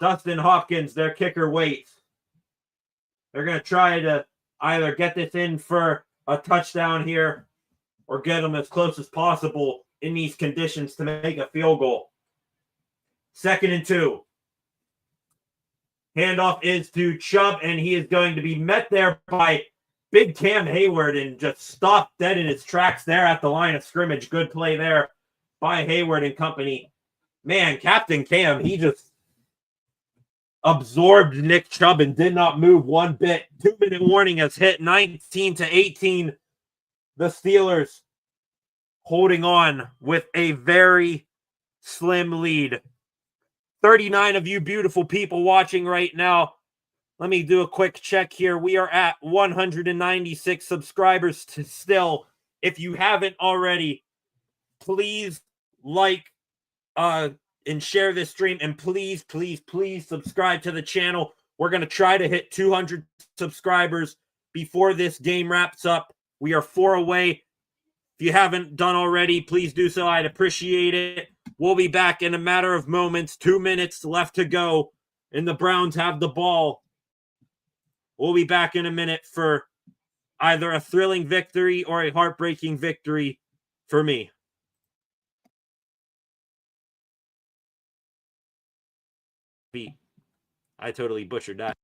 Dustin Hopkins, their kicker, waits. They're going to try to either get this in for a touchdown here or get them as close as possible in these conditions to make a field goal. 2nd and 2. Handoff is to Chubb, and he is going to be met there by big Cam Hayward and just stopped dead in his tracks there at the line of scrimmage. Good play there by Hayward and company. Man, Captain Cam, he just absorbed Nick Chubb and did not move one bit. 2-minute warning has hit. 19-18. The Steelers holding on with a very slim lead. 39 of you beautiful people watching right now. Let me do a quick check here. We are at 196 subscribers still. If you haven't already, please like and share this stream. And please, please, please subscribe to the channel. We're going to try to hit 200 subscribers before this game wraps up. We are 4 away. If you haven't done already, please do so. I'd appreciate it. We'll be back in a matter of moments. 2 minutes left to go, and the Browns have the ball. We'll be back in a minute for either a thrilling victory or a heartbreaking victory for me. I totally butchered that.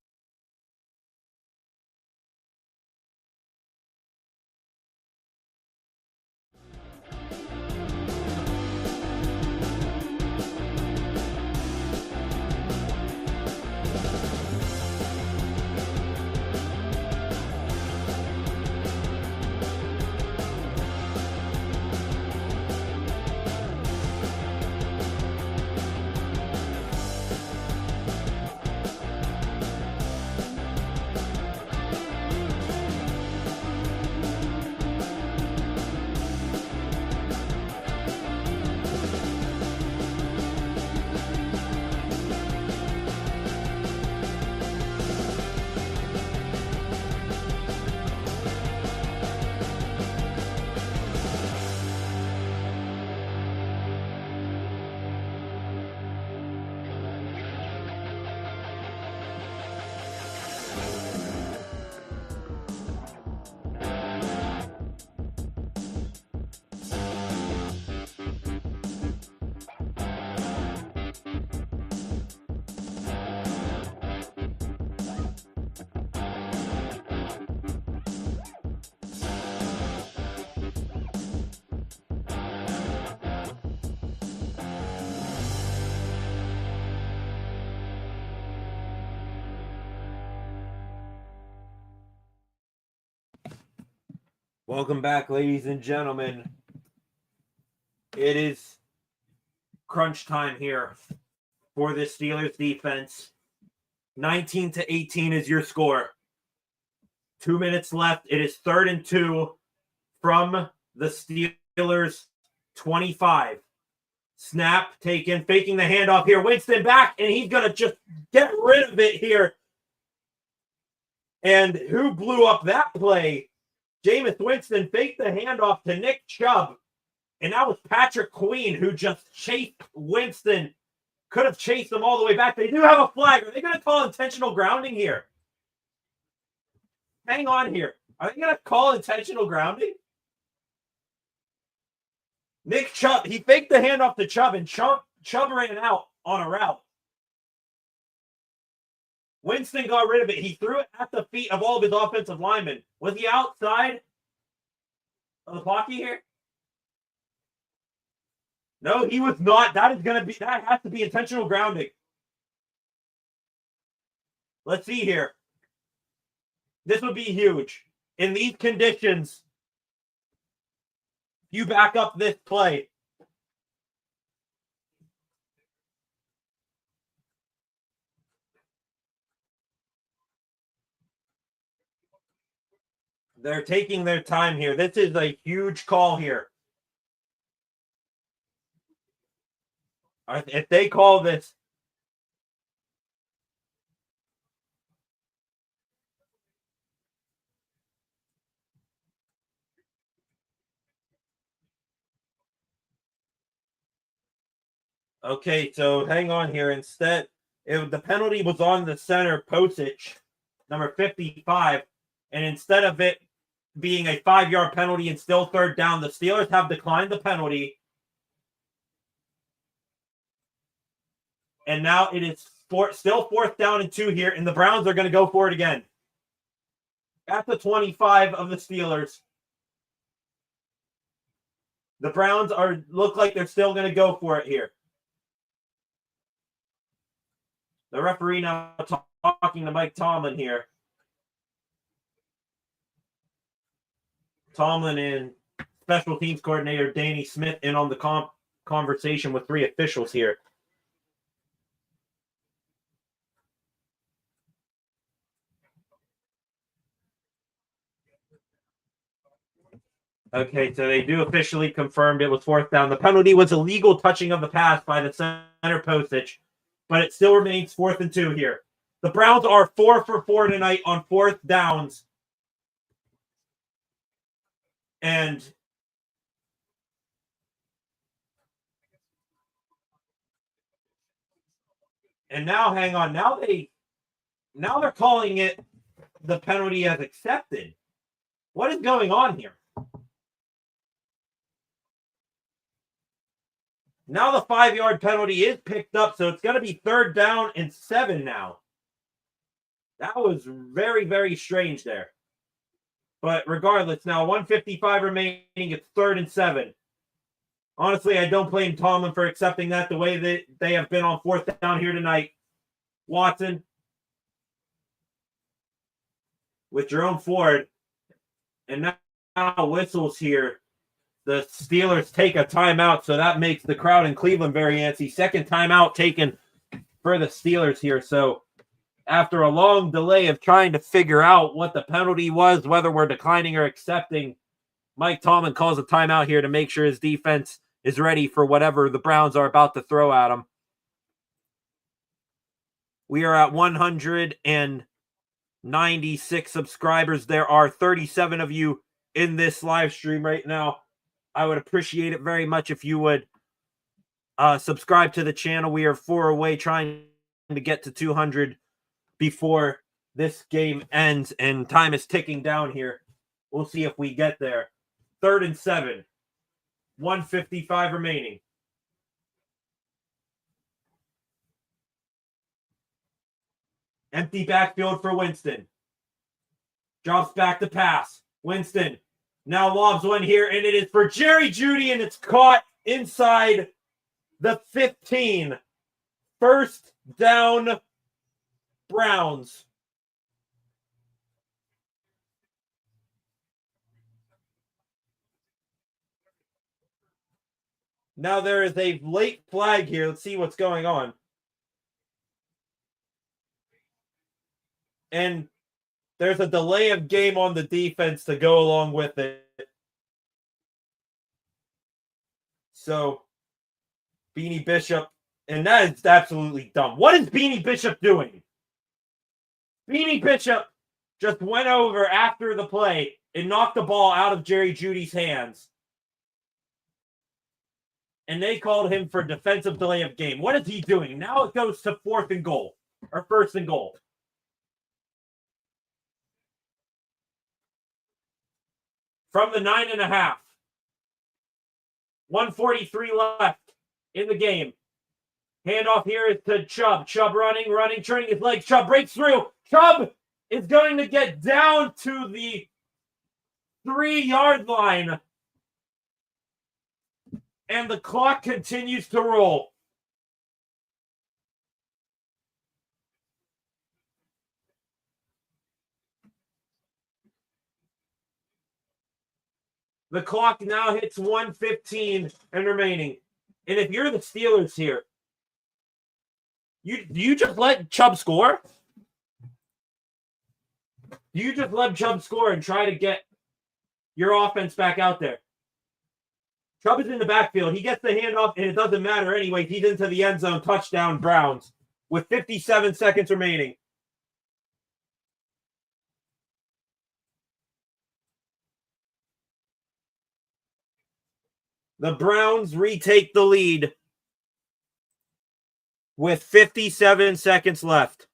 Welcome back, ladies and gentlemen. It is crunch time here for the Steelers defense. 19-18 is your score. 2 minutes left. It is 3rd and 2 from the Steelers 25. Snap taken, faking the handoff here. Winston back, and he's going to just get rid of it here. And who blew up that play? Jameis Winston faked the handoff to Nick Chubb. And that was Patrick Queen who just chased Winston. Could have chased them all the way back. They do have a flag. Are they going to call intentional grounding here? Hang on here. Are they going to call intentional grounding? Nick Chubb, he faked the handoff to Chubb, and Chubb ran out on a route. Winston got rid of it. He threw it at the feet of all of his offensive linemen. Was he outside of the pocket here? No, he was not. That has to be intentional grounding. Let's see here. This would be huge. In these conditions, you back up this play. They're taking their time here. This is a huge call here. If they call this, okay, so hang on here. Instead, the penalty was on the center postage, number 55, and instead of it being a 5-yard penalty and still 3rd down, the Steelers have declined the penalty. And now it is still 4th down and 2 here, and the Browns are going to go for it again. At the 25 of the Steelers. The Browns look like they're still going to go for it here. The referee now talking to Mike Tomlin here. Tomlin and special teams coordinator Danny Smith in on the conversation with 3 officials here. Okay, so they do officially confirmed it was 4th down. The penalty was illegal touching of the pass by the center postage, but it still remains 4th and 2 here. The Browns are 4 for 4 tonight on 4th downs. And now, hang on. Now they're calling it the penalty as accepted. What is going on here? Now the 5-yard penalty is picked up, so it's going to be 3rd down and 7 now. That was very, very strange there. But regardless, now 1:55 remaining, it's 3rd and 7. Honestly, I don't blame Tomlin for accepting that the way that they have been on 4th down here tonight. Watson with Jerome Ford, and now whistles here. The Steelers take a timeout, so that makes the crowd in Cleveland very antsy. 2nd timeout taken for the Steelers here. So after a long delay of trying to figure out what the penalty was, whether we're declining or accepting, Mike Tomlin calls a timeout here to make sure his defense is ready for whatever the Browns are about to throw at him. We are at 196 subscribers. There are 37 of you in this live stream right now. I would appreciate it very much if you would subscribe to the channel. We are 4 away, trying to get to 200 before this game ends, and time is ticking down here. We'll see if we get there. 3rd and 7. 1:55 remaining. Empty backfield for Winston. Drops back to pass. Winston now lobs one here, and it is for Jerry Jeudy, and it's caught inside the 15. 1st down, Browns. Now there is a late flag here. Let's see what's going on. And there's a delay of game on the defense to go along with it. So, Beanie Bishop, and that is absolutely dumb. What is Beanie Bishop doing? Beanie Bishop just went over after the play and knocked the ball out of Jerry Jeudy's hands. And they called him for defensive delay of game. What is he doing? Now it goes to 4th and goal, or 1st and goal. From the 9.5. 1:43 left in the game. Handoff here is to Chubb. Chubb running, turning his legs. Chubb breaks through. Chubb is going to get down to the 3-yard line. And the clock continues to roll. The clock now hits 1:15 and remaining. And if you're the Steelers here, do you just let Chubb score? Do you just let Chubb score and try to get your offense back out there? Chubb is in the backfield. He gets the handoff, and it doesn't matter anyway. He's into the end zone. Touchdown, Browns, with 57 seconds remaining. The Browns retake the lead with 57 seconds left.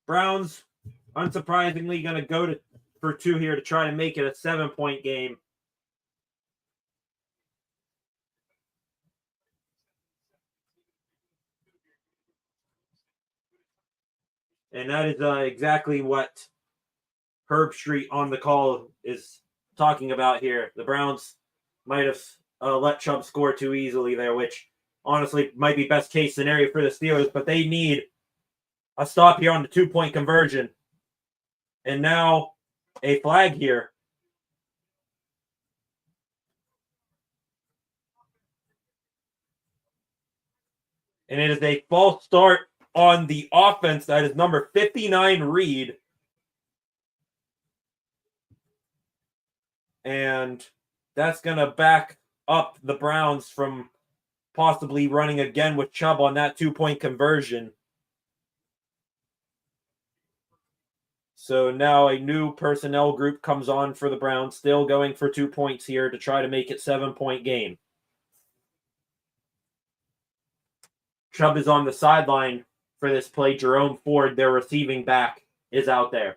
Browns, unsurprisingly, going to go for 2 here to try to make it a 7-point game. And that is exactly what Herb Street on the call is talking about here. The Browns might have let Chubb score too easily there, which honestly might be best case scenario for the Steelers, but they need a stop here on the 2-point conversion. And now a flag here. And it is a false start on the offense. That is number 59, Reed. And that's going to back up the Browns from possibly running again with Chubb on that 2-point conversion. So now a new personnel group comes on for the Browns, still going for 2 points here to try to make it 7-point game. Chubb is on the sideline for this play. Jerome Ford, their receiving back, is out there.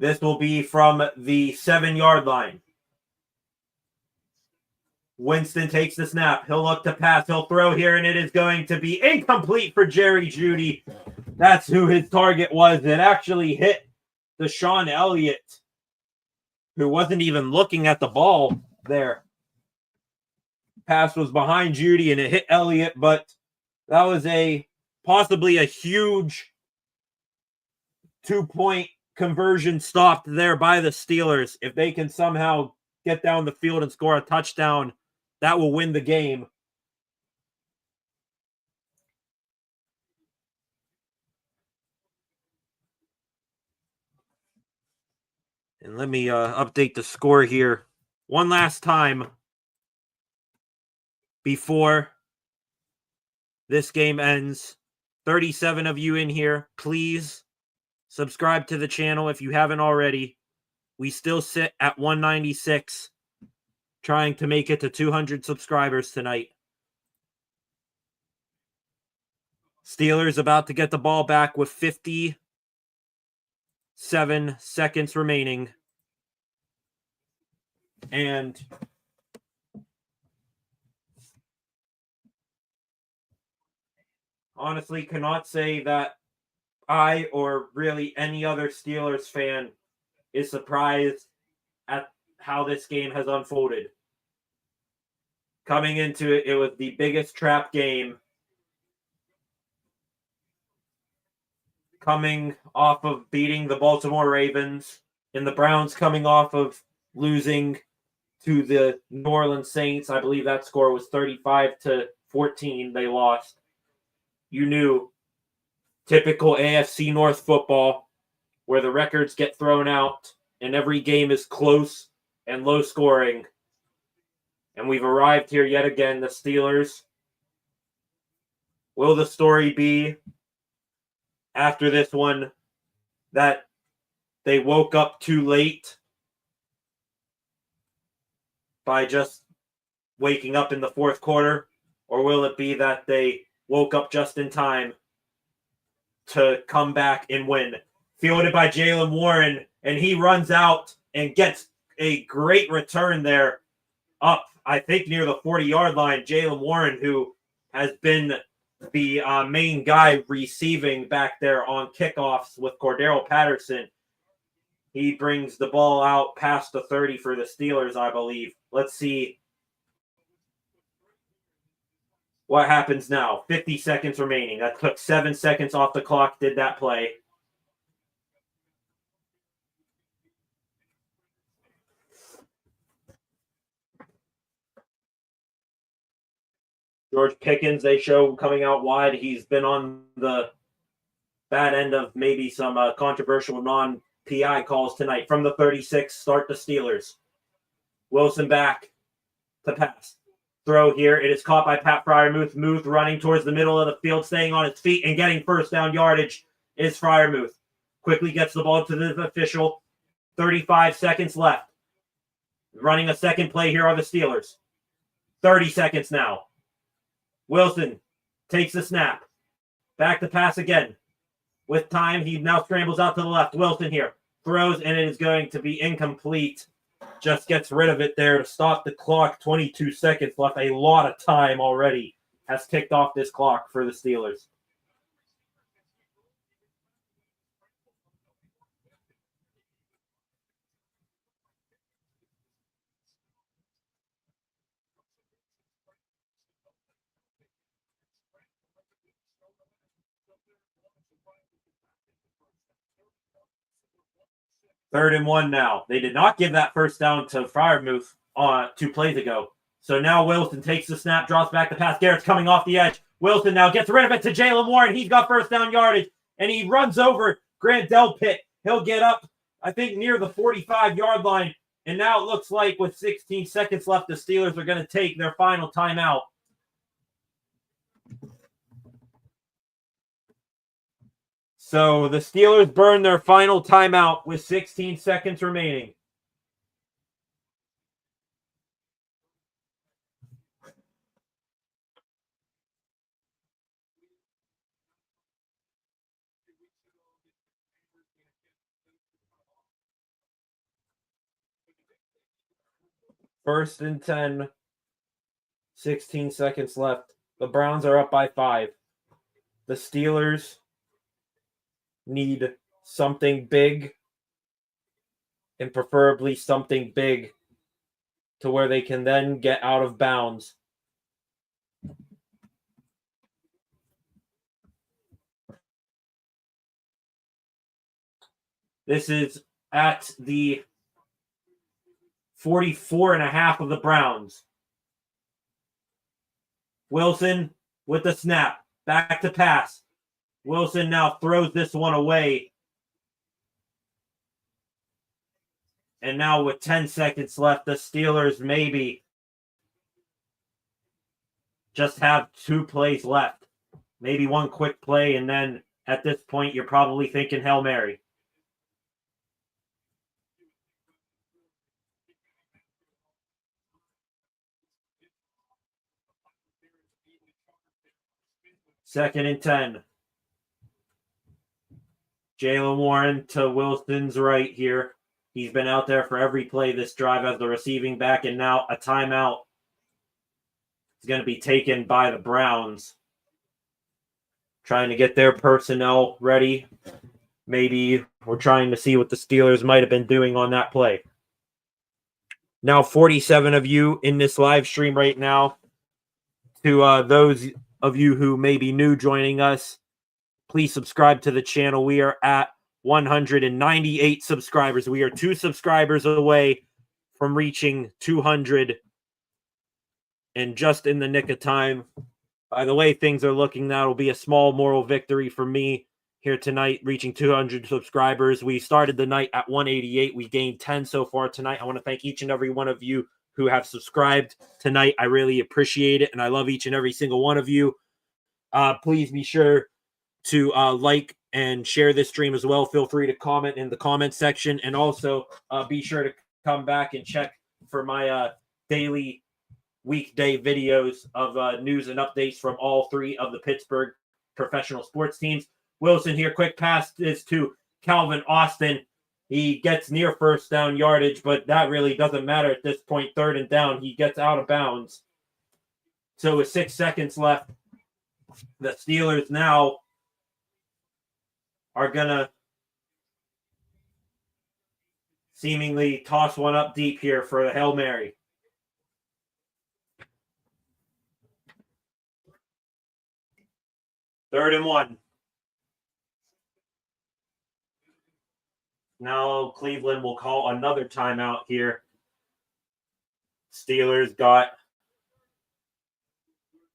This will be from the 7-yard line. Winston takes the snap. He'll look to pass. He'll throw here, and it is going to be incomplete for Jerry Jeudy. That's who his target was. It actually hit Deshaun Elliott, who wasn't even looking at the ball there. Pass was behind Jeudy, and it hit Elliott, but that was possibly a huge 2-point conversion stopped there by the Steelers. If they can somehow get down the field and score a touchdown, that will win the game. And let me update the score here one last time before this game ends. 37 of you in here, please subscribe to the channel if you haven't already. We still sit at 196, trying to make it to 200 subscribers tonight. Steelers about to get the ball back with 57 seconds remaining. And honestly cannot say that I or really any other Steelers fan is surprised at how this game has unfolded. Coming into it, it was the biggest trap game coming off of beating the Baltimore Ravens, and the Browns coming off of losing to the New Orleans Saints. I believe that score was 35-14. They lost. You knew typical AFC North football where the records get thrown out and every game is close and low scoring. And we've arrived here yet again, the Steelers. Will the story be after this one that they woke up too late by just waking up in the fourth quarter? Or will it be that they woke up just in time to come back and win? Fielded by Jaylen Warren, and he runs out and gets a great return there up, I think, near the 40-yard line. Jaylen Warren, who has been the main guy receiving back there on kickoffs with Cordero Patterson. He brings the ball out past the 30 for the Steelers, I believe. Let's see what happens now. 50 seconds remaining. That took 7 seconds off the clock, did that play. George Pickens, they show coming out wide. He's been on the bad end of maybe some controversial non-PI calls tonight. From the 36, start the Steelers. Wilson back to pass. Throw here. It is caught by Pat Freiermuth. Muth running towards the middle of the field, staying on his feet and getting first down yardage is Freiermuth. Quickly gets the ball to the official. 35 seconds left. Running a second play here are the Steelers. 30 seconds now. Wilson takes the snap. Back to pass again. With time, he now scrambles out to the left. Wilson here. Throws, and it is going to be incomplete. Just gets rid of it there to stop the clock. 22 seconds left. A lot of time already has ticked off this clock for the Steelers. Third and 1 now. They did not give that first down to Freiermuth 2 plays ago. So now Wilson takes the snap, drops back the pass. Garrett's coming off the edge. Wilson now gets rid of it to Jaylen Warren. He's got first down yardage, and he runs over Grant Delpit. He'll get up, I think, near the 45-yard line. And now it looks like with 16 seconds left, the Steelers are going to take their final timeout. So the Steelers burn their final timeout with 16 seconds remaining. First and 10. 16 seconds left. The Browns are up by 5. The Steelers need something big, and preferably something big to where they can then get out of bounds. This is at the 44.5 of the Browns. Wilson with the snap. Back to pass. Wilson now throws this one away. And now with 10 seconds left, the Steelers maybe just have 2 plays left. Maybe one quick play, and then at this point, you're probably thinking Hail Mary. Second and 10. Jaylen Warren to Wilson's right here. He's been out there for every play this drive as the receiving back, and now a timeout is going to be taken by the Browns. Trying to get their personnel ready. Maybe we're trying to see what the Steelers might have been doing on that play. Now 47 of you in this live stream right now. To those of you who may be new joining us, please subscribe to the channel. We are at 198 subscribers. We are 2 subscribers away from reaching 200, and just in the nick of time. By the way things are looking, that'll be a small moral victory for me here tonight, reaching 200 subscribers. We started the night at 188. We gained 10 so far tonight. I want to thank each and every one of you who have subscribed tonight. I really appreciate it, and I love each and every single one of you. Please be sure to like and share this stream as well. Feel free to comment in the comment section, and also be sure to come back and check for my daily weekday videos of news and updates from all 3 of the Pittsburgh professional sports teams. Wilson here, quick pass is to Calvin Austin. He gets near first down yardage, but that really doesn't matter at this point. 3rd and down, he gets out of bounds. So with 6 seconds left, the Steelers now are going to seemingly toss one up deep here for the Hail Mary. Third and 1. Now Cleveland will call another timeout here. Steelers got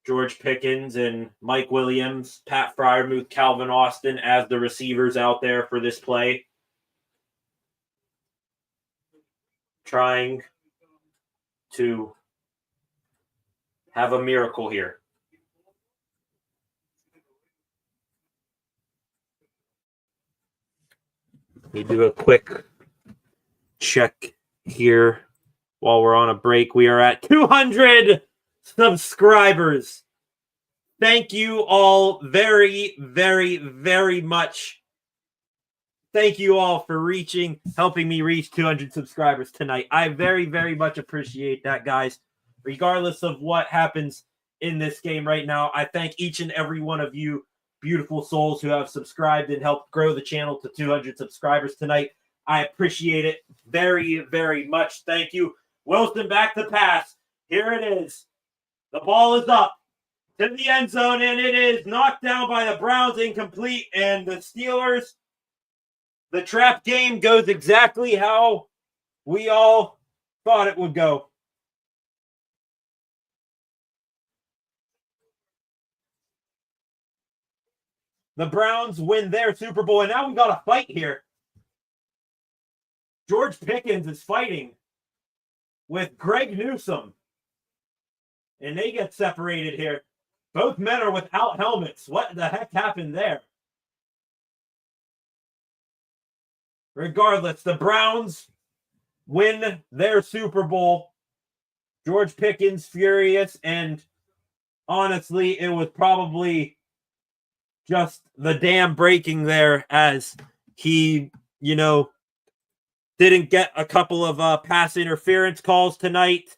George Pickens and Mike Williams, Pat Freiermuth, Calvin Austin as the receivers out there for this play. Trying to have a miracle here. We do a quick check here while we're on a break. We are at 200 subscribers. Thank you all very, very, very much. Thank you all for helping me reach 200 subscribers tonight. I very, very much appreciate that, guys. Regardless of what happens in this game right now, I thank each and every one of you beautiful souls who have subscribed and helped grow the channel to 200 subscribers tonight. I appreciate it very, very much. Thank you. Wilson back to pass. Here it is. The ball is up to the end zone, and it is knocked down by the Browns, incomplete. And the Steelers, the trap game goes exactly how we all thought it would go. The Browns win their Super Bowl, and now we got a fight here. George Pickens is fighting with Greg Newsome, and they get separated here. Both men are without helmets. What the heck happened there? Regardless, the Browns win their Super Bowl. George Pickens furious, and honestly, it was probably just the dam breaking there as he, didn't get a couple of pass interference calls tonight.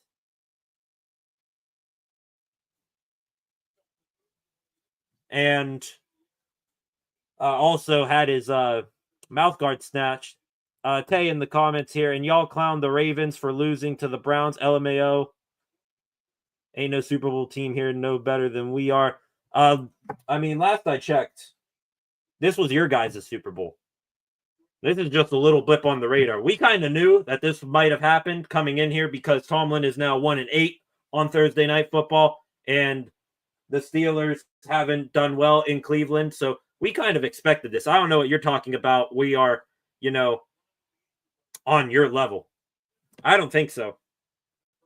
And also had his mouth guard snatched. Tay in the comments here, and y'all clown the Ravens for losing to the Browns. LMAO. Ain't no Super Bowl team here no better than we are. Last I checked, this was your guys' Super Bowl. This is just a little blip on the radar. We kind of knew that this might have happened coming in here because Tomlin is now 1-8 on Thursday Night Football, and the Steelers haven't done well in Cleveland, so we kind of expected this. I don't know what you're talking about. We are, on your level. I don't think so.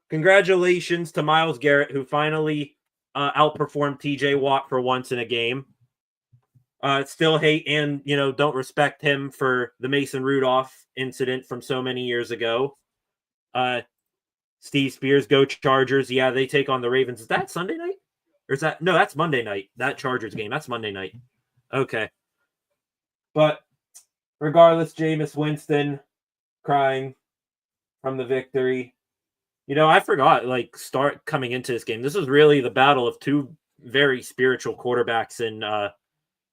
Congratulations to Myles Garrett, who finally outperformed TJ Watt for once in a game. Still hate and, don't respect him for the Mason Rudolph incident from so many years ago. Steve Spears, go Chargers. Yeah, they take on the Ravens. Is that Sunday night? Or is that? No, that's Monday night. That Chargers game. That's Monday night. Okay. But regardless, Jameis Winston crying from the victory. I forgot, start coming into this game. This was really the battle of two very spiritual quarterbacks in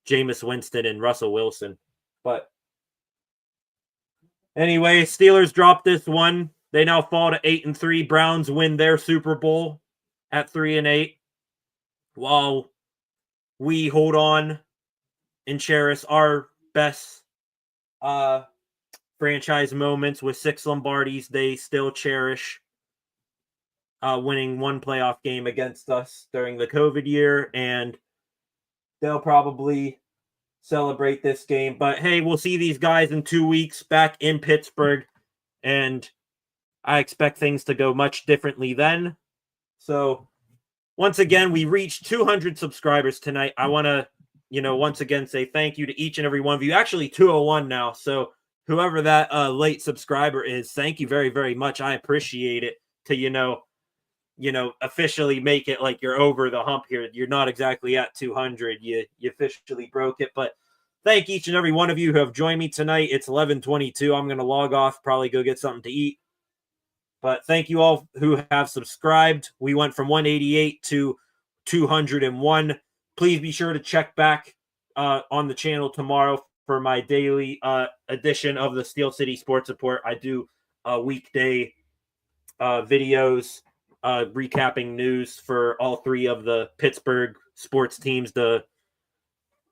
Jameis Winston and Russell Wilson. But anyway, Steelers drop this one. They now fall to 8-3. Browns win their Super Bowl at 3-8. While we hold on and cherish our best franchise moments with 6 Lombardis. They still cherish winning one playoff game against us during the COVID year, and they'll probably celebrate this game. But hey, we'll see these guys in 2 weeks back in Pittsburgh, and I expect things to go much differently then. So once again, we reached 200 subscribers tonight. I want to, once again say thank you to each and every one of you. Actually, 201 now. So whoever that late subscriber is, thank you very, very much. I appreciate it to, officially make it like you're over the hump here. You're not exactly at 200. You officially broke it. But thank each and every one of you who have joined me tonight. It's 11:22. I'm going to log off, probably go get something to eat. But thank you all who have subscribed. We went from 188 to 201. Please be sure to check back on the channel tomorrow for my daily edition of the Steel City Sports Report. I do weekday videos recapping news for all 3 of the Pittsburgh sports teams, the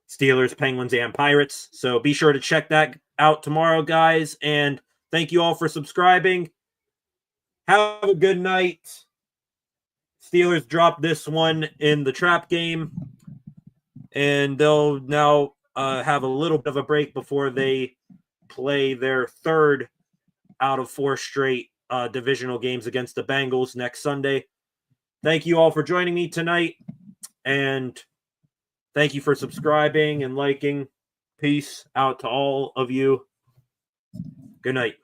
Steelers, Penguins, and Pirates. So be sure to check that out tomorrow, guys. And thank you all for subscribing. Have a good night. Steelers dropped this one in the trap game, and they'll now have a little bit of a break before they play their 3rd out of 4 straight divisional games against the Bengals next Sunday. Thank you all for joining me tonight, and thank you for subscribing and liking. Peace out to all of you. Good night.